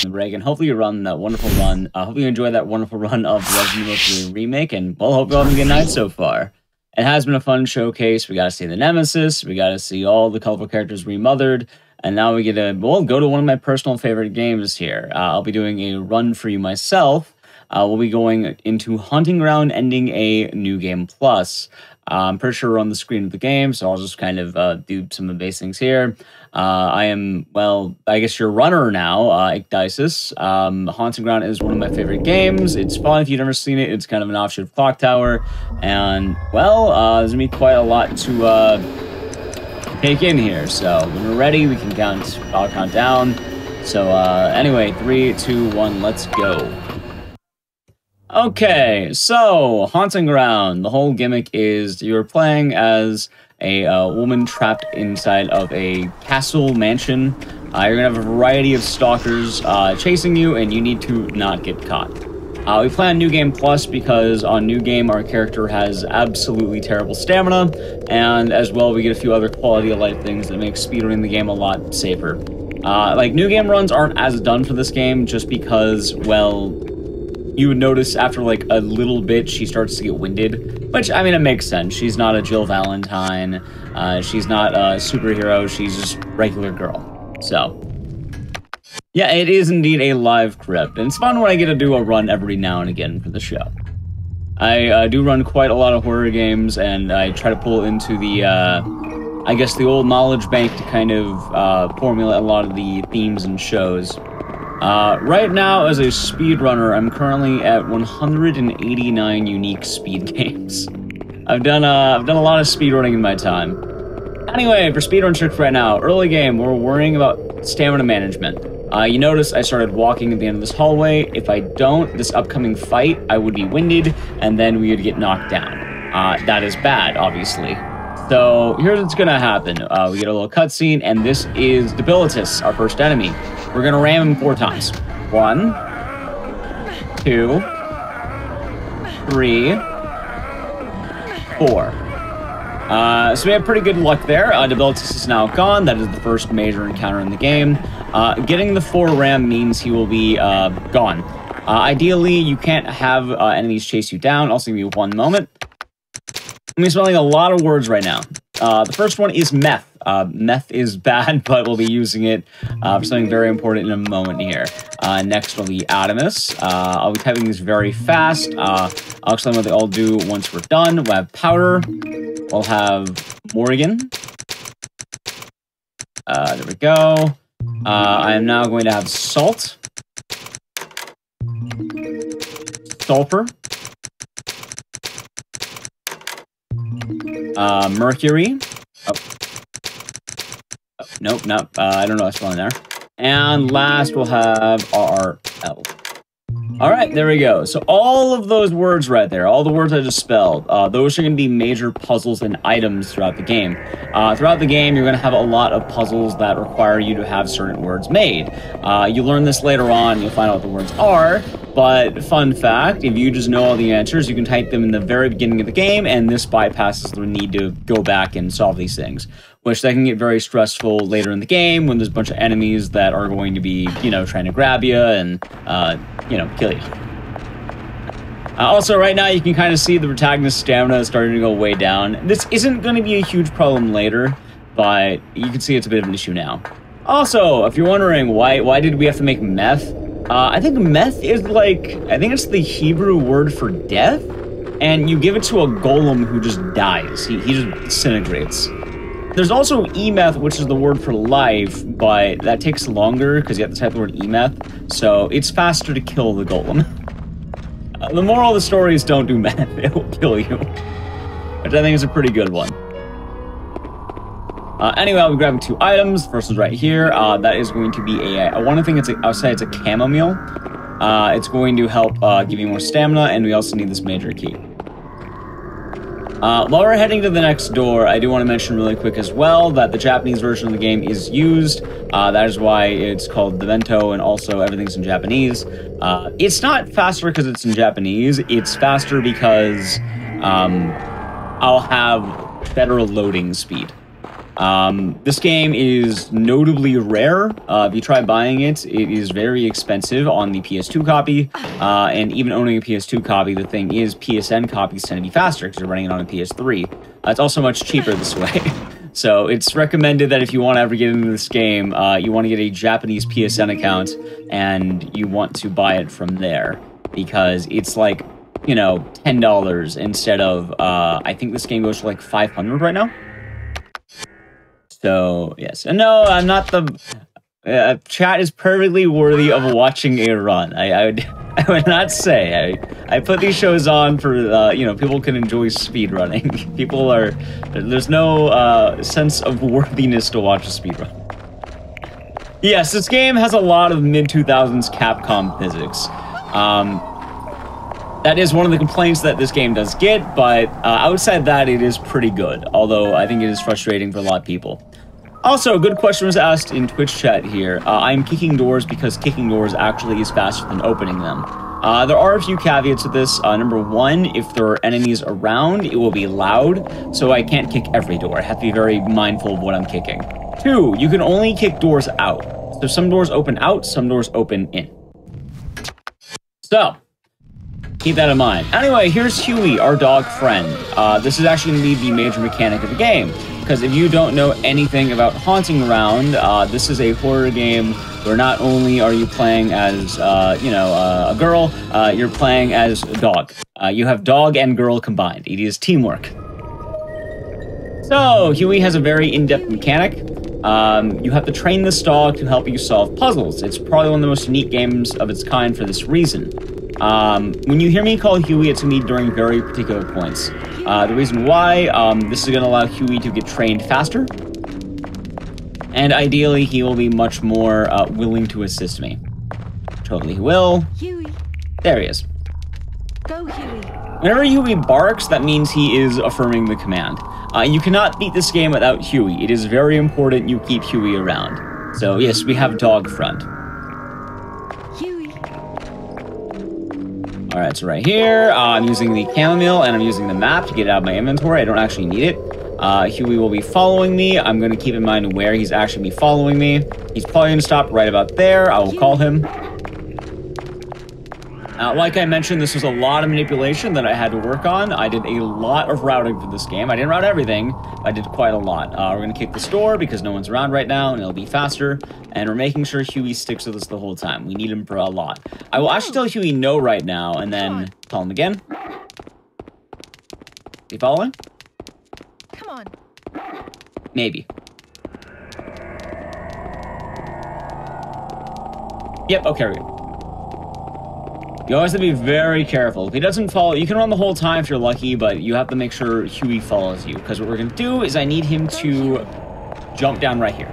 [SPEAKER 1] Reagan, hopefully you run that wonderful run. Hopefully you enjoy that wonderful run of Resident Evil 3 Remake, and well, hope you're having a good night so far. It has been a fun showcase. We got to see the Nemesis. We got to see all the colorful characters remothered. And now we get to, well, go to one of my personal favorite games here. I'll be doing a run for you myself. We'll be going into Hunting Ground, ending a New Game Plus. I'm pretty sure we're on the screen of the game, so I'll just kind of do some of the base things here. I am, well, I guess your runner now, Icdisis. Haunting Ground is one of my favorite games. It's fun if you've never seen it. It's kind of an offshoot of Clock Tower. And, well, there's going to be quite a lot to take in here. So when we're ready, we can count. I'll count down. So anyway, 3, 2, 1, let's go. Okay, so Haunting Ground. The whole gimmick is you're playing as a woman trapped inside of a castle mansion. You're gonna have a variety of stalkers chasing you, and you need to not get caught. We play on New Game Plus because on New Game our character has absolutely terrible stamina, and as well we get a few other quality of life things that make speedrunning the game a lot safer. Like New Game runs aren't as done for this game just because, well, you would notice after like a little bit she starts to get winded, which I mean it makes sense. She's not a Jill Valentine, she's not a superhero, she's just a regular girl. So yeah, it is indeed a live crypt, and it's fun when I get to do a run every now and again for the show. I do run quite a lot of horror games, and I try to pull into the, I guess, the old knowledge bank to kind of formulate a lot of the themes and shows. Right now, as a speedrunner, I'm currently at 189 unique speed games. I've done a lot of speedrunning in my time. Anyway, for speedrun tricks right now, early game, we're worrying about stamina management. You notice I started walking at the end of this hallway. If I don't, this upcoming fight, I would be winded, and then we would get knocked down. That is bad, obviously. So here's what's gonna happen. We get a little cutscene, and this is Debilitus, our first enemy. We're gonna ram him 4 times. 1, 2, 3, 4. So we have pretty good luck there. Debilitus is now gone. That is the first major encounter in the game. Getting the 4 ram means he will be gone. Ideally, you can't have enemies chase you down. Also, give me 1 moment. I'm spelling a lot of words right now. The first one is meth. Meth is bad, but we'll be using it for something very important in a moment here. Next will be Adamus. I'll be typing these very fast. I'll explain what they all do once we're done. We'll have Powder. We'll have Morgan. There we go. I am now going to have Salt. Sulfur. Mercury. Nope, I don't know what's going there. And last we'll have RRL. Alright, there we go. So all of those words right there, all the words I just spelled, those are going to be major puzzles and items throughout the game. Throughout the game, you're going to have a lot of puzzles that require you to have certain words made. You learn this later on, you'll find out what the words are, but fun fact, if you just know all the answers, you can type them in the very beginning of the game, and this bypasses the need to go back and solve these things, which that can get very stressful later in the game when there's a bunch of enemies that are going to be, you know, trying to grab you and, you know, kill you. Also, right now, you can kind of see the protagonist's stamina is starting to go way down. This isn't going to be a huge problem later, but you can see it's a bit of an issue now. Also, if you're wondering why did we have to make meth, I think meth is like, I think it's the Hebrew word for death, and you give it to a golem who just dies. He just disintegrates. There's also E-meth, which is the word for life, but that takes longer because you have to type the word E-meth, so it's faster to kill the golem. The moral of the story is don't do meth, it will kill you. Which I think is a pretty good one. Anyway, I'll be grabbing 2 items. First one's right here. That is going to be I want to think I'll say it's a chamomile. It's going to help give you more stamina, and we also need this major key. While we're heading to the next door, I do want to mention really quick as well that the Japanese version of the game is used. That is why it's called the Vento, and also everything's in Japanese. It's not faster because it's in Japanese. It's faster because I'll have better loading speed. This game is notably rare. If you try buying it, it is very expensive on the PS2 copy, and even owning a PS2 copy, the thing is PSN copies tend to be faster because you're running it on a PS3. It's also much cheaper this way. So it's recommended that if you want to ever get into this game, you want to get a Japanese PSN account, and you want to buy it from there, because it's like, you know, $10 instead of, I think this game goes for like $500 right now. So, yes. And no, I'm not the... chat is perfectly worthy of watching a run. I would not say. I put these shows on for, you know, people can enjoy speedrunning. People are... There's no sense of worthiness to watch a speedrun. Yes, this game has a lot of mid-2000s Capcom physics. That is one of the complaints that this game does get, but outside that, it is pretty good. Although, I think it is frustrating for a lot of people. Also, a good question was asked in Twitch chat here. I'm kicking doors because kicking doors actually is faster than opening them. There are a few caveats to this. Number 1, if there are enemies around, it will be loud, so I can't kick every door. I have to be very mindful of what I'm kicking. 2, you can only kick doors out. So some doors open out, some doors open in. So, Keep that in mind. Anyway, here's Huey, our dog friend. This is actually going to be the major mechanic of the game, because if you don't know anything about haunting around, this is a horror game where not only are you playing as, a girl, you're playing as a dog. You have dog and girl combined. It is teamwork. So, Huey has a very in-depth mechanic. You have to train this dog to help you solve puzzles. It's probably one of the most unique games of its kind for this reason. When you hear me call Huey, it's going to be during very particular points. The reason why, this is going to allow Huey to get trained faster. And ideally, he will be much more willing to assist me. Totally he will.
[SPEAKER 6] Huey.
[SPEAKER 1] There he is.
[SPEAKER 6] Go, Huey.
[SPEAKER 1] Whenever Huey barks, that means he is affirming the command. You cannot beat this game without Huey. It is very important you keep Huey around. So yes, we have dog friend.
[SPEAKER 6] Huey.
[SPEAKER 1] Alright, so right here, I'm using the chamomile and I'm using the map to get it out of my inventory. I don't actually need it. Huey will be following me. I'm going to keep in mind where he's actually be following me. He's probably going to stop right about there. I will call him. Like I mentioned, this was a lot of manipulation that I had to work on. I did a lot of routing for this game. I didn't route everything, but I did quite a lot. We're going to kick this door because no one's around right now, and it'll be faster. And we're making sure Huey sticks with us the whole time. We need him for a lot. I will actually tell Huey no right now, and then tell him again. You following?
[SPEAKER 6] Come on.
[SPEAKER 1] Maybe. Yep, okay, we're good. You always have to be very careful. If he doesn't follow, you can run the whole time if you're lucky, but you have to make sure Huey follows you. Because what we're going to do is I need him to jump down right here.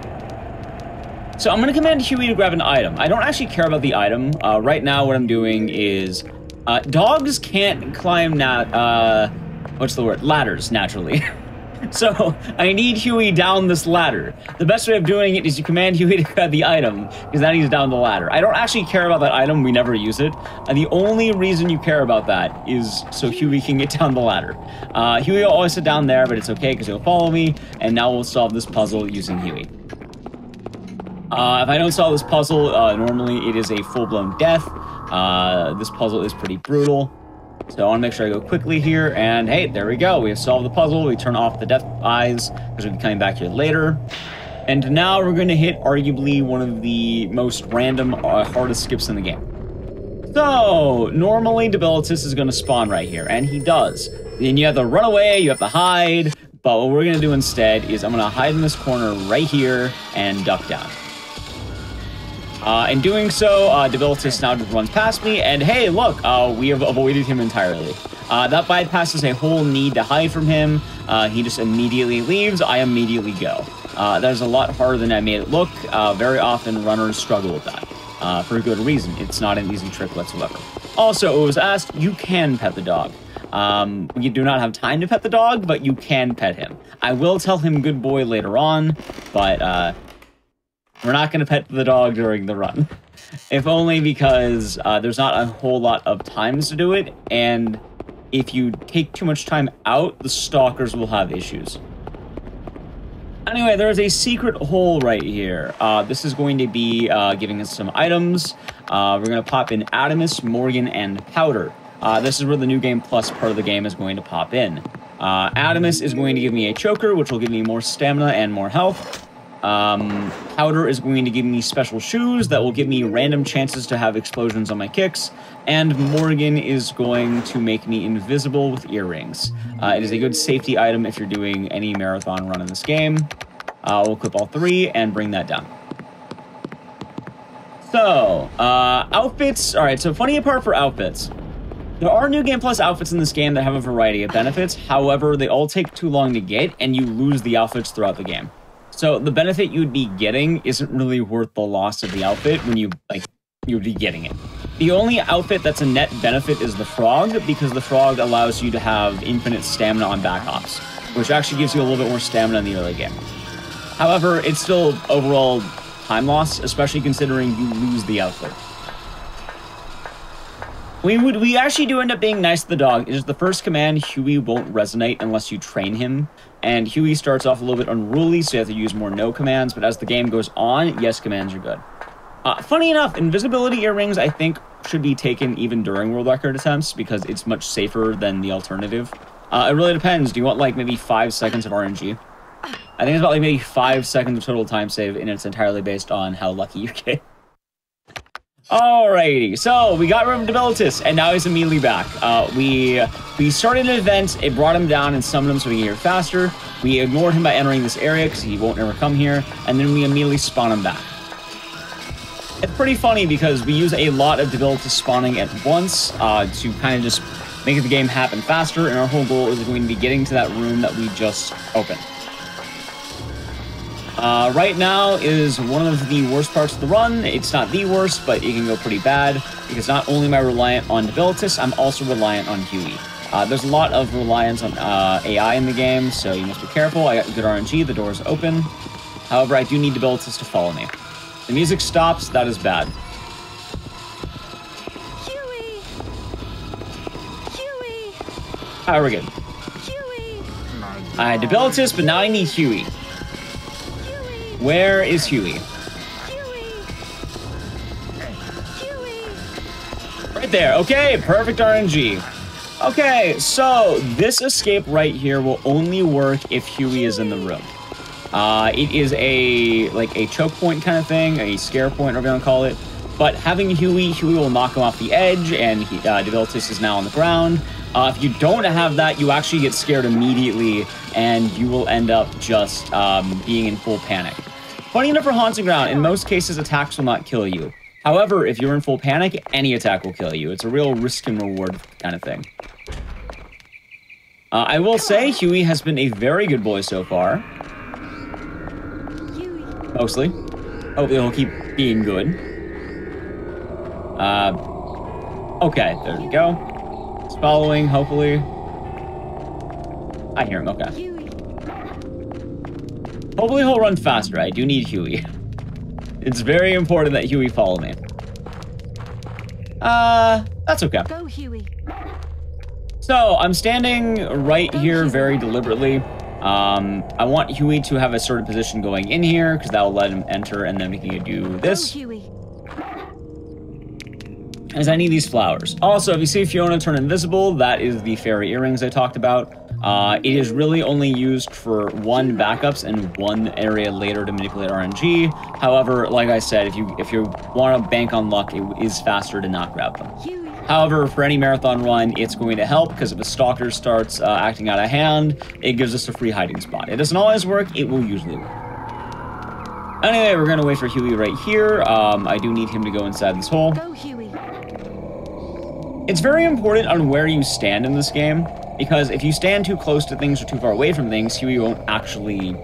[SPEAKER 1] So I'm going to command Huey to grab an item. I don't actually care about the item. Right now what I'm doing is... dogs can't climb ladders, naturally. So, I need Huey down this ladder. The best way of doing it is you command Huey to grab the item, because then he's down the ladder. I don't actually care about that item, we never use it. The only reason you care about that is so Huey can get down the ladder. Huey will always sit down there, but it's okay, because he'll follow me, and now we'll solve this puzzle using Huey. If I don't solve this puzzle, normally it is a full-blown death. This puzzle is pretty brutal. So I want to make sure I go quickly here, and hey, there we go. We have solved the puzzle. We turn off the death eyes, because we'll be coming back here later. And now we're going to hit arguably one of the most random, hardest skips in the game. So, normally Debilitus is going to spawn right here, and he does. Then you have to run away, you have to hide, but what we're going to do instead is I'm going to hide in this corner right here and duck down. In doing so, Debilitus now just runs past me, and hey, look, we have avoided him entirely. That bypasses a whole need to hide from him. He just immediately leaves, I immediately go. That is a lot harder than I made it look. Very often, runners struggle with that, for a good reason. It's not an easy trick whatsoever. Also, it was asked, you can pet the dog. You do not have time to pet the dog, but you can pet him. I will tell him good boy later on, but, we're not going to pet the dog during the run. If only because there's not a whole lot of times to do it, and if you take too much time out, the stalkers will have issues. Anyway, there's a secret hole right here. This is going to be giving us some items. We're going to pop in Adamus, Morgan, and Powder. This is where the New Game Plus part of the game is going to pop in. Adamus is going to give me a choker, which will give me more stamina and more health. Powder is going to give me special shoes that will give me random chances to have explosions on my kicks, and Morgan is going to make me invisible with earrings. It is a good safety item if you're doing any marathon run in this game. We'll equip all three and bring that down. So, outfits. Alright, so funny part for outfits. There are New Game Plus outfits in this game that have a variety of benefits, however, they all take too long to get, and you lose the outfits throughout the game. So the benefit you'd be getting isn't really worth the loss of the outfit when you'd be getting it. The only outfit that's a net benefit is the frog, because the frog allows you to have infinite stamina on back hops, which actually gives you a little bit more stamina in the early game. However, it's still overall time loss, especially considering you lose the outfit. We actually do end up being nice to the dog. It is the first command, Huey won't resonate unless you train him. And Huey starts off a little bit unruly, so you have to use more no commands. But as the game goes on, yes commands are good. Funny enough, invisibility earrings, I think, should be taken even during world record attempts because it's much safer than the alternative. It really depends. Do you want like maybe 5 seconds of RNG? I think it's about like maybe 5 seconds of total time save, and it's entirely based on how lucky you get. Alrighty, so we got rid of Debilitus, and now he's immediately back. We started an event, it brought him down and summoned him so we can get here faster. We ignored him by entering this area because he won't ever come here, and then we immediately spawn him back. It's pretty funny because we use a lot of Debilitus spawning at once to kind of just make the game happen faster, and our whole goal is going to be getting to that room that we just opened. Right now is one of the worst parts of the run. It's not the worst, but it can go pretty bad because not only am I reliant on Debilitus, I'm also reliant on Huey. There's a lot of reliance on AI in the game, so you must be careful. I got good RNG, the door's open. However, I do need Debilitus to follow me. The music stops, that is bad.
[SPEAKER 6] Huey! Huey!
[SPEAKER 1] Alright, we're good.
[SPEAKER 6] Huey!
[SPEAKER 1] I had Debilitus, but now I need Huey. Where is Huey? Right there. Okay, perfect RNG. Okay, so this escape right here will only work if Huey is in the room. It is a choke point kind of thing, a scare point, whatever you want to call it. But having Huey will knock him off the edge, and Debilitus is now on the ground. If you don't have that, you actually get scared immediately, and you will end up just being in full panic. Funny enough for Haunting Ground, in most cases, attacks will not kill you. However, if you're in full panic, any attack will kill you. It's a real risk and reward kind of thing. I will say, Huey has been a very good boy so far. Mostly. Hopefully he'll keep being good. Okay, there we go. It's following, hopefully. I hear him, okay. Hopefully he'll run faster. I do need Huey. It's very important that Huey follow me. That's okay.
[SPEAKER 6] Go, Huey.
[SPEAKER 1] So, I'm standing right here very deliberately. I want Huey to have a certain position going in here, because that will let him enter, and then we can do this.
[SPEAKER 6] Go, Huey.
[SPEAKER 1] As I need these flowers. Also, if you see Fiona turn invisible, that is the fairy earrings I talked about. It is really only used for one backups and one area later to manipulate RNG. However, like I said, if you want to bank on luck, it is faster to not grab them. However, for any marathon run, it's going to help because if a stalker starts acting out of hand, it gives us a free hiding spot. It doesn't always work, it will usually work. Anyway, we're going to wait for Huey right here. I do need him to go inside this hole.
[SPEAKER 6] Go, Huey.
[SPEAKER 1] It's very important on where you stand in this game, because if you stand too close to things or too far away from things, Huey won't actually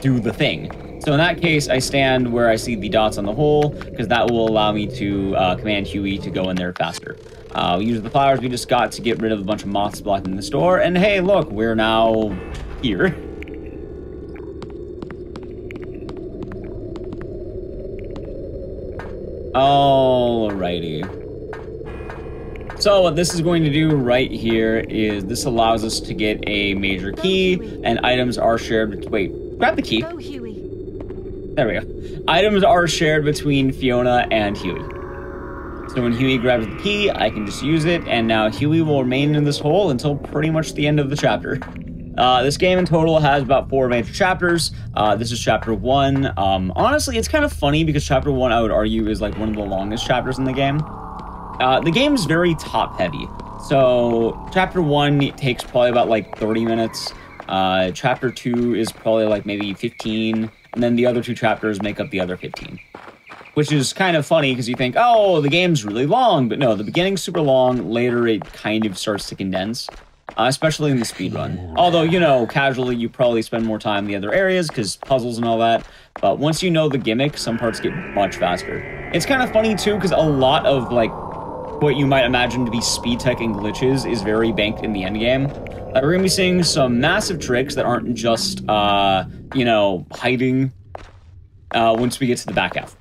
[SPEAKER 1] do the thing. So in that case, I stand where I see the dots on the hole, because that will allow me to command Huey to go in there faster. We use the flowers we just got to get rid of a bunch of moths blocking this door, and hey, look, we're now here. Alrighty. So what this is going to do right here is this allows us to get a major key, and items are shared. Wait, grab the key.
[SPEAKER 6] Go, Huey.
[SPEAKER 1] There we go. Items are shared between Fiona and Huey. So when Huey grabs the key, I can just use it, and now Huey will remain in this hole until pretty much the end of the chapter. This game in total has about 4 major chapters. This is chapter 1. Honestly, it's kind of funny because chapter 1, I would argue, is like one of the longest chapters in the game. The game is very top-heavy. So, chapter 1 takes probably about like 30 minutes. Chapter 2 is probably like maybe 15. And then the other 2 chapters make up the other 15. Which is kind of funny because you think, oh, the game's really long. But no, the beginning's super long. Later, it kind of starts to condense. Especially in the speedrun. Although, you know, casually, you probably spend more time in the other areas because puzzles and all that. But once you know the gimmick, some parts get much faster. It's kind of funny, too, because a lot of, like, what you might imagine to be speed tech and glitches is very banked in the endgame. We're going to be seeing some massive tricks that aren't just, you know, hiding once we get to the back half.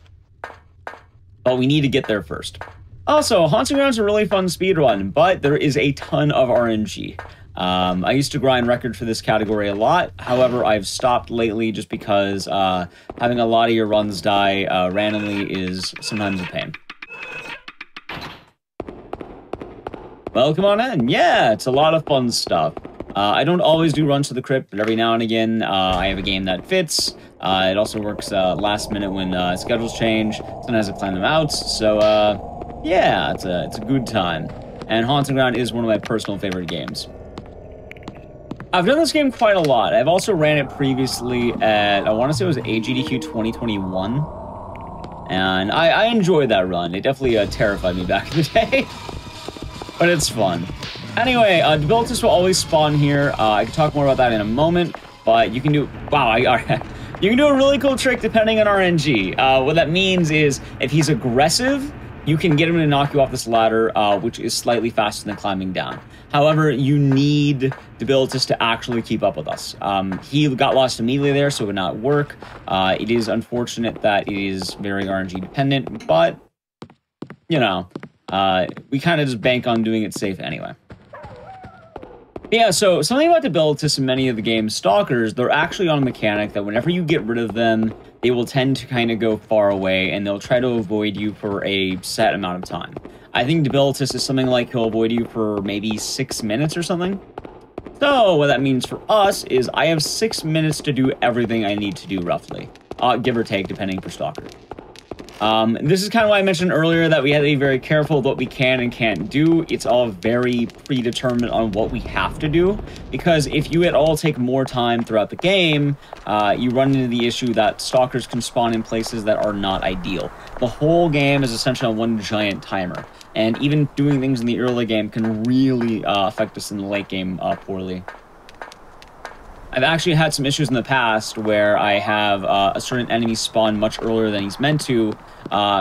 [SPEAKER 1] But we need to get there first. Also, Haunting Ground is a really fun speedrun, but there is a ton of RNG. I used to grind record for this category a lot. However, I've stopped lately just because having a lot of your runs die randomly is sometimes a pain. Well, come on in. Yeah, it's a lot of fun stuff. I don't always do runs to the crypt, but every now and again, I have a game that fits. It also works last minute when schedules change. Sometimes I plan them out. So, yeah, it's a good time. And Haunting Ground is one of my personal favorite games. I've done this game quite a lot. I've also ran it previously at, I want to say it was GDQ 2021. And I enjoyed that run. It definitely terrified me back in the day. But it's fun. Anyway, Debilitus will always spawn here. I can talk more about that in a moment. But you can do, wow, you can do a really cool trick depending on RNG. What that means is if he's aggressive, you can get him to knock you off this ladder, which is slightly faster than climbing down. However, you need Debilitus to actually keep up with us. He got lost immediately there, so it would not work. It is unfortunate that it is very RNG dependent, but, you know, we kind of just bank on doing it safe anyway. Yeah, so something about Debilitus in many of the game's stalkers, they're actually on a mechanic that whenever you get rid of them, they will tend to kind of go far away, and they'll try to avoid you for a set amount of time. I think Debilitus is something like he'll avoid you for maybe 6 minutes or something. So what that means for us is I have 6 minutes to do everything I need to do roughly, give or take, depending for stalker. This is kind of why I mentioned earlier that we have to be very careful of what we can and can't do. It's all very predetermined on what we have to do, because if you at all take more time throughout the game, you run into the issue that stalkers can spawn in places that are not ideal. The whole game is essentially on one giant timer, and even doing things in the early game can really affect us in the late game poorly. I've actually had some issues in the past where I have a certain enemy spawn much earlier than he's meant to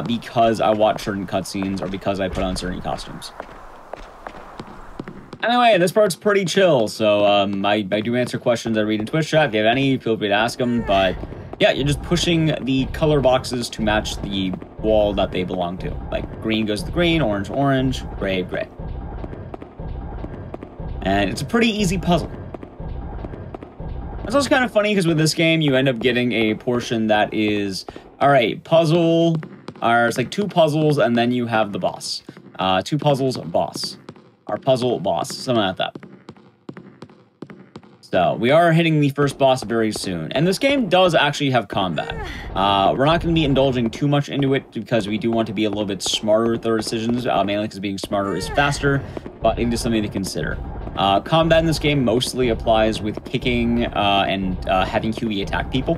[SPEAKER 1] because I watch certain cutscenes or because I put on certain costumes. Anyway, this part's pretty chill, so I do answer questions I read in Twitch chat. If you have any, feel free to ask them, but yeah, you're just pushing the color boxes to match the wall that they belong to. Like, green goes to green, orange, orange, gray, gray. And it's a pretty easy puzzle. It's also kind of funny because with this game, you end up getting a portion that is, all right, puzzle, or it's like 2 puzzles, and then you have the boss. 2 puzzles, boss. Or puzzle, boss, something like that. So, we are hitting the first boss very soon. And this game does actually have combat. We're not going to be indulging too much into it because we do want to be a little bit smarter with our decisions, mainly because being smarter is faster, but it is something to consider. Combat in this game mostly applies with kicking and having QE attack people.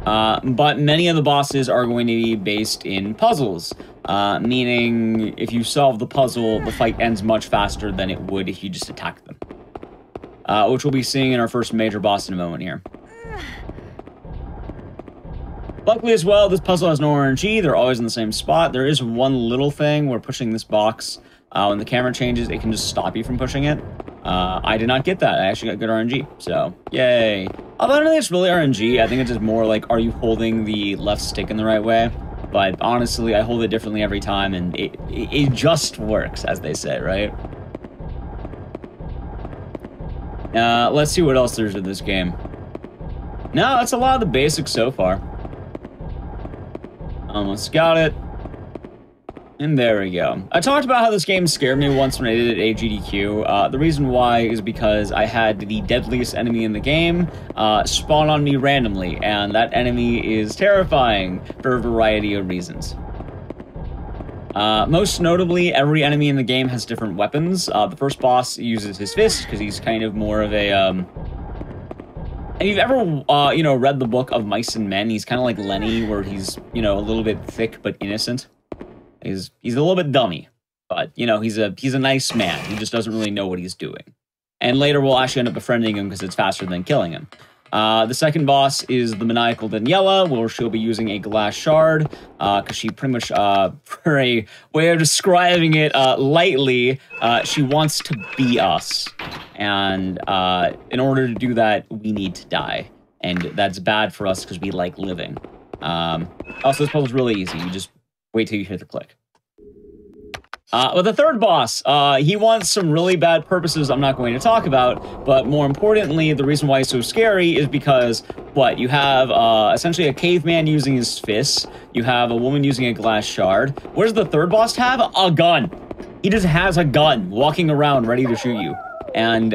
[SPEAKER 1] But many of the bosses are going to be based in puzzles, meaning if you solve the puzzle, the fight ends much faster than it would if you just attacked them. Which we'll be seeing in our first major boss in a moment here. Luckily as well, this puzzle has no RNG. They're always in the same spot. There is one little thing where pushing this box, when the camera changes, it can just stop you from pushing it. I did not get that. I actually got good RNG, so yay. Although I don't think it's really RNG. I think it's just more like, are you holding the left stick in the right way? But honestly, I hold it differently every time, and it just works, as they say, right? Let's see what else there's in this game. No, that's a lot of the basics so far. Almost got it. And there we go. I talked about how this game scared me once when I did it at GDQ. The reason why is because I had the deadliest enemy in the game spawn on me randomly, and that enemy is terrifying for a variety of reasons. Most notably, every enemy in the game has different weapons. The first boss uses his fist because he's kind of more of a, if you've ever, you know, read the book of Mice and Men, he's kind of like Lenny, where he's, you know, a little bit thick but innocent. He's a little bit dummy, but, you know, he's a nice man. He just doesn't really know what he's doing. And later we'll actually end up befriending him because it's faster than killing him. The second boss is the maniacal Daniela, where she'll be using a glass shard, because she pretty much, for a way of describing it lightly, she wants to be us. And in order to do that, we need to die. And that's bad for us because we like living. Also, this puzzle's really easy. You just wait till you hear the click. But the third boss, he wants some really bad purposes I'm not going to talk about, but more importantly, the reason why he's so scary is because, what, you have essentially a caveman using his fists, you have a woman using a glass shard. What does the third boss have? A gun! He just has a gun walking around ready to shoot you. And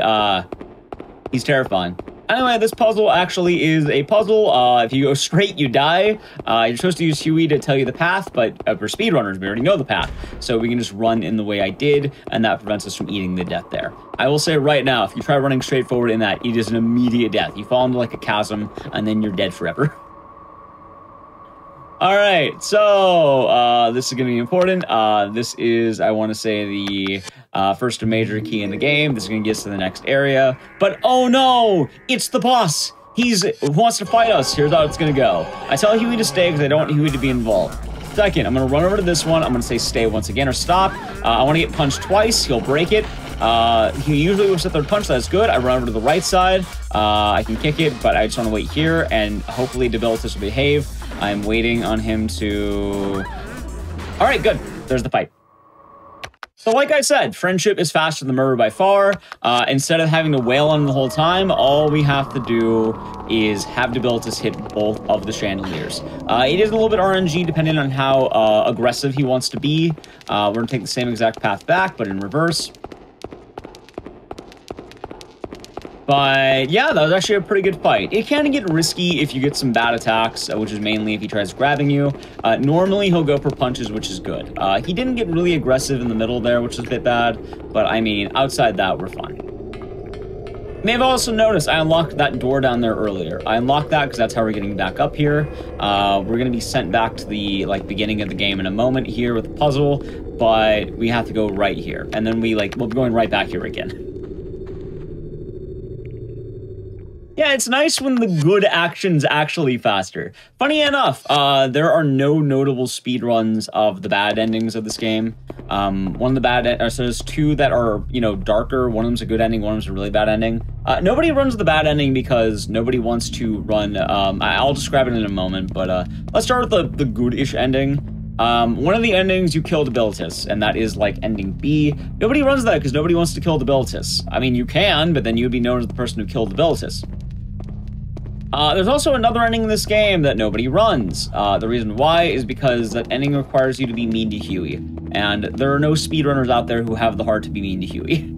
[SPEAKER 1] he's terrifying. Anyway, this puzzle actually is a puzzle. If you go straight, you die. You're supposed to use Huey to tell you the path, but for speedrunners, we already know the path. So we can just run in the way I did, and that prevents us from eating the death there. I will say right now, if you try running straight forward in that, it is an immediate death. You fall into like a chasm, and then you're dead forever. All right, so this is going to be important. This is, I want to say, the first major key in the game. This is going to get us to the next area. But oh no, it's the boss. He wants to fight us. Here's how it's going to go. I tell Huey to stay because I don't want Huey to be involved. Second, I'm going to run over to this one. I'm going to say stay once again or stop. I want to get punched twice. He'll break it. He usually whips the third punch. That's good. I run over to the right side. I can kick it, but I just want to wait here and hopefully Debilitus will behave. I'm waiting on him to... All right, good. There's the fight. So like I said, friendship is faster than murder by far. Instead of having to wail on him the whole time, all we have to do is have Debilitus hit both of the chandeliers. It is a little bit RNG depending on how aggressive he wants to be. We're going to take the same exact path back, but in reverse. But yeah, that was actually a pretty good fight. It can get risky if you get some bad attacks, which is mainly if he tries grabbing you. Normally, he'll go for punches, which is good. He didn't get really aggressive in the middle there, which is a bit bad. But I mean, outside that, we're fine. You may have also noticed I unlocked that door down there earlier. I unlocked that because that's how we're getting back up here. We're going to be sent back to the beginning of the game in a moment here with the puzzle, but we have to go right here. And then we'll be going right back here again. Yeah, it's nice when the good action's actually faster. Funny enough, there are no notable speedruns of the bad endings of this game. One of the bad, so there's two that are, darker. One of them's a good ending, one of them's a really bad ending. Nobody runs the bad ending because nobody wants to run, I'll describe it in a moment, but let's start with the good-ish ending. One of the endings, you kill Debilitus, and that is like ending B. Nobody runs that because nobody wants to kill Debilitus. I mean, you can, but then you'd be known as the person who killed Debilitus. There's also another ending in this game that nobody runs. The reason why is because that ending requires you to be mean to Huey. And there are no speedrunners out there who have the heart to be mean to Huey.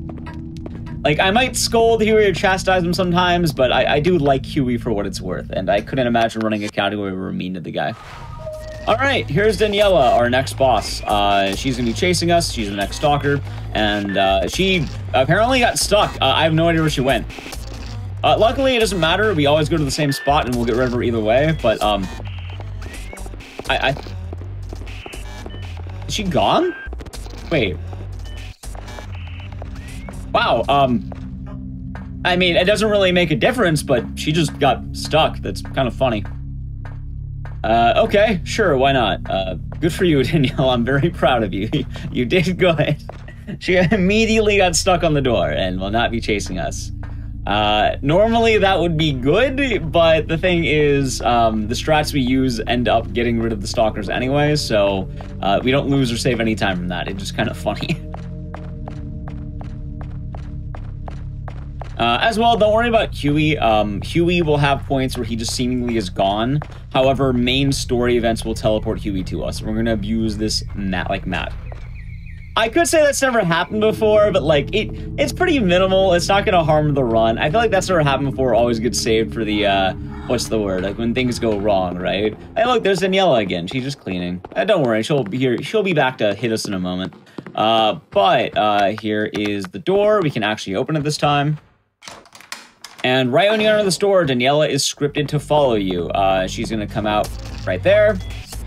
[SPEAKER 1] Like, I might scold Huey or chastise him sometimes, but I do like Huey for what it's worth. And I couldn't imagine running a category where we're mean to the guy. Alright, here's Daniela, our next boss. She's gonna be chasing us. She's the next stalker. And she apparently got stuck. I have no idea where she went. Luckily, it doesn't matter. We always go to the same spot, and we'll get rid of her either way. But, is she gone? Wait. Wow, I mean, it doesn't really make a difference, but she just got stuck. That's kind of funny. Okay, sure, why not? Good for you, Danielle. I'm very proud of you. You did good. She immediately got stuck on the door and will not be chasing us. Normally that would be good, but the thing is, the strats we use end up getting rid of the stalkers anyway, so we don't lose or save any time from that. It's just kind of funny. As well, don't worry about Huey. Huey will have points where he just seemingly is gone. However, main story events will teleport Huey to us. We're gonna abuse this like Matt. I could say that's never happened before, but like it's pretty minimal. It's not gonna harm the run. I feel like that's never happened before. Always gets saved for the what's the word? Like when things go wrong, right? Hey, look, there's Daniela again. She's just cleaning. Don't worry, she'll be here. She'll be back to hit us in a moment. But here is the door. We can actually open it this time. And right when you enter the store, Daniela is scripted to follow you. She's gonna come out right there.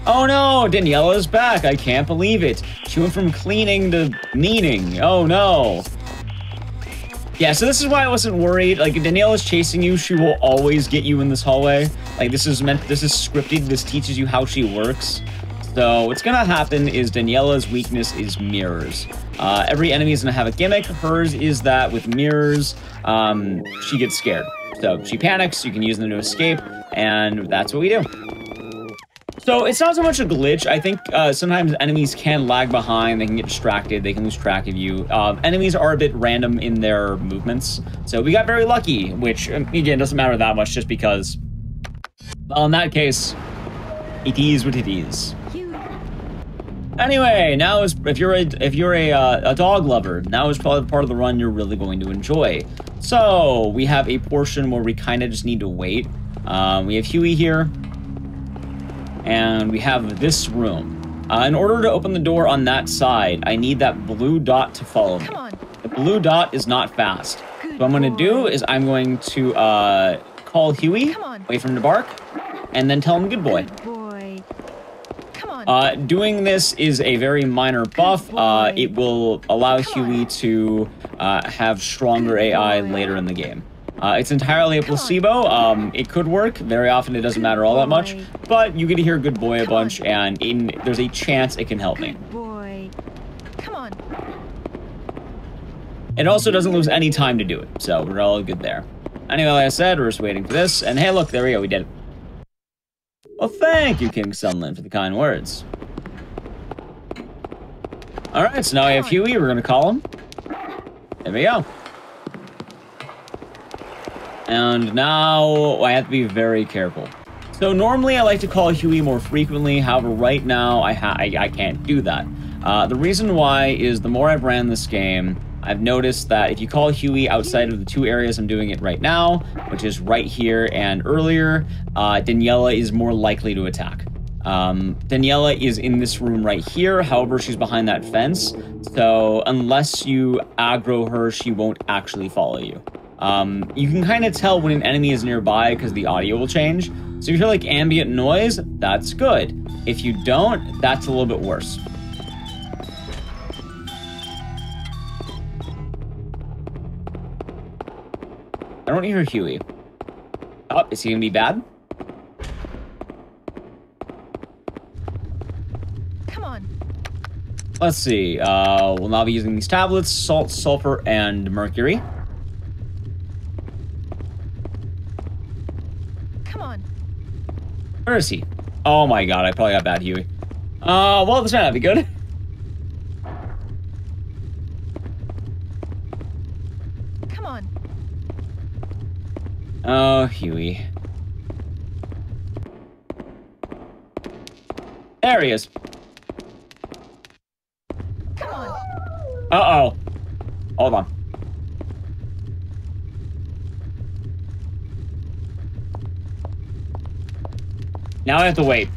[SPEAKER 1] Oh no, Daniela's back. I can't believe it. She went from cleaning to meaning. Oh no. Yeah, so this is why I wasn't worried. Like, if Daniela's chasing you, she will always get you in this hallway. Like, this is scripted. This teaches you how she works. So what's gonna happen is Daniela's weakness is mirrors. Every enemy is gonna have a gimmick. Hers is that with mirrors, she gets scared. So she panics, you can use them to escape, and that's what we do. So it's not so much a glitch. I think sometimes enemies can lag behind, they can get distracted, they can lose track of you. Enemies are a bit random in their movements. So we got very lucky, which, again, doesn't matter that much just because, well, in that case, it is what it is. Anyway, now is if you're a dog lover, now is probably the part of the run you're really going to enjoy. So we have a portion where we kind of just need to wait. We have Huey here, and we have this room. In order to open the door on that side, I need that blue dot to follow me.
[SPEAKER 6] Come on.
[SPEAKER 1] The blue dot is not fast.
[SPEAKER 6] Good
[SPEAKER 1] What I'm going to do is I'm going to call Huey,
[SPEAKER 6] Come on.
[SPEAKER 1] wait for him to bark, and then tell him good boy.
[SPEAKER 6] Good boy. Come on.
[SPEAKER 1] Doing this is a very minor buff.
[SPEAKER 6] boy.
[SPEAKER 1] It will allow
[SPEAKER 6] Come
[SPEAKER 1] Huey
[SPEAKER 6] on.
[SPEAKER 1] to have stronger
[SPEAKER 6] Good
[SPEAKER 1] AI
[SPEAKER 6] boy.
[SPEAKER 1] later in the game. It's entirely a
[SPEAKER 6] Come on.
[SPEAKER 1] placebo. It could work. Very often it doesn't matter all that much,
[SPEAKER 6] boy.
[SPEAKER 1] but you get to hear good boy a
[SPEAKER 6] Come on.
[SPEAKER 1] bunch, and there's a chance it can help me.
[SPEAKER 6] Good boy. Come on.
[SPEAKER 1] It also doesn't lose any time to do it, so we're all good there. Anyway, like I said, we're just waiting for this, and hey, look, there we go, we did it. Well, thank you, King Sunland, for the kind words. Alright, so now we have Huey, we're gonna call him. There we go. And now I have to be very careful. So normally I like to call Huey more frequently, however right now I can't do that. The reason why is the more I've ran this game, I've noticed that if you call Huey outside of the two areas I'm doing it right now, which is right here and earlier, Daniela is more likely to attack. Daniela is in this room right here, however she's behind that fence, so unless you aggro her, she won't actually follow you. You can kind of tell when an enemy is nearby because the audio will change. So if you hear like ambient noise, that's good. If you don't, that's a little bit worse. I don't hear Huey. Oh, is he gonna be bad?
[SPEAKER 6] Come on.
[SPEAKER 1] Let's see. We'll now be using these tablets: salt, sulfur, and mercury.
[SPEAKER 6] Come on.
[SPEAKER 1] Where is he? Oh my god, I probably got bad Huey. Well, this might not be good.
[SPEAKER 6] Come on.
[SPEAKER 1] Oh, Huey. There he is.
[SPEAKER 6] Come on.
[SPEAKER 1] Uh-oh. Hold on. Now I have to wait.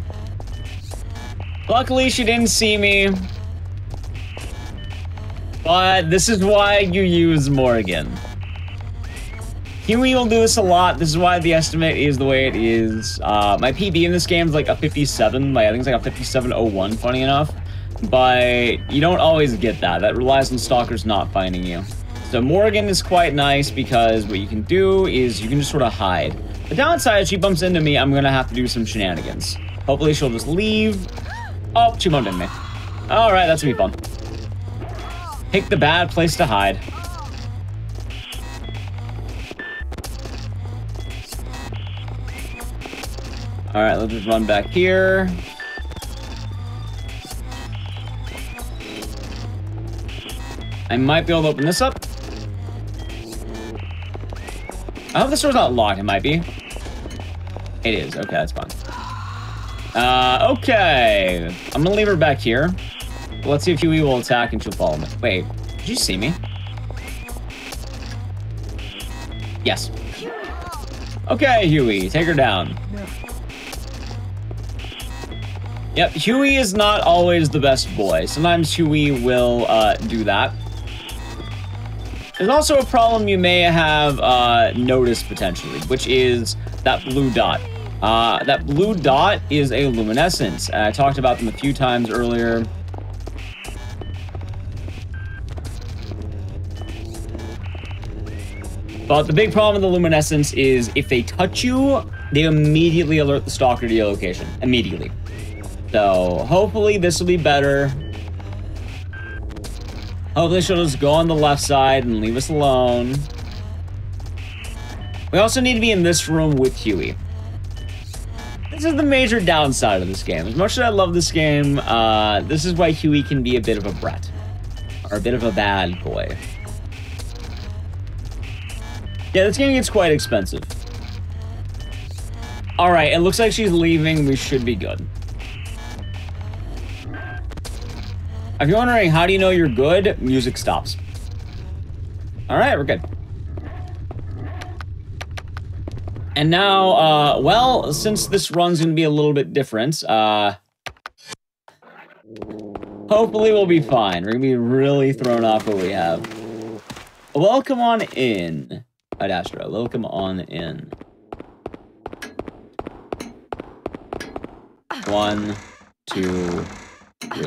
[SPEAKER 1] Luckily, she didn't see me. But this is why you use Morgan. Huey will do this a lot. This is why the estimate is the way it is. My PB in this game is like a 57. I think it's like a 5701, funny enough. But you don't always get that. That relies on stalkers not finding you. So Morgan is quite nice because what you can do is you can just sort of hide. The downside, if she bumps into me, I'm going to have to do some shenanigans. Hopefully she'll just leave. Oh, she bumped into me. Alright, that's going to be fun. Pick the bad place to hide. Alright, let's just run back here. I might be able to open this up. I hope this door's not locked. It might be. It is. Okay, that's fine. Okay. I'm gonna leave her back here. Let's see if Huey will attack and she'll follow me. Wait, did you see me? Yes. Okay, Huey, take her down. Yep, Huey is not always the best boy. Sometimes Huey will do that. There's also a problem you may have noticed potentially, which is that blue dot. That blue dot is a luminescence. I talked about them a few times earlier. But the big problem with the luminescence is if they touch you, they immediately alert the stalker to your location. Immediately. So hopefully this will be better. Hopefully she'll just go on the left side and leave us alone. We also need to be in this room with Huey. This is the major downside of this game. As much as I love this game, this is why Huey can be a bit of a brat. Or a bit of a bad boy. Yeah, this game gets quite expensive. Alright, it looks like she's leaving. We should be good. If you're wondering how do you know you're good, music stops. All right, we're good. And now, well, since this run's gonna be a little bit different, hopefully we'll be fine. We're gonna be really thrown off what we have. Welcome on in, Adastra. Welcome on in. 1, 2, 3.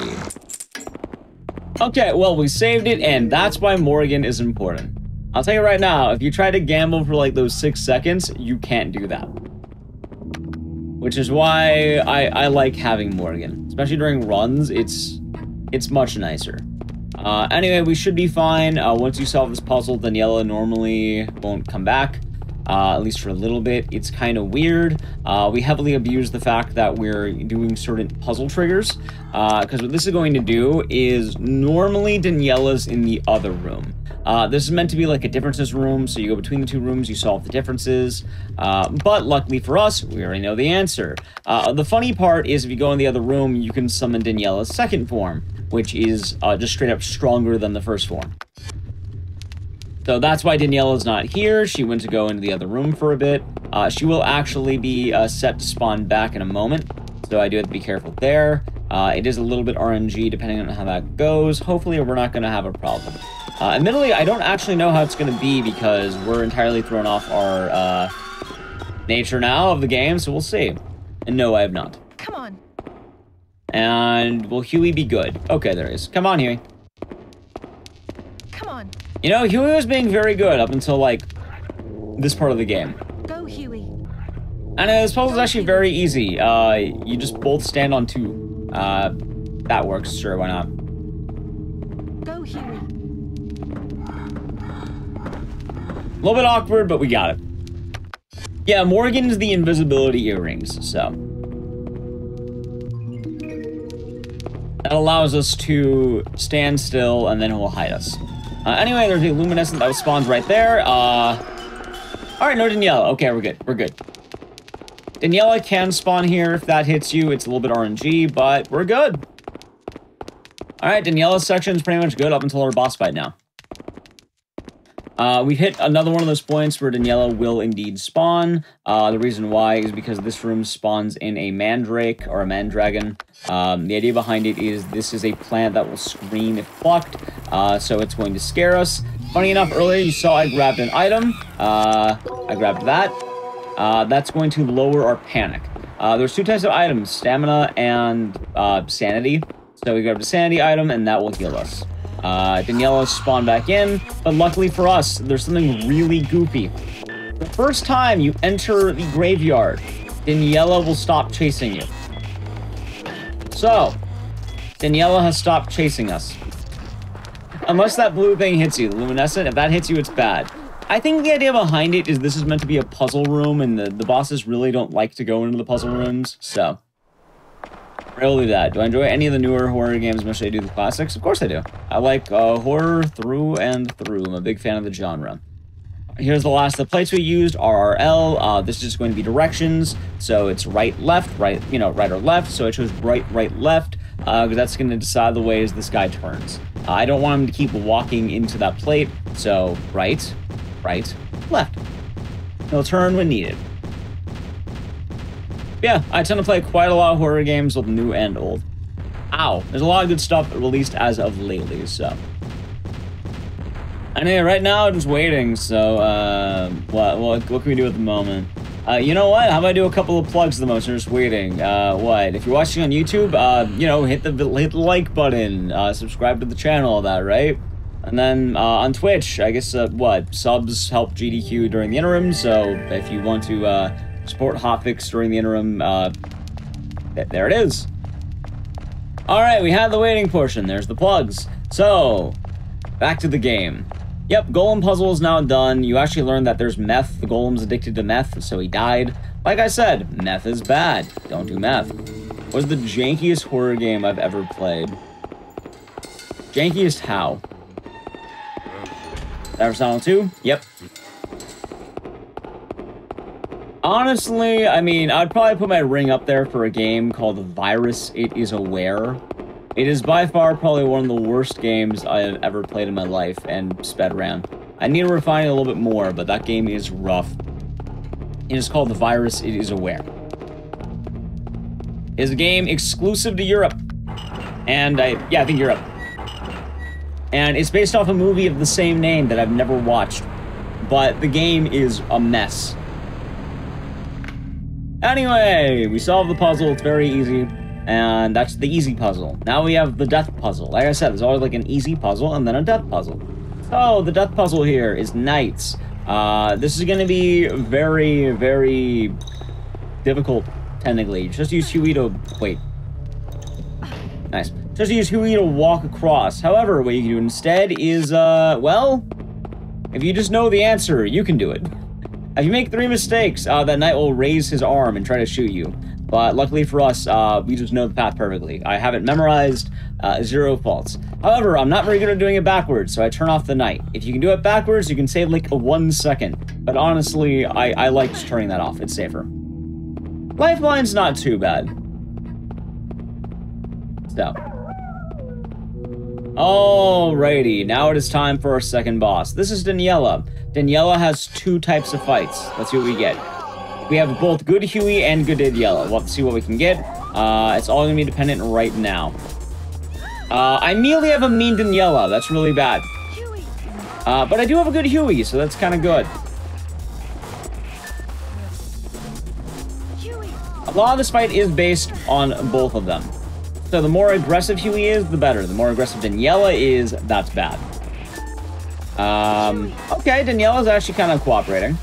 [SPEAKER 1] Okay, well, we saved it, and that's why Morgan is important. I'll tell you right now, if you try to gamble for like those 6 seconds, you can't do that. Which is why I like having Morgan. Especially during runs, it's much nicer. Anyway, we should be fine. Once you solve this puzzle, Daniela normally won't come back. At least for a little bit. It's kind of weird. We heavily abuse the fact that we're doing certain puzzle triggers. Because what this is going to do is normally Daniela's in the other room. This is meant to be like a differences room, so you go between the two rooms, you solve the differences. But luckily for us, we already know the answer. The funny part is if you go in the other room, you can summon Daniela's second form, which is just straight up stronger than the first form. So that's why Daniela's not here. She went to go into the other room for a bit. She will actually be set to spawn back in a moment, so I do have to be careful there. It is a little bit RNG depending on how that goes. Hopefully we're not going to have a problem. Admittedly, I don't actually know how it's going to be because we're entirely thrown off our nature now of the game, so we'll see. And no, I have not.
[SPEAKER 6] Come on.
[SPEAKER 1] And will Huey be good? Okay, there he is. Come on, Huey.
[SPEAKER 6] Come on.
[SPEAKER 1] You know, Huey was being very good up until, like, this part of the game.
[SPEAKER 6] Go, Huey.
[SPEAKER 1] And this puzzle is actually very easy. You just both stand on 2. That works. Sure, why not?
[SPEAKER 6] Go, Huey.
[SPEAKER 1] A little bit awkward, but we got it. Yeah, Morgan's the invisibility earrings, so. That allows us to stand still, and then it will hide us. Anyway, there's a luminescent that spawns right there. Alright, no Daniela. Okay, we're good. We're good. Daniela can spawn here if that hits you. It's a little bit RNG, but we're good. Alright, Daniela's section is pretty much good up until our boss fight now. We hit another one of those points where Daniela will indeed spawn. The reason why is because this room spawns in a mandrake or a mandragon. The idea behind it is this is a plant that will scream if plucked, so it's going to scare us. Funny enough, earlier you saw I grabbed an item. I grabbed that. That's going to lower our panic. There's 2 types of items, stamina and sanity. So we grabbed a sanity item and that will heal us. Daniela spawned back in, but luckily for us, there's something really goofy. The first time you enter the graveyard, Daniela will stop chasing you. So, Daniela has stopped chasing us. Unless that blue thing hits you, the luminescent, if that hits you, it's bad. I think the idea behind it is this is meant to be a puzzle room, and the bosses really don't like to go into the puzzle rooms, so. I'll do that. Do I enjoy any of the newer horror games, much as I do the classics? Of course I do. I like horror through and through. I'm a big fan of the genre. Here's the last of the plates we used, RRL. This is just going to be directions. So it's right, left, right, you know, right or left. So I chose right, left, because that's going to decide the ways this guy turns. I don't want him to keep walking into that plate. So right, left. He'll turn when needed. Yeah, I tend to play quite a lot of horror games, both new and old. Ow. There's a lot of good stuff released as of lately, so. Anyway, right now I'm just waiting, so, what can we do at the moment? You know what? How about I do a couple of plugs at the moment? We're just waiting. What? If you're watching on YouTube, you know, hit the like button, subscribe to the channel, all that, right? And then, on Twitch, I guess, subs help GDQ during the interim, so if you want to, support Hotfix during the interim, there it is. Alright, we had the waiting portion. There's the plugs. So, back to the game. Yep, Golem puzzle is now done. You actually learned that there's meth. The Golem's addicted to meth, so he died. Like I said, meth is bad. Don't do meth. What was the jankiest horror game I've ever played? Jankiest how? Silent 2? Yep. Honestly, I mean, I'd probably put my ring up there for a game called Virus It Is Aware. It is by far probably one of the worst games I have ever played in my life and sped around. I need to refine it a little bit more, but that game is rough. It is called The Virus It Is Aware. It is a game exclusive to Europe. And I think Europe. And it's based off a movie of the same name that I've never watched. But the game is a mess. Anyway, we solved the puzzle. It's very easy. And that's the easy puzzle. Now we have the death puzzle. Like I said, there's always like an easy puzzle and then a death puzzle. So the death puzzle here is knights. This is going to be very, very difficult, technically. Just use Huey to... Wait. Nice. Just use Huey to walk across. However, what you can do instead is, well... If you just know the answer, you can do it. If you make 3 mistakes, that knight will raise his arm and try to shoot you. But luckily for us, we just know the path perfectly. I have it memorized, 0 faults. However, I'm not very good at doing it backwards, so I turn off the knight. If you can do it backwards, you can save like 1 second. But honestly, I like just turning that off. It's safer. Lifeline's not too bad. So. Alrighty, now it is time for our second boss. This is Daniela. Daniela has 2 types of fights. Let's see what we get. We have both good Huey and good Daniela. We'll have to see what we can get. It's all going to be dependent right now. I immediately have a mean Daniela. That's really bad. But I do have a good Huey, so that's kind of good. A lot of this fight is based on both of them. So the more aggressive Huey is, the better. The more aggressive Daniela is, that's bad. Okay, Daniela's actually kind of cooperating.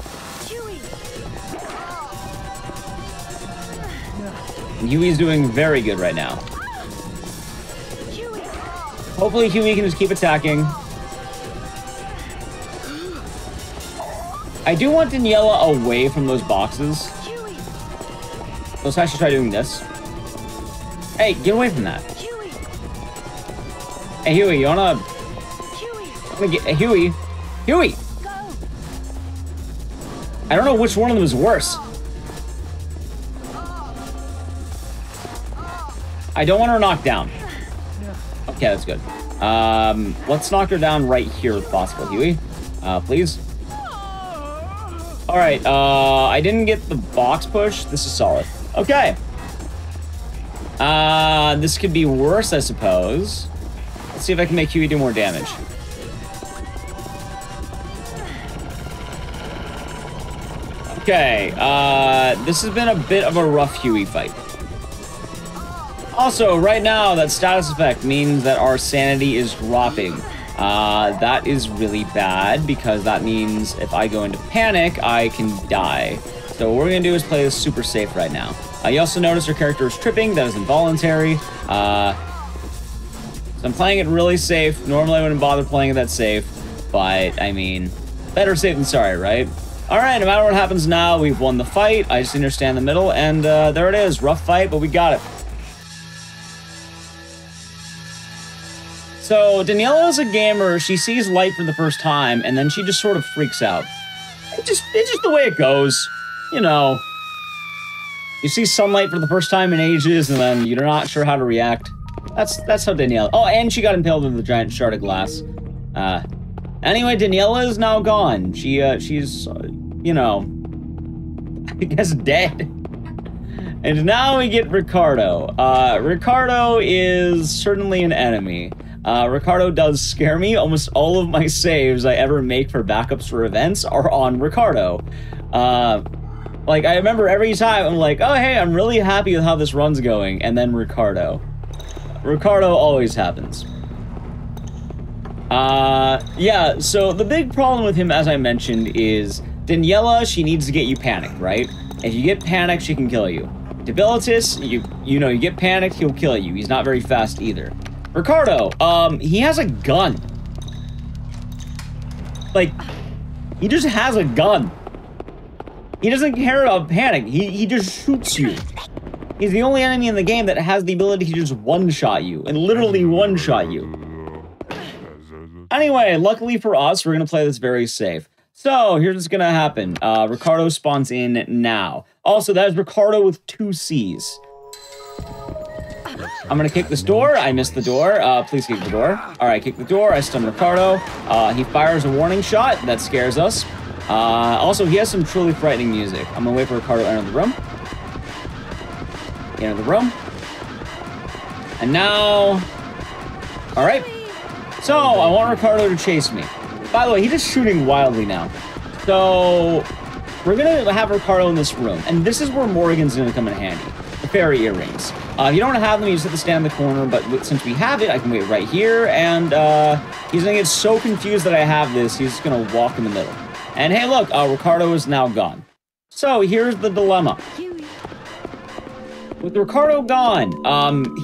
[SPEAKER 1] And Huey's doing very good right now. Hopefully Huey can just keep attacking. I do want Daniela away from those boxes. Let's actually try doing this. Hey, get away from that. Hey, Huey, you wanna... Hey, Huey. Huey! I don't know which one of them is worse. I don't want her knocked down. Okay, that's good. Let's knock her down right here if possible, Huey. Please. Alright, I didn't get the box push. This is solid. Okay. This could be worse, I suppose. Let's see if I can make Huey do more damage. Okay, this has been a bit of a rough Huey fight. Also, right now, that status effect means that our sanity is dropping. That is really bad, because that means if I go into panic, I can die. So what we're going to do is play this super safe right now. You also notice our character is tripping. That is involuntary. So I'm playing it really safe. Normally, I wouldn't bother playing it that safe. But, I mean, better safe than sorry, right? Alright, no matter what happens now, we've won the fight. I just need to stand in the middle, and there it is. Rough fight, but we got it. So, Daniela's a gamer. She sees light for the first time, and then she just sort of freaks out. It's just the way it goes. You know. You see sunlight for the first time in ages, and then you're not sure how to react. That's how Daniela... Oh, and she got impaled with a giant shard of glass. Anyway, Daniela is now gone. She's, you know... I guess dead. And now we get Ricardo. Ricardo is certainly an enemy. Ricardo does scare me. Almost all of my saves I ever make for backups for events are on Ricardo. Like, I remember every time I'm like, oh, hey, I'm really happy with how this run's going. And then Ricardo. Ricardo always happens. Yeah, so the big problem with him, as I mentioned, is Daniela, she needs to get you panicked, right? If you get panicked, she can kill you. Debilitus, you know, you get panicked, he'll kill you. He's not very fast either. Ricardo, he has a gun. Like, he just has a gun. He doesn't care about panic. He just shoots you. He's the only enemy in the game that has the ability to just one-shot you, and literally one-shot you. Anyway, luckily for us, we're gonna play this very safe. So, here's what's gonna happen. Ricardo spawns in now. Also, that is Ricardo with 2 C's. I'm gonna kick this door. I missed the door. Please kick the door. All right, kick the door. I stun Ricardo. He fires a warning shot. That scares us. Also, he has some truly frightening music. I'm gonna wait for Ricardo to enter the room. Enter the room. And now... All right. So, I want Ricardo to chase me. By the way, he's just shooting wildly now. So, we're gonna have Ricardo in this room. And this is where Morgan's gonna come in handy. The fairy earrings. If you don't have them, you just have to stand in the corner, but since we have it, I can wait right here, and he's gonna get so confused that I have this, he's just gonna walk in the middle. And hey, look, Ricardo is now gone. So here's the dilemma. With Ricardo gone,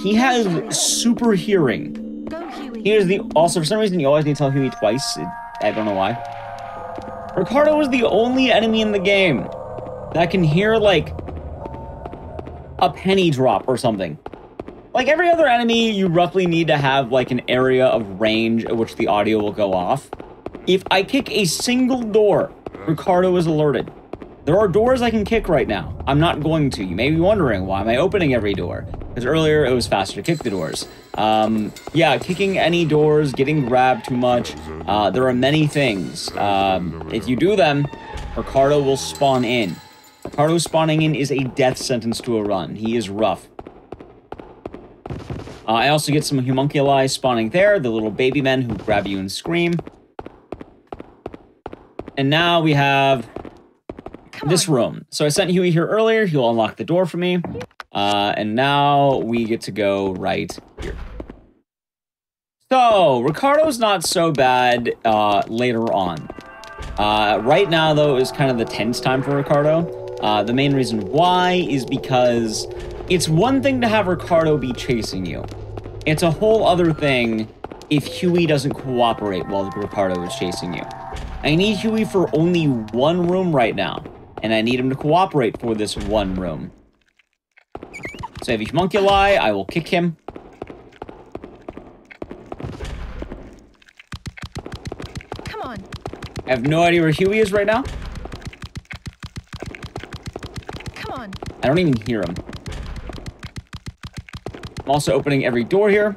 [SPEAKER 1] he has super hearing. He is also, for some reason, you always need to tell Huey twice. I don't know why. Ricardo is the only enemy in the game that can hear, like, a penny drop or something. Like every other enemy, you roughly need to have like an area of range at which the audio will go off. If I kick a single door, Ricardo is alerted. There are doors I can kick right now. I'm not going to. You may be wondering, why am I opening every door? Because earlier it was faster to kick the doors. Yeah, kicking any doors, getting grabbed too much. There are many things. If you do them, Ricardo will spawn in. Ricardo spawning in is a death sentence to a run. He is rough. I also get some homunculi spawning there, the little baby men who grab you and scream. And now we have this room. So I sent Huey here earlier. He'll unlock the door for me. And now we get to go right here. So, Ricardo's not so bad later on. Right now, though, is kind of the tense time for Ricardo. The main reason why is because it's one thing to have Ricardo be chasing you. It's a whole other thing if Huey doesn't cooperate while Ricardo is chasing you. I need Huey for only one room right now, and I need him to cooperate for this one room. So if he's homunculi, I will kick him.
[SPEAKER 6] Come on.
[SPEAKER 1] I have no idea where Huey is right now. I don't even hear him. I'm also opening every door here.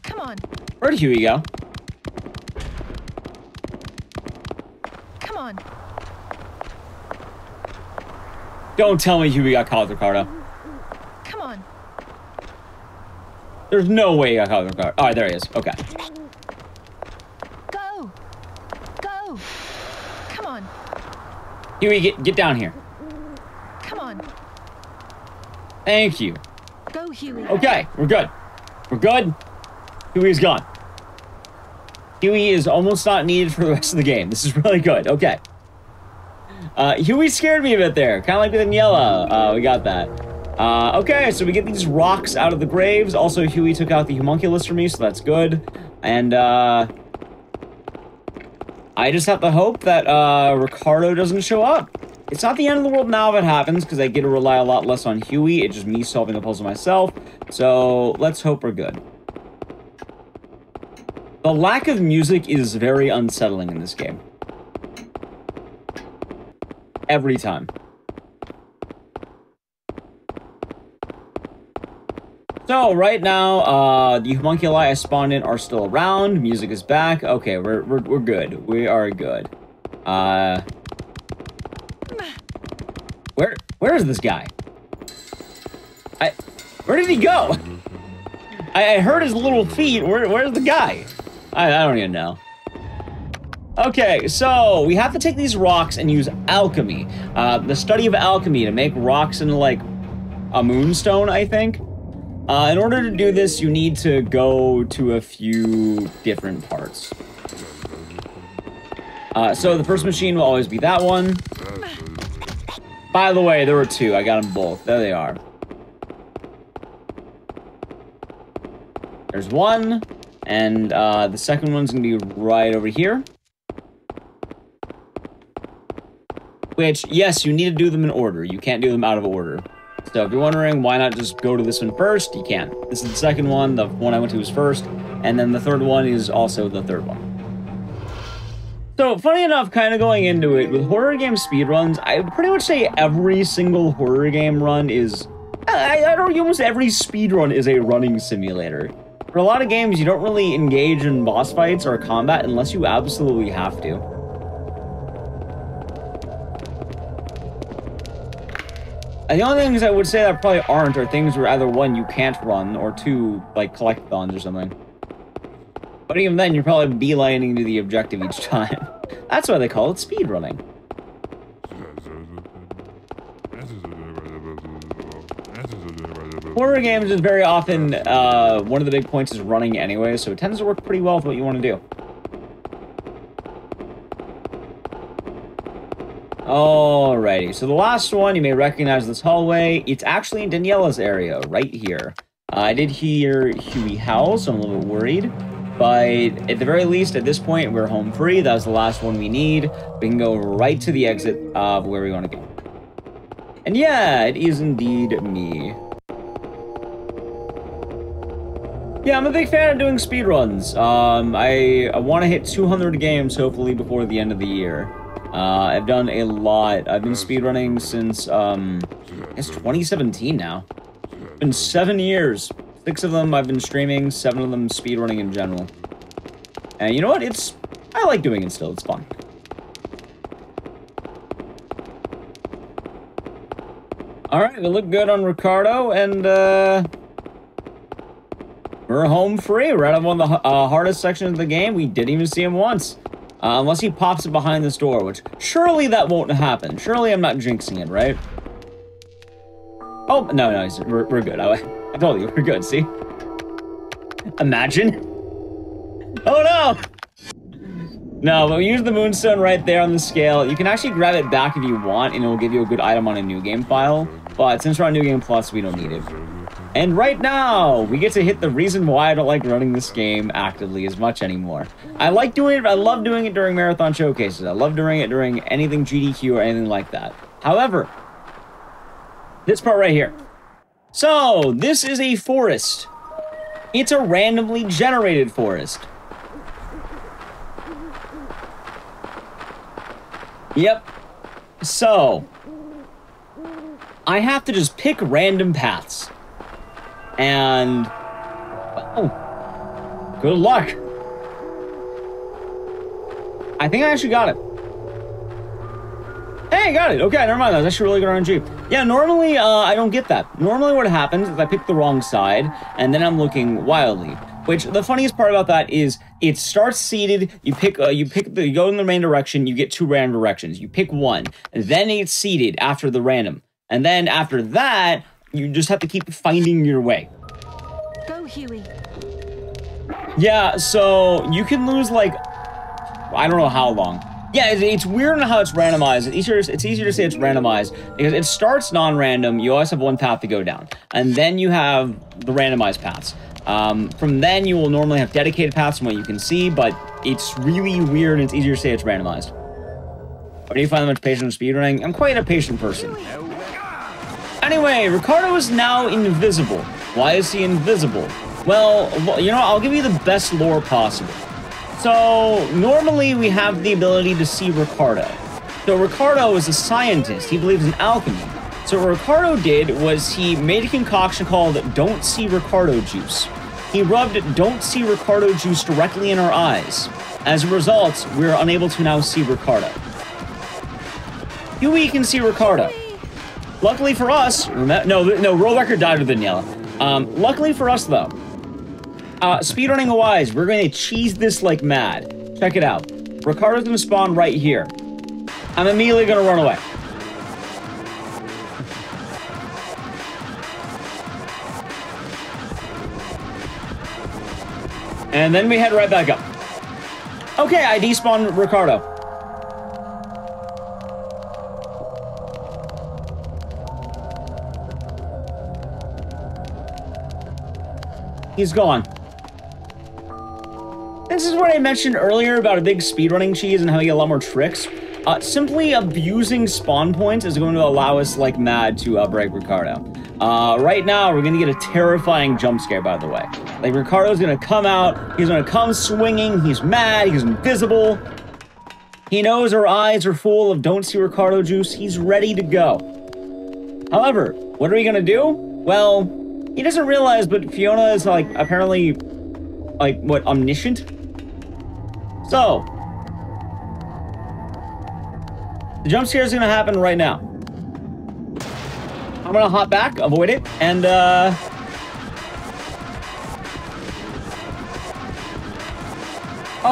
[SPEAKER 6] Come on.
[SPEAKER 1] Where'd Huey go?
[SPEAKER 6] Come on.
[SPEAKER 1] Don't tell me Huey got caught with Ricardo.
[SPEAKER 6] Come on.
[SPEAKER 1] There's no way he got caught with Ricardo. Alright, there he is. Okay.
[SPEAKER 6] Go. Go. Come on.
[SPEAKER 1] Huey, get down here.
[SPEAKER 6] Come on.
[SPEAKER 1] Thank you.
[SPEAKER 6] Go, Huey.
[SPEAKER 1] Okay, we're good. We're good. Huey's gone. Huey is almost not needed for the rest of the game. This is really good. Okay. Huey scared me a bit there. Kind of like with Daniela. We got that. Okay, so we get these rocks out of the graves. Also, Huey took out the homunculus for me, so that's good. And, I just have to hope that Ricardo doesn't show up. It's not the end of the world now if it happens, because I get to rely a lot less on Huey. It's just me solving the puzzle myself. So let's hope we're good. The lack of music is very unsettling in this game. Every time. So, right now, the homunculi I spawned in are still around. Music is back. Okay, we're good. We are good. Where is this guy? Where did he go? I heard his little feet. Where's the guy? I don't even know. Okay, so we have to take these rocks and use alchemy. The study of alchemy to make rocks into, like, a moonstone, I think. In order to do this, you need to go to a few different parts. So the first machine will always be that one. By the way, there were two. I got them both. There they are. There's one, and the second one's gonna be right over here. Which, yes, you need to do them in order. You can't do them out of order. So if you're wondering why not just go to this one first, you can. This is the second one. The one I went to was first. And then the third one is also the third one. So, funny enough, kind of going into it, with horror game speedruns, I pretty much say every single horror game run is I'd argue almost every speedrun is a running simulator. For a lot of games, you don't really engage in boss fights or combat unless you absolutely have to. And the only things I would say that probably aren't are things where either one, you can't run, or two, like collectathons or something. But even then, you're probably beelining to the objective each time. That's why they call it speedrunning. Horror games is very often, one of the big points is running anyway, so it tends to work pretty well with what you want to do. Alrighty, so the last one, you may recognize this hallway. It's actually in Daniela's area, right here. I did hear Huey howl, so I'm a little bit worried. But at the very least, at this point, we're home free. That was the last one we need. We can go right to the exit of where we want to go. And yeah, it is indeed me. Yeah, I'm a big fan of doing speedruns. I want to hit 200 games, hopefully, before the end of the year. I've done a lot. I've been speedrunning since, it's 2017 now. It's been 7 years. 6 of them I've been streaming, 7 of them speedrunning in general. And you know what? I like doing it still. It's fun. Alright, we look good on Ricardo, and, we're home free. We're out of one of the hardest sections of the game. We didn't even see him once. Unless he pops it behind this door, which surely that won't happen. Surely I'm not jinxing it, right? Oh, no, we're good. I told you, we're good, see? Imagine. Oh, no! No, but we use the moonstone right there on the scale. You can actually grab it back if you want, and it will give you a good item on a new game file. But since we're on New Game Plus, we don't need it. And right now, we get to hit the reason why I don't like running this game actively as much anymore. I like doing it, I love doing it during marathon showcases. I love doing it during anything GDQ or anything like that. However, this part right here. So, this is a forest. It's a randomly generated forest. Yep. So, I have to just pick random paths. And, oh, good luck. I think I actually got it. Hey, I got it. Okay, never mind. That was actually really good RNG. Yeah, normally, I don't get that. Normally what happens is I pick the wrong side, and then I'm looking wildly. Which, the funniest part about that is, it starts seeded, you go in the main direction, you get 2 random directions. You pick one, and then it's seeded after the random. And then after that, you just have to keep finding your way.
[SPEAKER 6] Go, Huey.
[SPEAKER 1] Yeah, so you can lose, like, I don't know how long. Yeah, it's weird on how it's randomized. It's easier to say it's randomized because it starts non-random. You always have one path to go down. And then you have the randomized paths. From then, you will normally have dedicated paths from what you can see, but it's really weird and it's easier to say it's randomized. Where do you find that much patience in speedrunning? I'm quite a patient person. Anyway, Ricardo is now invisible. Why is he invisible? Well, you know, I'll give you the best lore possible. So, normally we have the ability to see Ricardo. So Ricardo is a scientist. He believes in alchemy. So what Ricardo did was he made a concoction called Don't See Ricardo Juice. He rubbed Don't See Ricardo Juice directly in our eyes. As a result, we're unable to now see Ricardo. Huey can see Ricardo. Luckily for us, no, World Record died with Daniela. Luckily for us, though, speedrunning-wise, we're going to cheese this like mad. Check it out. Ricardo's going to spawn right here. I'm immediately going to run away. And then we head right back up. Okay, I despawned Ricardo. He's gone. This is what I mentioned earlier about a big speedrunning cheese and how you get a lot more tricks. Simply abusing spawn points is going to allow us like mad to break Ricardo. Right now, we're going to get a terrifying jump scare, by the way. Like, Ricardo's going to come out, he's going to come swinging, he's mad, he's invisible. He knows our eyes are full of Don't See Ricardo Juice, he's ready to go. However, what are we going to do? well, he doesn't realize, but Fiona is, like, apparently, like, what, omniscient? So, the jump scare is gonna happen right now. I'm gonna hop back, avoid it, and, oh,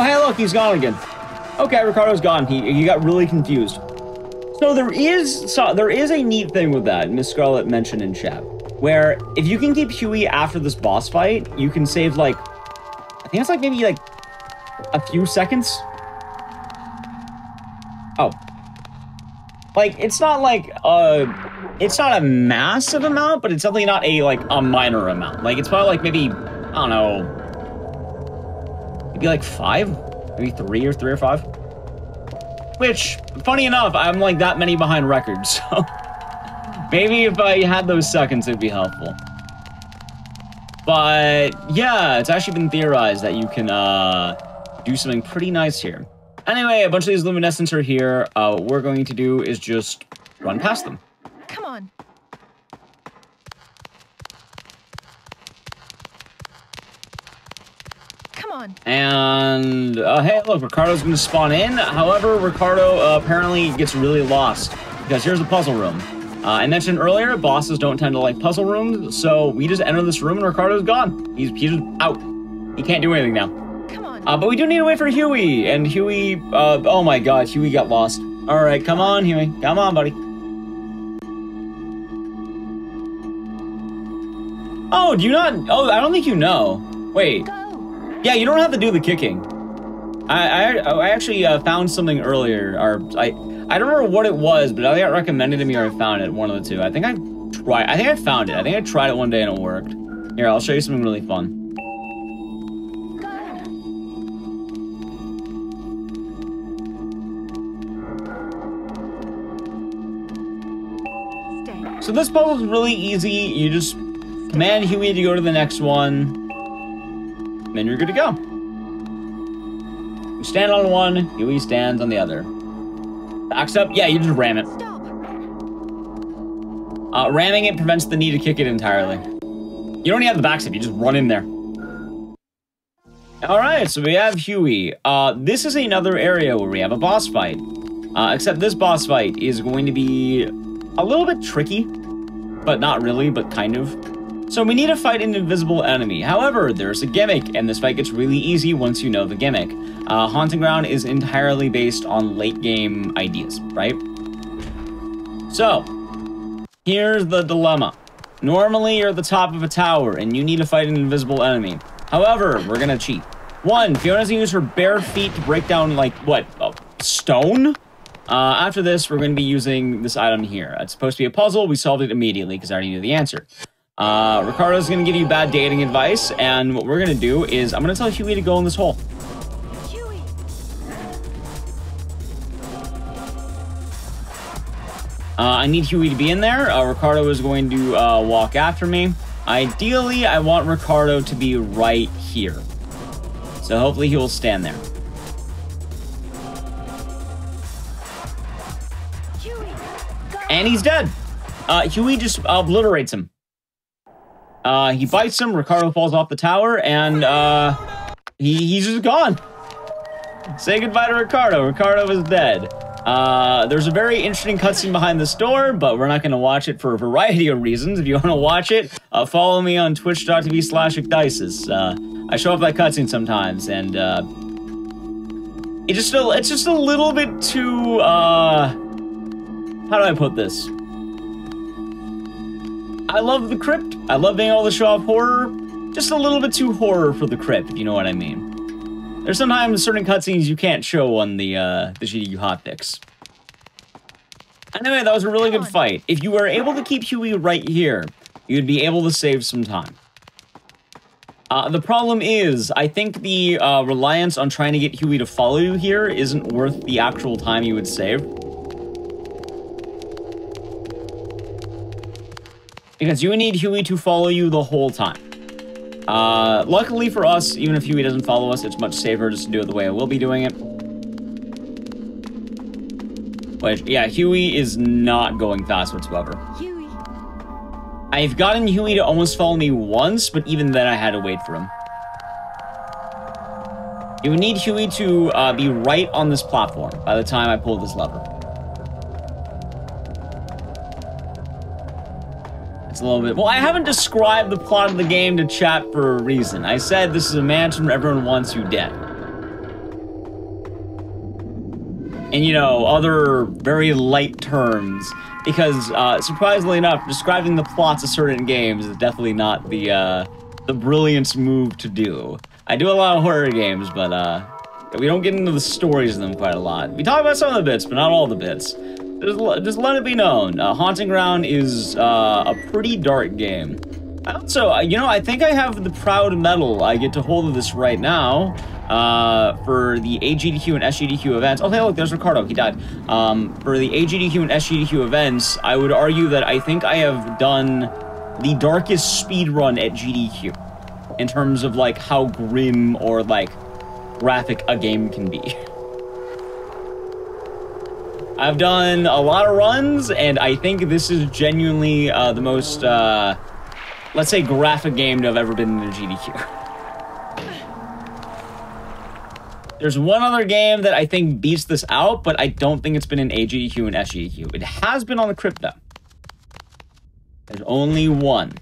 [SPEAKER 1] hey, look, he's gone again. Okay, Ricardo's gone. He got really confused. So there is a neat thing with that, Miss Scarlet mentioned in chat, where if you can keep Huey after this boss fight, you can save, like, I think it's, like, maybe, like, a few seconds. Oh. Like, it's not, like, it's not a massive amount, but it's definitely not a, like, a minor amount. Like, it's probably, like, maybe, I don't know, maybe, like, 5? Maybe 3 or 5? Which, funny enough, I'm, like, that many behind records, so maybe if I had those seconds, it'd be helpful. But, yeah, it's actually been theorized that you can, do something pretty nice here. Anyway, a bunch of these luminescents are here. What we're going to do is just run past them.
[SPEAKER 6] Come on. Come on.
[SPEAKER 1] And, hey, look, Ricardo's going to spawn in. However, Ricardo apparently gets really lost, because here's the puzzle room. I mentioned earlier, bosses don't tend to like puzzle rooms, so we just enter this room and Ricardo's gone. He's just out. He can't do anything now.
[SPEAKER 6] Come on.
[SPEAKER 1] But we do need to wait for Huey, and Huey, oh my god, Huey got lost. Alright, come on, Huey. Come on, buddy. Oh, do you not? Oh, I don't think you know. Wait.
[SPEAKER 6] Go.
[SPEAKER 1] Yeah, you don't have to do the kicking. I actually found something earlier, or I don't remember what it was, but I got recommended to me or I found it, one of the two. I think I found it. I think I tried it one day and it worked. Here, I'll show you something really fun.
[SPEAKER 6] Stay.
[SPEAKER 1] So this puzzle is really easy. You just command Huey to go to the next one. Then you're good to go. You stand on one, Huey stands on the other. Backs up, yeah, you just ram it.
[SPEAKER 6] Stop.
[SPEAKER 1] Ramming it prevents the need to kick it entirely. You don't even have the backstep, you just run in there. Alright, so we have Huey. This is another area where we have a boss fight. Except this boss fight is going to be a little bit tricky. But not really, but kind of. So we need to fight an invisible enemy. However, there's a gimmick, and this fight gets really easy once you know the gimmick. Haunting Ground is entirely based on late game ideas, right? So, here's the dilemma. Normally, you're at the top of a tower, and you need to fight an invisible enemy. However, we're gonna cheat. 1, Fiona's gonna use her bare feet to break down, like, what, stone? After this, we're gonna be using this item here. It's supposed to be a puzzle. We solved it immediately, because I already knew the answer. Ricardo's gonna give you bad dating advice, and what we're gonna do is, I'm gonna tell Huey to go in this hole.
[SPEAKER 6] Huey.
[SPEAKER 1] I need Huey to be in there. Ricardo is going to walk after me. Ideally, I want Ricardo to be right here. So hopefully he will stand there.
[SPEAKER 6] Huey. Go.
[SPEAKER 1] And he's dead. Huey just obliterates him. He bites him, Ricardo falls off the tower, and he's just gone. Say goodbye to Ricardo. Ricardo is dead. There's a very interesting cutscene behind this door, but we're not going to watch it for a variety of reasons. If you want to watch it, follow me on twitch.tv/icdices. I show off that cutscene sometimes, and it's just a little bit too, how do I put this? I love the crypt. I love being able to show off horror. Just a little bit too horror for the crypt, if you know what I mean. There's sometimes certain cutscenes you can't show on the GDQ Hotfix. Anyway, that was a really good fight. If you were able to keep Huey right here, you'd be able to save some time. The problem is, I think the reliance on trying to get Huey to follow you here isn't worth the actual time you would save. Because you need Huey to follow you the whole time. Luckily for us, even if Huey doesn't follow us, it's much safer just to do it the way I will be doing it. Which, yeah, Huey is not going fast whatsoever.
[SPEAKER 6] Huey.
[SPEAKER 1] I've gotten Huey to almost follow me once, but even then I had to wait for him. You would need Huey to be right on this platform by the time I pull this lever. It's a little bit... Well, I haven't described the plot of the game to chat for a reason. I said this is a mansion where everyone wants you dead. And, you know, other very light terms. Because, surprisingly enough, describing the plots of certain games is definitely not the brilliant move to do. I do a lot of horror games, but, we don't get into the stories of them quite a lot. We talk about some of the bits, but not all the bits. Just let it be known, Haunting Ground is, a pretty dark game. I also, you know, I think I have the proud medal. I get to hold of this right now. For the AGDQ and SGDQ events. Oh, hey, look, there's Ricardo. He died. For the AGDQ and SGDQ events, I would argue that I think I have done the darkest speed run at GDQ in terms of, like, how grim or, like, graphic a game can be. I've done a lot of runs, and I think this is genuinely the most, let's say, graphic game to have ever been in a GDQ. There's one other game that I think beats this out, but I don't think it's been in AGDQ and SGDQ. It has been on the Crypt, though. There's only one.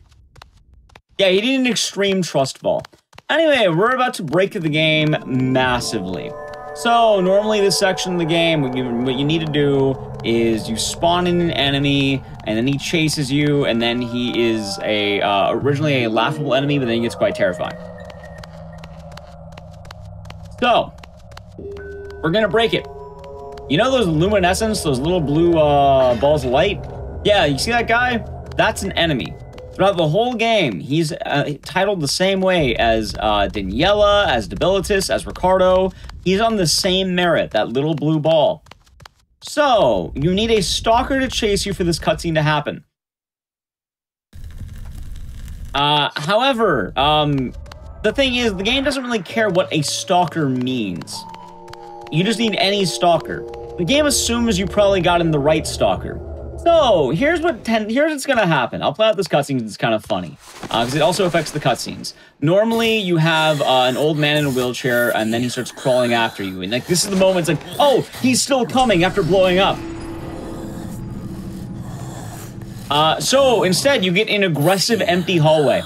[SPEAKER 1] Yeah, he did an extreme trust fall. Anyway, we're about to break the game massively. So, normally this section of the game, what you need to do is you spawn in an enemy, and then he chases you, and then he is originally a laughable enemy, but then he gets quite terrifying. So, we're gonna break it. You know those luminescence, those little blue balls of light? Yeah, you see that guy? That's an enemy. Throughout the whole game, he's titled the same way as Daniela, as Debilitus, as Ricardo. He's on the same merit, that little blue ball. So, you need a stalker to chase you for this cutscene to happen. However, the thing is, the game doesn't really care what a stalker means. You just need any stalker. The game assumes you probably got in the right stalker. So, here's what's gonna happen. I'll play out this cutscene because it's kind of funny. Because it also affects the cutscenes. Normally, you have an old man in a wheelchair, and then he starts crawling after you. And, like, this is the moment it's like, oh, he's still coming after blowing up. So, instead, you get an aggressive, empty hallway.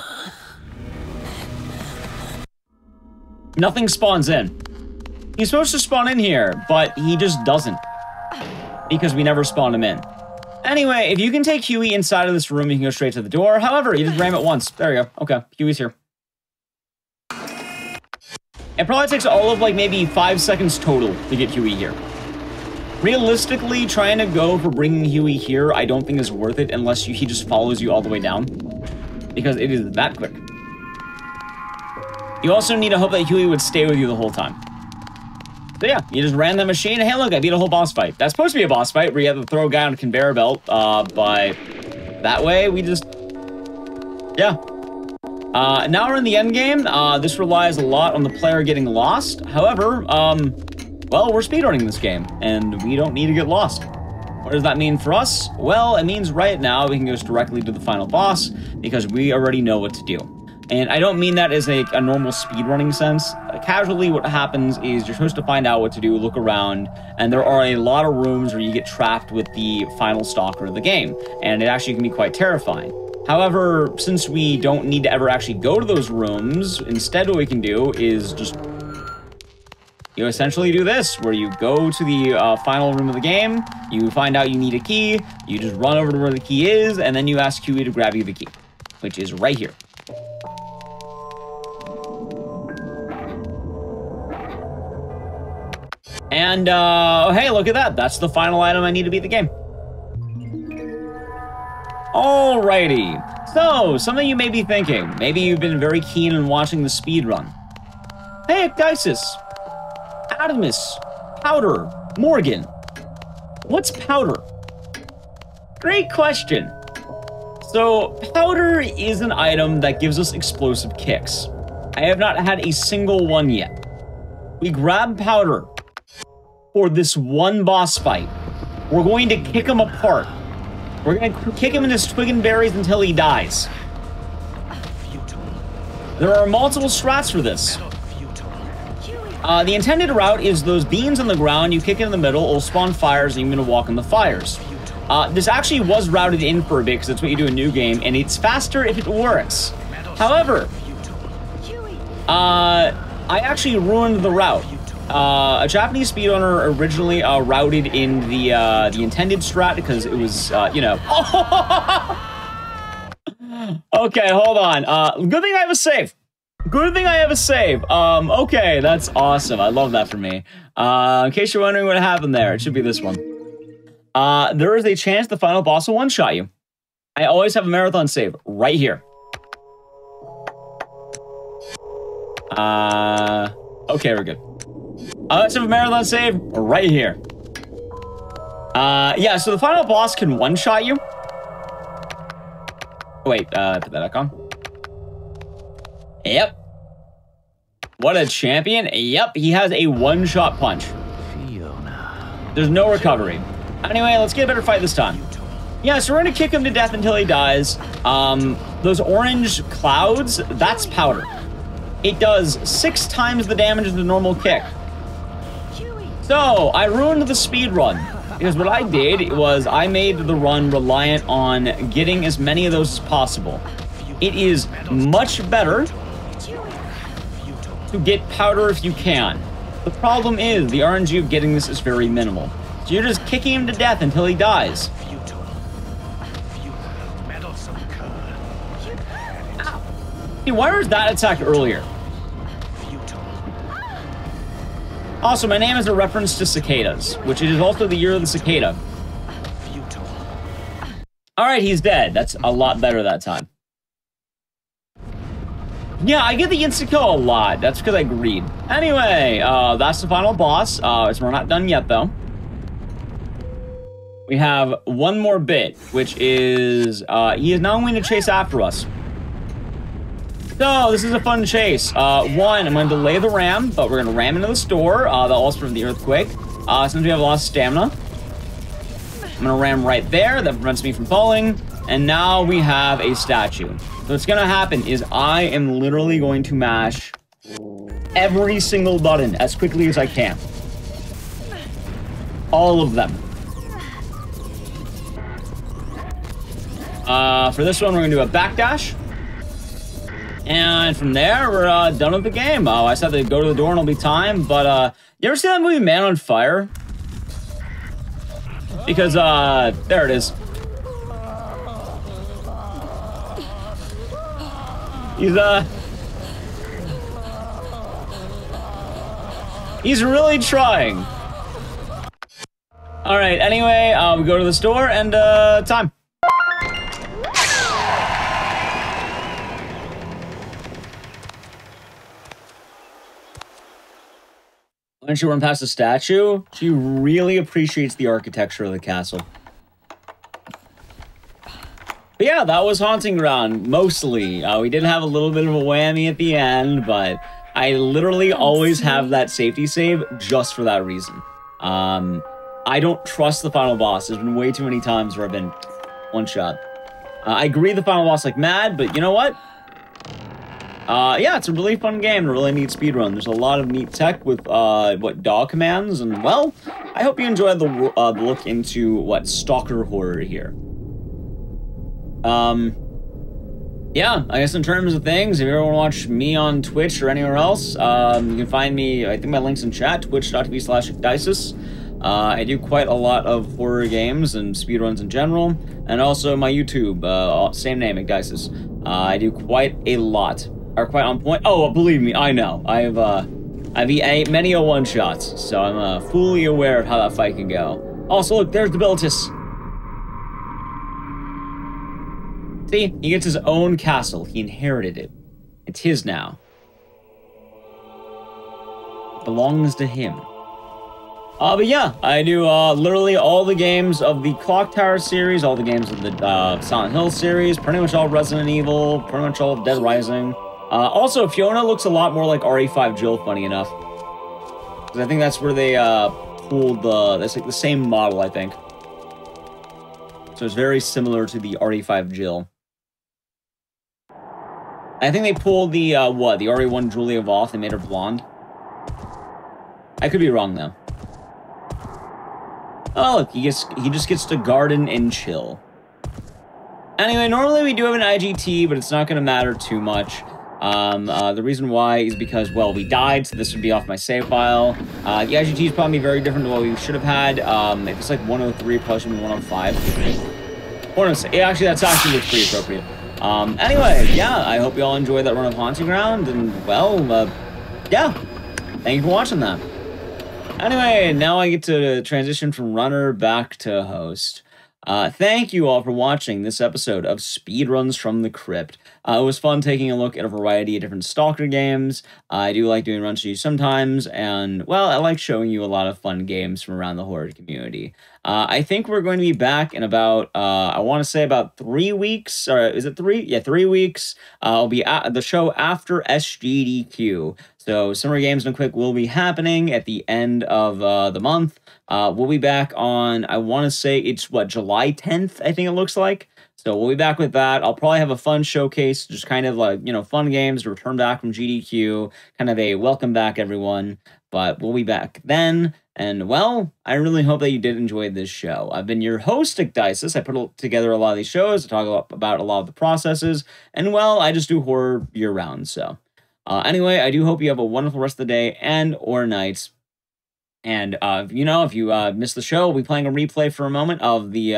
[SPEAKER 1] Nothing spawns in. He's supposed to spawn in here, but he just doesn't. Because we never spawn him in. Anyway, if you can take Huey inside of this room, you can go straight to the door. However, you just ram it once. There you go. Okay, Huey's here. It probably takes all of, like, maybe 5 seconds total to get Huey here. Realistically, trying to go for bringing Huey here, I don't think is worth it unless he just follows you all the way down. Because it is that quick. You also need to hope that Huey would stay with you the whole time. So yeah, you just ran that machine, and hey look, I beat a whole boss fight. That's supposed to be a boss fight where you have to throw a guy on a conveyor belt, but that way we just... Yeah. Now we're in the end game. This relies a lot on the player getting lost. However, well, we're speedrunning this game, and we don't need to get lost. What does that mean for us? Well, it means right now we can go directly to the final boss, because we already know what to do. And I don't mean that as a normal speedrunning sense. Casually, what happens is you're supposed to find out what to do, look around, and there are a lot of rooms where you get trapped with the final stalker of the game, and it actually can be quite terrifying. However, since we don't need to ever actually go to those rooms, instead what we can do is just, you essentially do this, where you go to the final room of the game, you find out you need a key, you just run over to where the key is, and then you ask Huey to grab you the key, which is right here. And, hey, look at that. That's the final item I need to beat the game. Alrighty. So, some of you may be thinking, maybe you've been very keen on watching the speedrun. Hey, Ecdysis, Adamus, Powder, Morgan. What's powder? Great question. So, powder is an item that gives us explosive kicks. I have not had a single one yet. We grab powder for this one boss fight. We're going to kick him apart. We're gonna kick him into twig and berries until he dies. There are multiple strats for this. The intended route is those beans on the ground, you kick it in the middle, it'll spawn fires, and you're gonna walk in the fires. This actually was routed in for a bit, because that's what you do in New Game, and it's faster if it works. However, I actually ruined the route. A Japanese speedrunner originally routed in the intended strat, because it was, you know... Okay, hold on. Good thing I have a save. Good thing I have a save. Okay, that's awesome. I love that for me. In case you're wondering what happened there, it should be this one. There is a chance the final boss will one-shot you. I always have a marathon save right here. Okay, we're good. Let's have a marathon save right here. Yeah, so the final boss can one-shot you. Wait, put that back on. Yep. What a champion. Yep, he has a one-shot punch. There's no recovery. Anyway, let's get a better fight this time. Yeah, so we're gonna kick him to death until he dies. Those orange clouds, that's powder. It does 6 times the damage of the normal kick. So, I ruined the speed run. Because what I did was I made the run reliant on getting as many of those as possible. It is much better to get powder if you can. The problem is the RNG of getting this is very minimal. So you're just kicking him to death until he dies. Hey, why was that attack earlier? Also, my name is a reference to cicadas, which is also the year of the cicada. Alright, he's dead. That's a lot better that time. Yeah, I get the insta-kill a lot. That's because I agreed. Anyway, that's the final boss. So we're not done yet, though. We have one more bit, which is he is now going to chase after us. So, this is a fun chase. One, I'm going to delay the ram, but we're going to ram into the store. That'll also prevent the earthquake. Since we have a lot of stamina, I'm going to ram right there. That prevents me from falling. And now we have a statue. So what's going to happen is I am literally going to mash every single button as quickly as I can. All of them. For this one, we're going to do a backdash. And from there, we're done with the game. I said to go to the door and it'll be time, but you ever see that movie Man on Fire? Because, there it is. He's really trying. Alright, anyway, we go to the store and, time. When she run past the statue, she really appreciates the architecture of the castle. But yeah, that was Haunting Ground, mostly. We did have a little bit of a whammy at the end, but I literally always have that safety save just for that reason. I don't trust the final boss. There's been way too many times where I've been one-shot. I agree the final boss like mad, but you know what? Yeah, it's a really fun game, a really neat speedrun. There's a lot of neat tech with, dog commands, and, well, I hope you enjoyed the look into, stalker horror here. Yeah, I guess in terms of things, if you ever want to watch me on Twitch or anywhere else, you can find me, I think my link's in chat, twitch.tv/ecdysis. I do quite a lot of horror games and speedruns in general, and also my YouTube, same name, ecdysis. I do quite a lot. Are quite on point. Oh, believe me, I know. I've many a one-shots, so I'm fully aware of how that fight can go. Also, look, there's Debilitus. See, he gets his own castle. He inherited it. It's his now. It belongs to him. But yeah, I do literally all the games of the Clock Tower series, all the games of the Silent Hill series, pretty much all Resident Evil, pretty much all of Dead Rising. Also, Fiona looks a lot more like RE5 Jill, funny enough. Because I think that's where they pulled that's like the same model, I think. So it's very similar to the RE5 Jill. I think they pulled the, the RE1 Julia off. They made her blonde. I could be wrong, though. Oh, look, he just gets to garden and chill. Anyway, normally we do have an IGT, but it's not going to matter too much. The reason why is because, well, we died, so this would be off my save file. The IGT is probably very different to what we should have had. If it's like 103, probably should be 105. 106. Yeah, actually, that's actually looks pretty appropriate. Anyway, yeah, I hope you all enjoyed that run of Haunting Ground, and, well, yeah, thank you for watching that. Anyway, now I get to transition from runner back to host. Thank you all for watching this episode of Speedruns from the Crypt. It was fun taking a look at a variety of different Stalker games. I do like doing runs to you sometimes, and, well, I like showing you a lot of fun games from around the horror community. I think we're going to be back in about, I want to say about 3 weeks, or is it 3? Yeah, 3 weeks. I'll be at the show after SGDQ. So Summer Games Done Quick will be happening at the end of the month. We'll be back on, I want to say it's, July 10th, I think it looks like. So we'll be back with that. I'll probably have a fun showcase, just kind of like, fun games to return back from GDQ, kind of a welcome back, everyone. But we'll be back then. And, well, I really hope that you did enjoy this show. I've been your host, Dices. I put together a lot of these shows to talk about a lot of the processes. And, well, I just do horror year-round, so. Anyway, I do hope you have a wonderful rest of the day and or nights. And, if you missed the show, we'll be playing a replay for a moment of the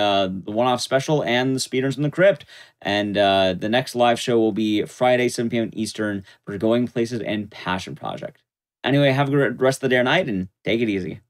[SPEAKER 1] one-off special and the Speedruns from the Crypt. And the next live show will be Friday, 7 p.m. Eastern for Going Places and Passion Project. Anyway, have a great rest of the day or night, and take it easy.